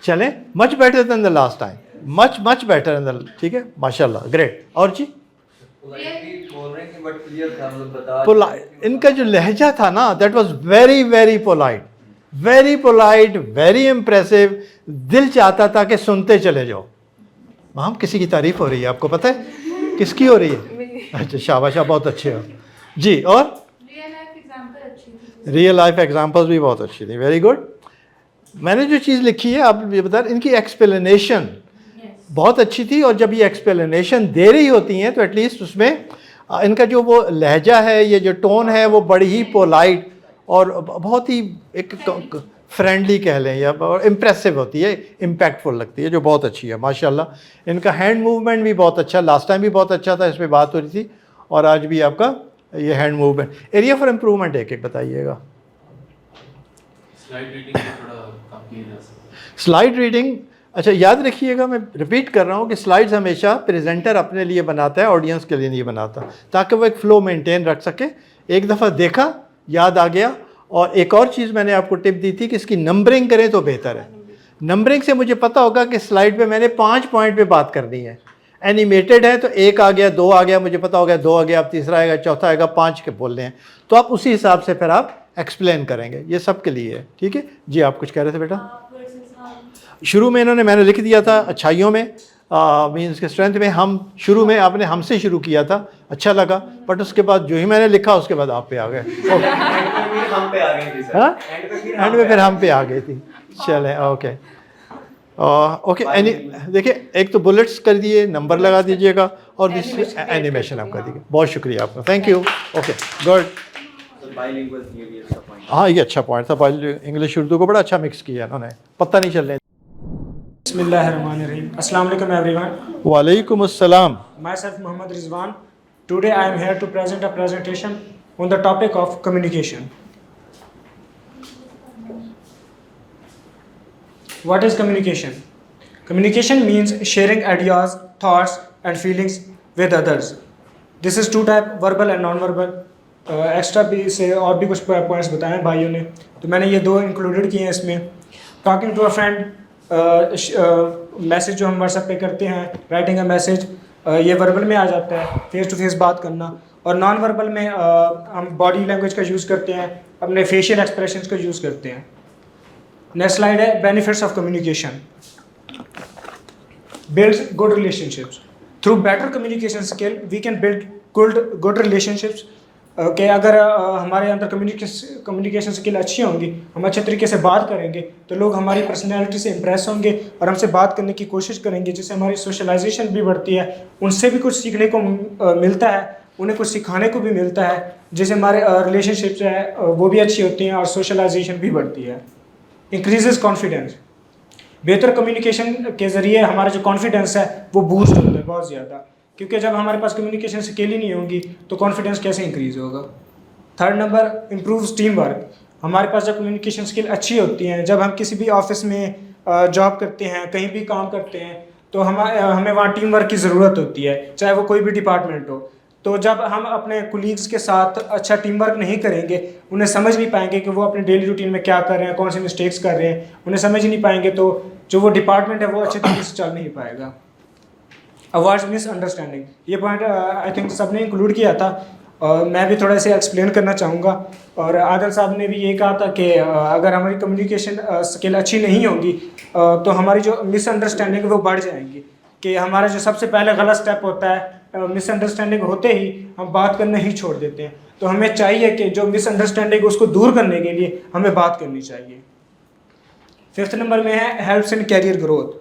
चले, much better than the last time, much better than the, ठीक है, माशाल्लाह, ग्रेट। और जी इनका जो लहजा था ना, that was very very polite, very impressive. दिल चाहता था कि सुनते चले जाओ। हम किसी की तारीफ हो रही है, आपको पता है किसकी हो रही है? अच्छा, शाबाश, बहुत अच्छे हो जी। और रियल लाइफ एग्जांपल्स भी बहुत अच्छी थी, वेरी गुड। मैंने जो चीज़ लिखी है आप ये बता, इनकी एक्सप्लेनेशन बहुत अच्छी थी, और जब ये एक्सप्लेनेशन दे रही होती हैं तो एटलीस्ट उसमें इनका जो वो लहजा है, ये जो टोन है, वो बड़ी ही पोलाइट और बहुत ही एक फ्रेंडली कह लें, या और इम्प्रेसिव होती है, इम्पैक्टफुल लगती है, जो बहुत अच्छी है माशाल्लाह। इनका हैंड मूवमेंट भी बहुत अच्छा, लास्ट टाइम भी बहुत अच्छा था, इस पर बात हो रही थी, और आज भी आपका ये hand movement. Area for improvement एक बताइएगा। स्लाइड रीडिंग, अच्छा याद रखिएगा, मैं रिपीट कर रहा हूँ कि स्लाइड्स हमेशा प्रेजेंटर अपने लिए बनाता है, ऑडियंस के लिए नहीं बनाता, ताकि वो एक फ़्लो मेंटेन रख सके। एक दफ़ा देखा, याद आ गया। और एक और चीज़ मैंने आपको टिप दी थी कि इसकी नंबरिंग करें तो बेहतर है। नंबरिंग से मुझे पता होगा कि स्लाइड पे मैंने 5 पॉइंट पे बात करनी है। एनिमेटेड है तो 1 आ गया, 2 आ गया, मुझे पता हो गया 2 आ गया, अब तीसरा आएगा, चौथा आएगा, 5 के बोल रहे हैं, तो आप उसी हिसाब से फिर आप एक्सप्लेन करेंगे। ये सब के लिए है, ठीक है जी। आप कुछ कह रहे थे बेटा? शुरू में मैंने लिख दिया था अच्छाइयों में, मीन्स के स्ट्रेंथ में। हम शुरू में आपने हमसे शुरू किया था, अच्छा लगा, बट उसके बाद जो ही मैंने लिखा उसके बाद आप पे आ गए। हम पे आ गई थी सर, एंड में फिर हम पे आ गई थी। चलें, ओके ओके। देखिए, एक तो बुलेट्स कर दिए, नंबर लगा दीजिएगा, और दूसरी एनिमेशन आप कर दीजिए। बहुत शुक्रिया आपका, थैंक यू। Okay, good. हाँ, ये अच्छा पॉइंट था, इंग्लिश उर्दू को बड़ा अच्छा मिक्स किया इन्होंने, पता नहीं चल रहा। Bismillahirrahmanirrahim. Assalamu alaikum everyone. Walaikum assalam. Myself Muhammad Rizwan. Today I am here to present a presentation on the topic of communication. What is communication? Communication means sharing ideas, thoughts and feelings with others. This is two type, verbal and non-verbal. Extra भी से और भी कुछ points बताए हैं भाइयों ने, तो मैंने ये 2 इंक्लूडेड किए हैं इसमें। Talking to a friend, message जो हम व्हाट्सएप पे करते हैं, राइटिंग अ मैसेज, ये वर्बल में आ जाता है, फेस टू फेस बात करना। और नॉन वर्बल में हम बॉडी लैंग्वेज का यूज़ करते हैं, अपने फेशियल एक्सप्रेशंस का यूज़ करते हैं। नेक्स्ट स्लाइड है benefits of communication. Builds good relationships. Through better communication skill we can build good relationships कि अगर हमारे अंदर कम्युनिकेशन स्किल अच्छी होंगी, हम अच्छे तरीके से बात करेंगे, तो लोग हमारी पर्सनैलिटी से इम्प्रेस होंगे और हमसे बात करने की कोशिश करेंगे, जिससे हमारी सोशलाइजेशन भी बढ़ती है, उनसे भी कुछ सीखने को मिलता है, उन्हें कुछ सिखाने को भी मिलता है, जिससे हमारे रिलेशनशिप जो है वो भी अच्छी होती हैं और सोशलाइजेशन भी बढ़ती है। इंक्रीजेस कॉन्फिडेंस, बेहतर कम्युनिकेशन के ज़रिए हमारा जो कॉन्फिडेंस है वो बूस्ट होता है बहुत ज़्यादा, क्योंकि जब हमारे पास कम्युनिकेशन स्किल ही नहीं होगी तो कॉन्फिडेंस कैसे इंक्रीज होगा। Third number, improves team work. हमारे पास जब कम्युनिकेशन स्किल अच्छी होती हैं, जब हम किसी भी ऑफिस में जॉब करते हैं, कहीं भी काम करते हैं, तो हमें वहाँ टीम वर्क की ज़रूरत होती है, चाहे वो कोई भी डिपार्टमेंट हो। तो जब हम अपने कोलीग्स के साथ अच्छा टीम वर्क नहीं करेंगे, उन्हें समझ नहीं पाएंगे कि वो अपने डेली रूटीन में क्या कर रहे हैं, कौन से मिस्टेक्स कर रहे हैं, उन्हें समझ ही नहीं पाएंगे, तो जो वो डिपार्टमेंट है वो अच्छे तरीके से चल नहीं पाएगा। अवॉइड्स मिसअंडरस्टैंडिंग, ये पॉइंट आई थिंक सबने इंक्लूड किया था, और मैं भी थोड़ा सा एक्सप्लेन करना चाहूँगा। और आदिल साहब ने भी ये कहा था कि अगर हमारी कम्युनिकेशन स्किल अच्छी नहीं होगी तो हमारी जो मिसअंडरस्टैंडिंग वो बढ़ जाएंगी, कि हमारा जो सबसे पहले गलत स्टेप होता है, मिसअंडरस्टैंडिंग होते ही हम बात करना ही छोड़ देते हैं। तो हमें चाहिए कि जो मिसअंडरस्टैंडिंग उसको दूर करने के लिए हमें बात करनी चाहिए। फिफ्थ नंबर में है हेल्प्स इन कैरियर ग्रोथ।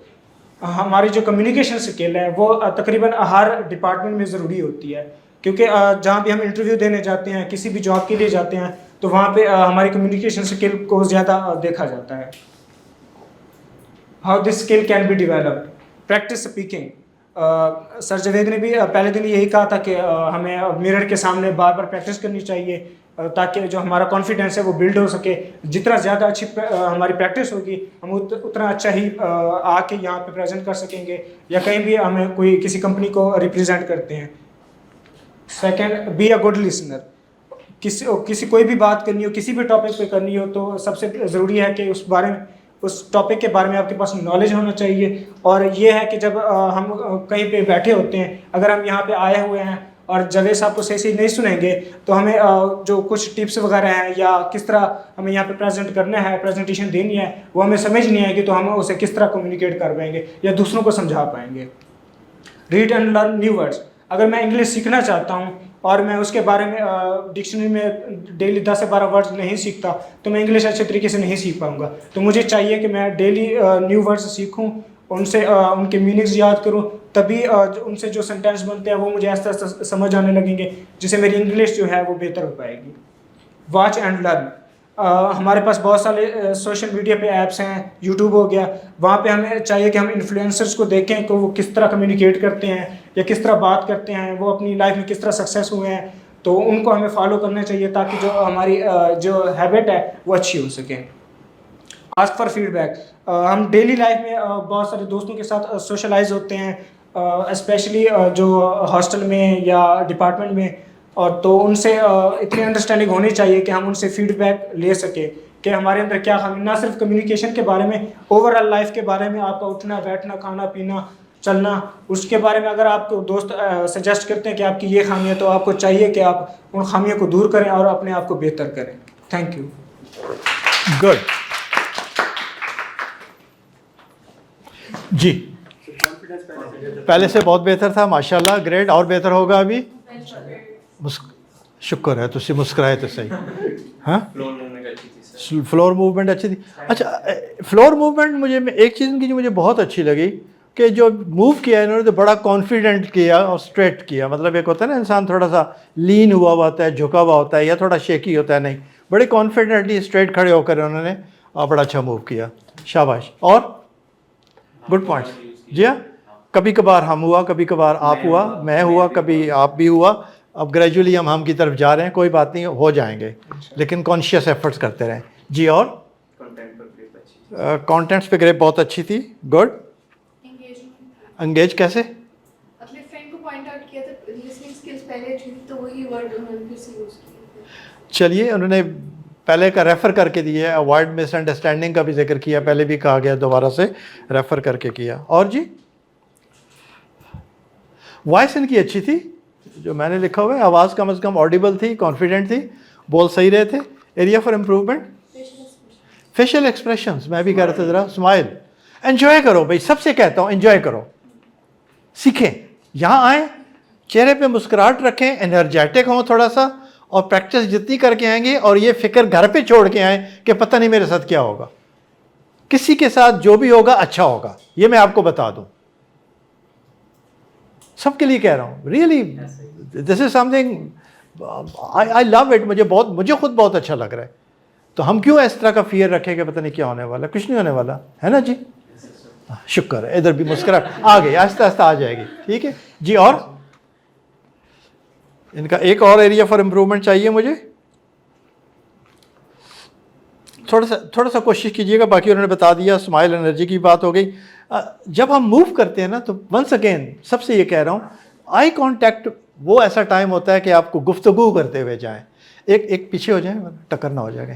हमारी जो कम्युनिकेशन स्किल है वो तकरीबन हर डिपार्टमेंट में ज़रूरी होती है, क्योंकि जहाँ भी हम इंटरव्यू देने जाते हैं, किसी भी जॉब के लिए जाते हैं, तो वहाँ पे हमारी कम्युनिकेशन स्किल को ज़्यादा देखा जाता है। How this skill can be developed, practice speaking. Sir Javed ने भी पहले दिन यही कहा था कि हमें मिरर के सामने बार बार प्रैक्टिस करनी चाहिए, ताकि जो हमारा कॉन्फिडेंस है वो बिल्ड हो सके। जितना ज़्यादा अच्छी हमारी प्रैक्टिस होगी, हम उतना अच्छा ही आके यहाँ पे प्रेजेंट कर सकेंगे, या कहीं भी हमें कोई किसी कंपनी को रिप्रेजेंट करते हैं। Second, be a good listener. किसी कोई भी बात करनी हो, किसी भी टॉपिक पे करनी हो, तो सबसे ज़रूरी है कि उस टॉपिक के बारे में आपके पास नॉलेज होना चाहिए। और ये है कि जब हम कहीं पे बैठे होते हैं, अगर हम यहाँ पे आए हुए हैं और जावेद साहब को सही नहीं सुनेंगे, तो हमें जो कुछ टिप्स वगैरह हैं या किस तरह हमें यहाँ पे प्रेजेंट करना है, प्रेजेंटेशन देनी है, वो हमें समझ नहीं आएगी, तो हम उसे किस तरह कम्युनिकेट कर पाएंगे या दूसरों को समझा पाएंगे। Read and learn new words. अगर मैं इंग्लिश सीखना चाहता हूँ और मैं उसके बारे में डिक्शनरी में डेली 10 से 12 वर्ड्स नहीं सीखता, तो मैं इंग्लिश अच्छे तरीके से नहीं सीख पाऊँगा। तो मुझे चाहिए कि मैं डेली न्यू वर्ड्स सीखूँ, उनसे उनके मीनिंग्स याद करूँ, तभी उनसे जो सेंटेंस बनते हैं वो मुझे ऐसा समझ आने लगेंगे, जिससे मेरी इंग्लिश जो है वो बेहतर हो पाएगी। Watch and learn. हमारे पास बहुत सारे सोशल मीडिया पे ऐप्स हैं, यूट्यूब हो गया, वहाँ पे हमें चाहिए कि हम इन्फ्लुएंसर्स को देखें कि वो किस तरह कम्युनिकेट करते हैं या किस तरह बात करते हैं, वो अपनी लाइफ में किस तरह सक्सेस हुए हैं, तो उनको हमें फॉलो करना चाहिए, ताकि जो हमारी जो हैबिट है वो अच्छी हो सके। Ask for feedback. हम डेली लाइफ में बहुत सारे दोस्तों के साथ सोशलाइज होते हैं, स्पेशली जो हॉस्टल में या डिपार्टमेंट में, और तो उनसे इतनी अंडरस्टैंडिंग होनी चाहिए कि हम उनसे फीडबैक ले सके कि हमारे अंदर क्या खामी, ना सिर्फ कम्युनिकेशन के बारे में, ओवरऑल लाइफ के बारे में, आपका उठना बैठना, खाना पीना, चलना, उसके बारे में अगर आपको दोस्त सजेस्ट करते हैं कि आपकी ये खामी है, तो आपको चाहिए कि आप उन खामियों को दूर करें और अपने आप को बेहतर करें। Thank you. गुड जी, पहले से बहुत बेहतर था माशाल्लाह, ग्रेट, और बेहतर होगा अभी। शुक्र है तुसी मुस्कुराए तो सही। हाँ, फ्लोर मूवमेंट अच्छी थी। अच्छा, फ्लोर मूवमेंट मुझे एक चीज़ की जो मुझे बहुत अच्छी लगी कि जो मूव किया इन्होंने तो बड़ा कॉन्फिडेंट किया और स्ट्रेट किया। मतलब एक होता है ना इंसान थोड़ा सा लीन हुआ होता है, झुका हुआ होता है या थोड़ा शेकी होता है, नहीं, बड़े कॉन्फिडेंटली स्ट्रेट खड़े होकर उन्होंने बड़ा अच्छा मूव किया, शाबाश। और गुड पॉइंट्स। जी हाँ, कभी कभार हम हुआ, कभी कभार आप हुआ, मैं हुआ, कभी आप भी हुआ। अब ग्रेजुअली हम की तरफ जा रहे हैं, कोई बात नहीं, हो जाएंगे, लेकिन कॉन्शियस एफर्ट्स करते रहें। जी, और कंटेंट्स पे ग्रेप बहुत अच्छी थी। गुड। एंगेज कैसे? अपने फ्रेंड को पॉइंट आउट किया था, लिसनिंग स्किल्स पहले थी, तो वही वर्ड उन्होंने फिर से यूज़ किया। चलिए, उन्होंने पहले का रेफ़र करके दिया, अवॉइड मिसअंडरस्टैंडिंग का भी जिक्र किया, पहले भी कहा गया, दोबारा से रेफ़र करके किया। और जी, वॉइस इनकी अच्छी थी, जो मैंने लिखा हुआ है, आवाज़ कम से कम ऑडिबल थी, कॉन्फिडेंट थी, बोल सही रहे थे। Area for improvement, facial expressions, मैं भी कह रहा था, ज़रा स्माइल, एंजॉय करो भाई, सबसे कहता हूँ एंजॉय करो, सीखें, यहाँ आएँ, चेहरे पे मुस्कुराहट रखें, एनर्जेटिक हों थोड़ा सा, और प्रैक्टिस जितनी करके आएंगे और ये फिक्र घर पे छोड़ के आए कि पता नहीं मेरे साथ क्या होगा, किसी के साथ जो भी होगा अच्छा होगा, ये मैं आपको बता दूं, सबके लिए कह रहा हूं। Really this is something I love it, मुझे खुद बहुत अच्छा लग रहा है। तो हम क्यों इस तरह का फियर रखें कि पता नहीं क्या होने वाला, कुछ नहीं होने वाला है ना जी। शुक्र है, इधर भी मुस्कुराहट आ गई, आहिस्ता आहिस्ता आ जाएगी, ठीक है जी। और इनका एक और एरिया फॉर इम्प्रूवमेंट चाहिए मुझे, थोड़ा सा कोशिश कीजिएगा, बाकी उन्होंने बता दिया। स्माइल एनर्जी की बात हो गई। जब हम मूव करते हैं ना, तो वंस अगेन सबसे ये कह रहा हूँ, आई कांटेक्ट वो ऐसा टाइम होता है कि आपको गुफ्तगू करते हुए जाएं, एक पीछे हो जाए, टक्कर ना हो जाएगा।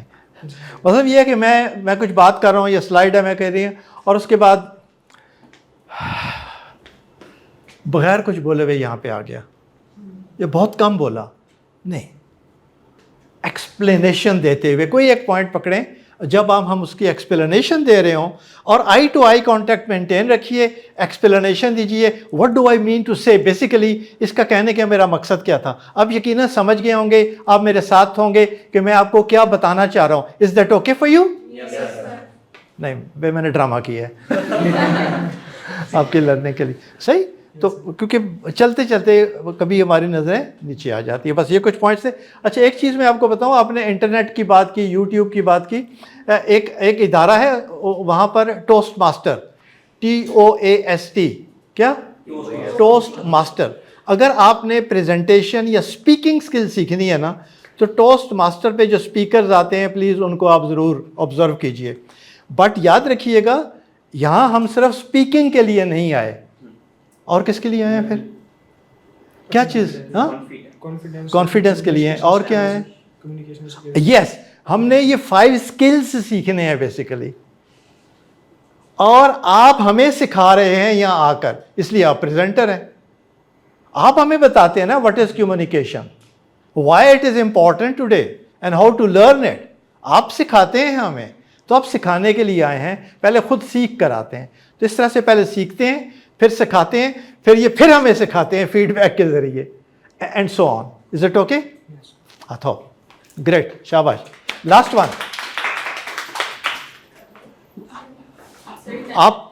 मतलब ये है कि मैं कुछ बात कर रहा हूँ, ये स्लाइड है मैं कह रही हूँ, और उसके बाद बगैर कुछ बोले हुए यहाँ पे आ गया, ये बहुत कम बोला, नहीं, एक्सप्लेनेशन देते हुए कोई एक पॉइंट पकड़ें, जब हम उसकी एक्सप्लेनेशन दे रहे हों, और eye to eye contact maintain रखिए, एक्सप्लेनेशन दीजिए, what do I mean to say, basically इसका कहने का मेरा मकसद क्या था। अब यकीनन समझ गए होंगे, आप मेरे साथ होंगे कि मैं आपको क्या बताना चाह रहा हूँ। Is that okay for you? नहीं भाई, मैंने ड्रामा किया है आपके लड़ने के लिए, सही। तो क्योंकि चलते चलते कभी हमारी नज़रें नीचे आ जाती है। बस ये कुछ पॉइंट्स थे। अच्छा, एक चीज़ मैं आपको बताऊं, आपने इंटरनेट की बात की, यूट्यूब की बात की, एक इदारा है वहाँ पर, टोस्ट मास्टर, TOAST, क्या? Toast master. अगर आपने प्रेजेंटेशन या स्पीकिंग स्किल सीखनी है ना, तो टोस्ट मास्टर पे जो स्पीकर्स आते हैं, प्लीज़ उनको आप ज़रूर ऑब्ज़र्व कीजिए। बट याद रखिएगा, यहाँ हम सिर्फ स्पीकिंग के लिए नहीं आए, और किसके लिए आए हैं फिर? क्या चीज़? हाँ, कॉन्फिडेंस के लिए। और क्या है? यस, हमने ये 5 स्किल्स सीखने हैं बेसिकली, और आप हमें सिखा रहे हैं यहाँ आकर, इसलिए आप प्रेजेंटर हैं। आप हमें बताते हैं ना what is communication, why it is important today and how to learn it. आप सिखाते हैं हमें, तो आप सिखाने के लिए आए हैं, पहले खुद सीख कर आते हैं। तो इस तरह से पहले सीखते हैं, फिर सिखाते हैं, फिर हमें सिखाते हैं फीडबैक के जरिए, and so on. Is it okay? अथो ग्रेट, शाबाश। लास्ट वन, आप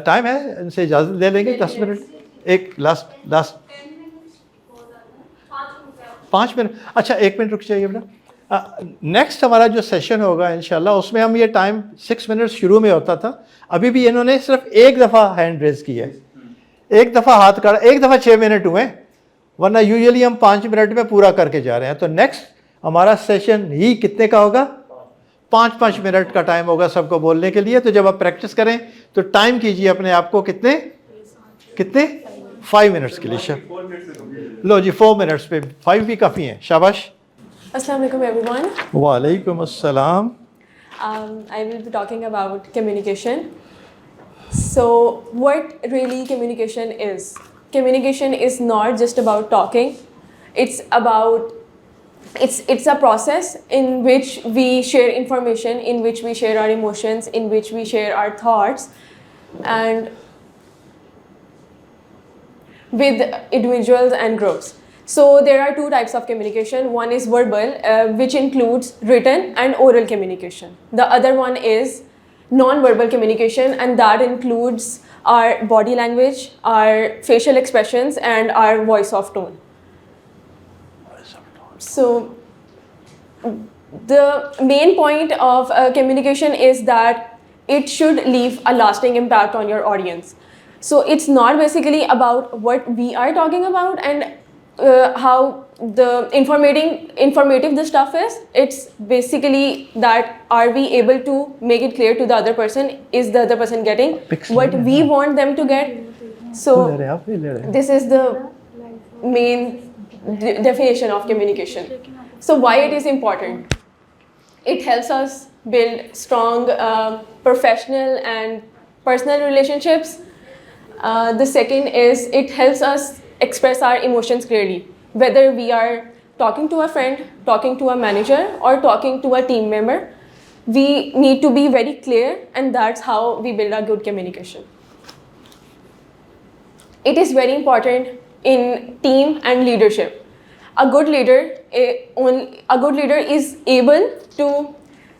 टाइम है, इनसे इजाज़त ले लेंगे 10 मिनट, एक लास्ट 5 मिनट। अच्छा, 1 मिनट रुक जाइए बेटा। नेक्स्ट हमारा जो सेशन होगा इंशाल्लाह, उसमें हम ये टाइम 6 मिनट शुरू में होता था, अभी भी इन्होंने सिर्फ एक दफ़ा हैंड रेज किया है, एक दफ़ा हाथ काढ़ा, एक दफ़ा 6 मिनट हुए, वरना यूजुअली हम 5 मिनट में पूरा करके जा रहे हैं। तो नेक्स्ट हमारा सेशन ही कितने का होगा? 5-5 मिनट का टाइम होगा सबको बोलने के लिए। तो जब आप प्रैक्टिस करें तो टाइम कीजिए अपने आप को, कितने 5 मिनट्स के लिए। लो जी, 4 मिनट्स पे 5 भी काफ़ी हैं, शाबाश। Assalamu alaikum everyone. Walaikum assalam. I will be talking about communication. So what really communication is? Communication is not just about talking. It's a process in which we share information, in which we share our emotions, in which we share our thoughts, and with individuals and groups. So there are 2 types of communication. One is verbal, which includes written and oral communication. The other one is non-verbal communication, and that includes our body language, our facial expressions, and our voice of tone. So the main point of communication is that it should leave a lasting impact on your audience. So it's not basically about what we are talking about and how the informative the stuff is. It's basically that are we able to make it clear to the other person? Is the other person getting what we want them to get? So this is the main definition of communication. So why it is important? It helps us build strong professional and personal relationships. The second is it helps us express our emotions clearly, whether we are talking to a friend, talking to a manager, or talking to a team member. We need to be very clear, and that's how we build a good communication. it is very important in team and leadership. A good leader is able to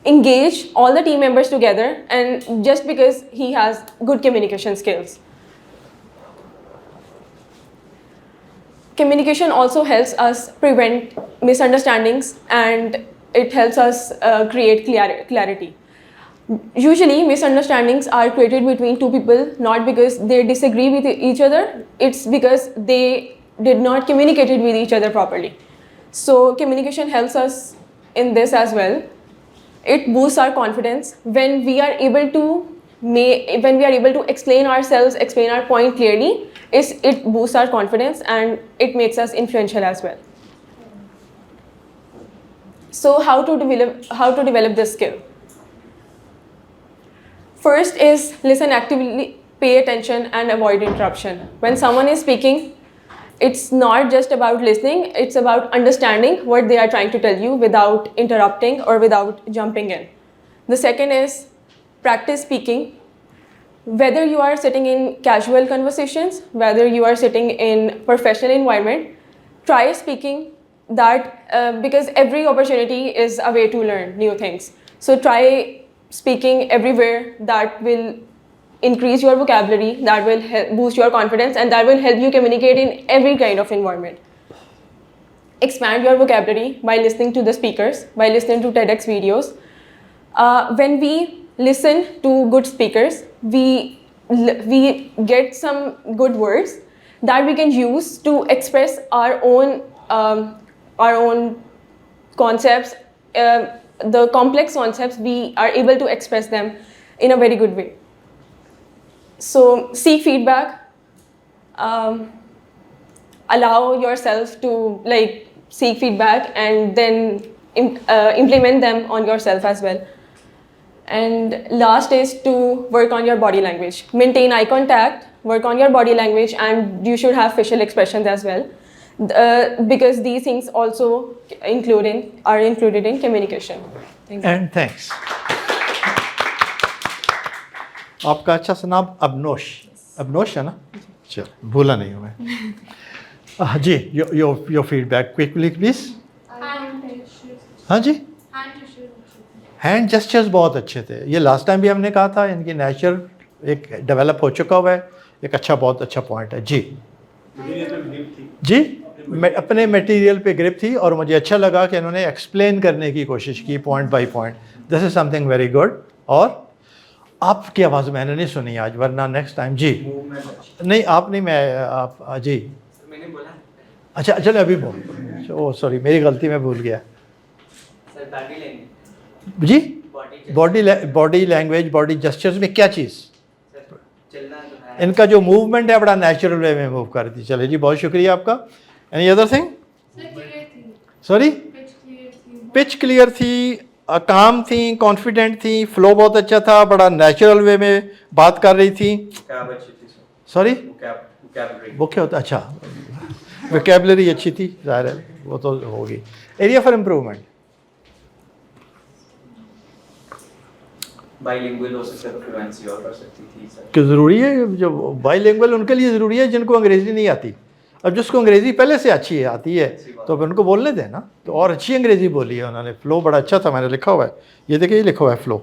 engage all the team members together, and just because he has good communication skills. Communication also helps us prevent misunderstandings, and it helps us create clarity. Usually misunderstandings are created between two people not because they disagree with each other, it's because they did not communicate it with each other properly. So communication helps us in this as well. It boosts our confidence when we are able to explain ourselves, explain our point clearly. It boosts our confidence and it makes us influential as well. So how to develop this skill? First is listen actively, pay attention and avoid interruption. When someone is speaking, it's not just about listening, it's about understanding what they are trying to tell you without interrupting or without jumping in. The second is practice speaking. Whether you are sitting in casual conversations, whether you are sitting in professional environment, try speaking that because every opportunity is a way to learn new things. So try speaking everywhere. That will increase your vocabulary, that will boost your confidence, and that will help you communicate in every kind of environment. Expand your vocabulary by listening to the speakers, by listening to TEDx videos. When we listen to good speakers, we get some good words that we can use to express our own concepts. The complex concepts, we are able to express them in a very good way. So seek feedback, allow yourself to seek feedback and then implement them on yourself as well. And last is to work on your body language. Maintain eye contact, work on your body language, and you should have facial expressions as well. Because these things also are included in communication. Thank you. And thanks. आपका अच्छा सा नाम अबनोश है ना? चलो भूला नहीं हूँ मैं। जी, your feedback quickly please. हाँ जी, हैंड जेस्चर्स बहुत अच्छे थे। ये लास्ट टाइम भी हमने कहा था, इनकी नेचर एक डेवलप हो चुका हुआ है, एक बहुत अच्छा पॉइंट है। जी, अपने मटेरियल पे ग्रिप थी और मुझे अच्छा लगा कि इन्होंने एक्सप्लेन करने की कोशिश की point by point. This is something very good. और आपकी आवाज़ मैंने नहीं सुनी आज, वरना नेक्स्ट टाइम। जी नहीं, आप नहीं, मैं आप जी मैंने बोला। अच्छा चलो अभी बोल। ओह सॉरी, मेरी गलती, मैं भूल गया। जी, बॉडी लैंग्वेज, बॉडी जेस्चर्स में क्या चीज़? इनका जो मूवमेंट है बड़ा नेचुरल वे में मूव कर दी। चले जी, बहुत शुक्रिया आपका। Any other thing? Sorry, pitch clear थी, काम थी, कॉन्फिडेंट थी, फ्लो बहुत अच्छा था, बड़ा नेचुरल वे में बात कर रही थी। सॉरी, बुक होता, अच्छा, वोकैबुलरी अच्छी थी, ज़ाहिर है वो तो होगी। Area for improvement? बाइलिंगुअल हो सकता है, फ्लुएंसी और कर सकती थी सर। कि ज़रूरी है, जो बाइलिंगुअल उनके लिए ज़रूरी है जिनको अंग्रेज़ी नहीं आती। अब जिसको अंग्रेज़ी पहले से अच्छी आती है तो उनको बोलने दें ना। तो और अच्छी अंग्रेज़ी बोली है उन्होंने, फ़्लो बड़ा अच्छा था, मैंने लिखा हुआ है, ये देखिए, ये लिखा हुआ है फ़्लो।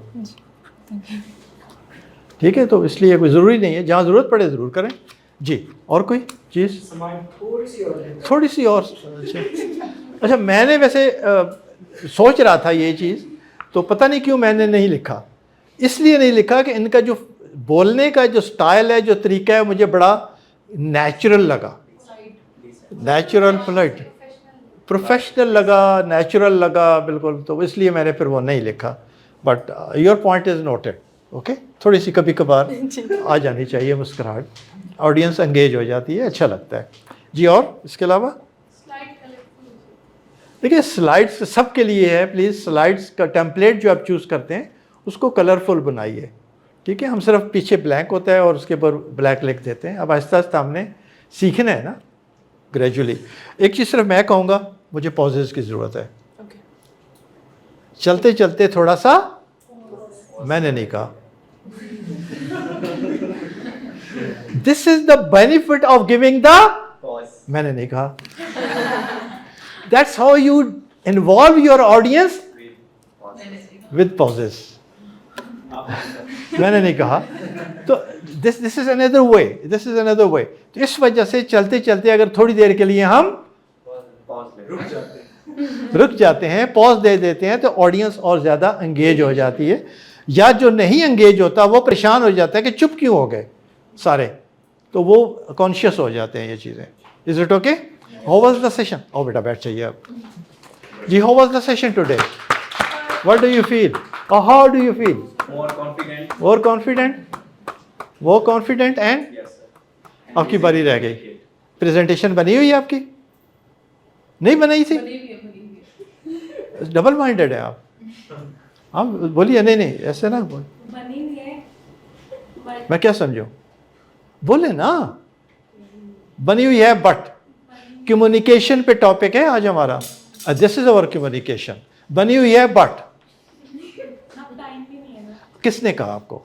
ठीक है, तो इसलिए कोई ज़रूरी नहीं है, जहाँ ज़रूरत पड़े ज़रूर करें। जी, और कोई चीज़? थोड़ी सी और। अच्छा, मैंने वैसे सोच रहा था ये चीज़, तो पता नहीं क्यों मैंने नहीं लिखा। इसलिए नहीं लिखा कि इनका जो बोलने का जो स्टाइल है, जो तरीका है, मुझे बड़ा नेचुरल लगा, नेचुरल, पोलाइट, प्रोफेशनल लगा, नेचुरल लगा बिल्कुल। तो इसलिए मैंने फिर वो नहीं लिखा। But your point is noted. Okay, थोड़ी सी कभी कभार आ जानी चाहिए मुस्कुराहट, ऑडियंस एंगेज हो जाती है, अच्छा लगता है। जी, और इसके अलावा? देखिए, स्लाइड्स सबके लिए है। प्लीज़ स्लाइड्स का टेम्पलेट जो आप चूज़ करते हैं उसको कलरफुल बनाइए। ठीक है, हम सिर्फ पीछे ब्लैंक होता है और उसके ऊपर ब्लैक लिख देते हैं। अब आहिस्ता आहिस्ता हमने सीखना है ना, ग्रेजुअली। एक चीज़ सिर्फ मैं कहूँगा, मुझे पॉजेज़ की ज़रूरत है। चलते चलते थोड़ा सा, मैंने नहीं कहा, this is the benefit of giving the, मैंने नहीं कहा, that's how you involve your audience with pauses. मैंने नहीं कहा। तो this is another way, this is another way. तो इस वजह से चलते चलते अगर थोड़ी देर के लिए हम रुक जाते हैं, पॉज दे देते हैं, तो ऑडियंस और ज़्यादा एंगेज हो जाती है, या जो नहीं एंगेज होता वो परेशान हो जाता है कि चुप क्यों हो गए सारे, तो वो कॉन्शियस हो जाते हैं ये चीज़ें। Is it okay? How was the session? ओ बेटा बैठ जाइए आप जी। How was the session today? What do you feel और how do you feel? More confident. More confident, वो कॉन्फिडेंट एंड आपकी बारी रह गई। प्रेजेंटेशन बनी हुई है आपकी? नहीं बनाई थी? डबल माइंडेड है आप। बोलिए। नहीं नहीं ऐसे ना बोल, मैं क्या समझूं? बोले ना, बनी हुई है बट कम्युनिकेशन पे टॉपिक है आज हमारा। This is our communication. बनी हुई है बट किसने कहा आपको?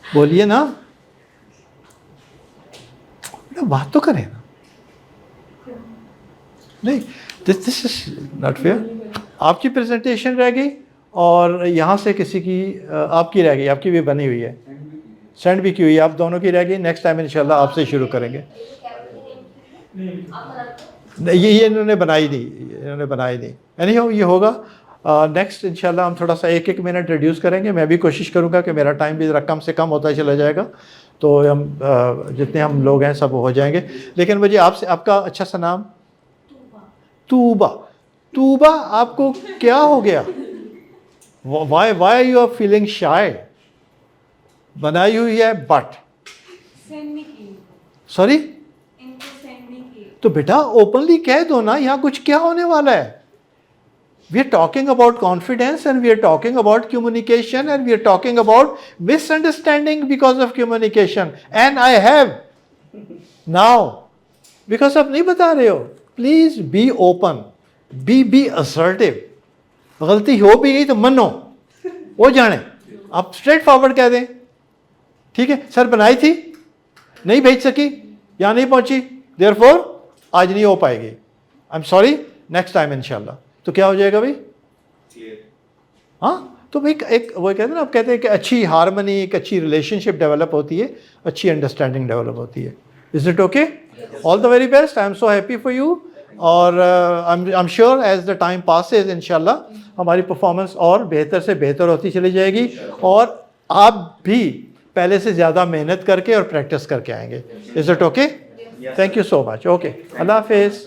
बोलिए ना, बात तो करें ना। नहीं, दिस इज नॉट फेयर। आपकी प्रेजेंटेशन रह गई और यहाँ से किसी की आपकी रह गई, आपकी भी बनी हुई है, सेंड भी की हुई है, आप दोनों की रह गई। नेक्स्ट टाइम इंशाल्लाह आपसे शुरू करेंगे। ये इन्होंने बनाई नहीं, एनीहाउ ये होगा नेक्स्ट इंशाल्लाह। हम थोड़ा सा एक मिनट रिड्यूस करेंगे। मैं भी कोशिश करूँगा कि मेरा टाइम भी ज़रा कम से कम होता चला जाएगा, तो हम जितने हम लोग हैं सब हो जाएंगे। लेकिन मुझे आपसे, आपका अच्छा सा नाम? तूबा। आपको क्या हो गया? वाई यू आर फीलिंग शाय? बनाई हुई है बट सॉरी, तो बेटा ओपनली कह दो ना, यहाँ कुछ क्या होने वाला है। We are talking about confidence, and we are talking about communication, and we are talking about misunderstanding because of communication. And I have now, because आप नहीं बता रहे हो, please be open, be assertive. गलती हो भी गई तो मनो, वो जाने, आप स्ट्रेट फॉरवर्ड कह दें, ठीक है सर बनाई थी, नहीं भेज सकी या नहीं पहुंची, therefore आज नहीं हो पाएगी, I'm sorry, next time इंशाल्लाह। तो क्या हो जाएगा भाई? हाँ, तो भाई एक वो कहते हैं ना, आप कहते हैं कि अच्छी हारमनी, एक अच्छी रिलेशनशिप डेवलप होती है, अच्छी अंडरस्टैंडिंग डेवलप होती है। Is it okay? All the very best. I am so happy for you, और I am sure as the time passes इंशाल्लाह हमारी परफॉर्मेंस और बेहतर से बेहतर होती चली जाएगी, और आप भी पहले से ज़्यादा मेहनत करके और प्रैक्टिस करके आएंगे। Is it okay? Thank you so much. Okay, अल्लाह हाफिज़।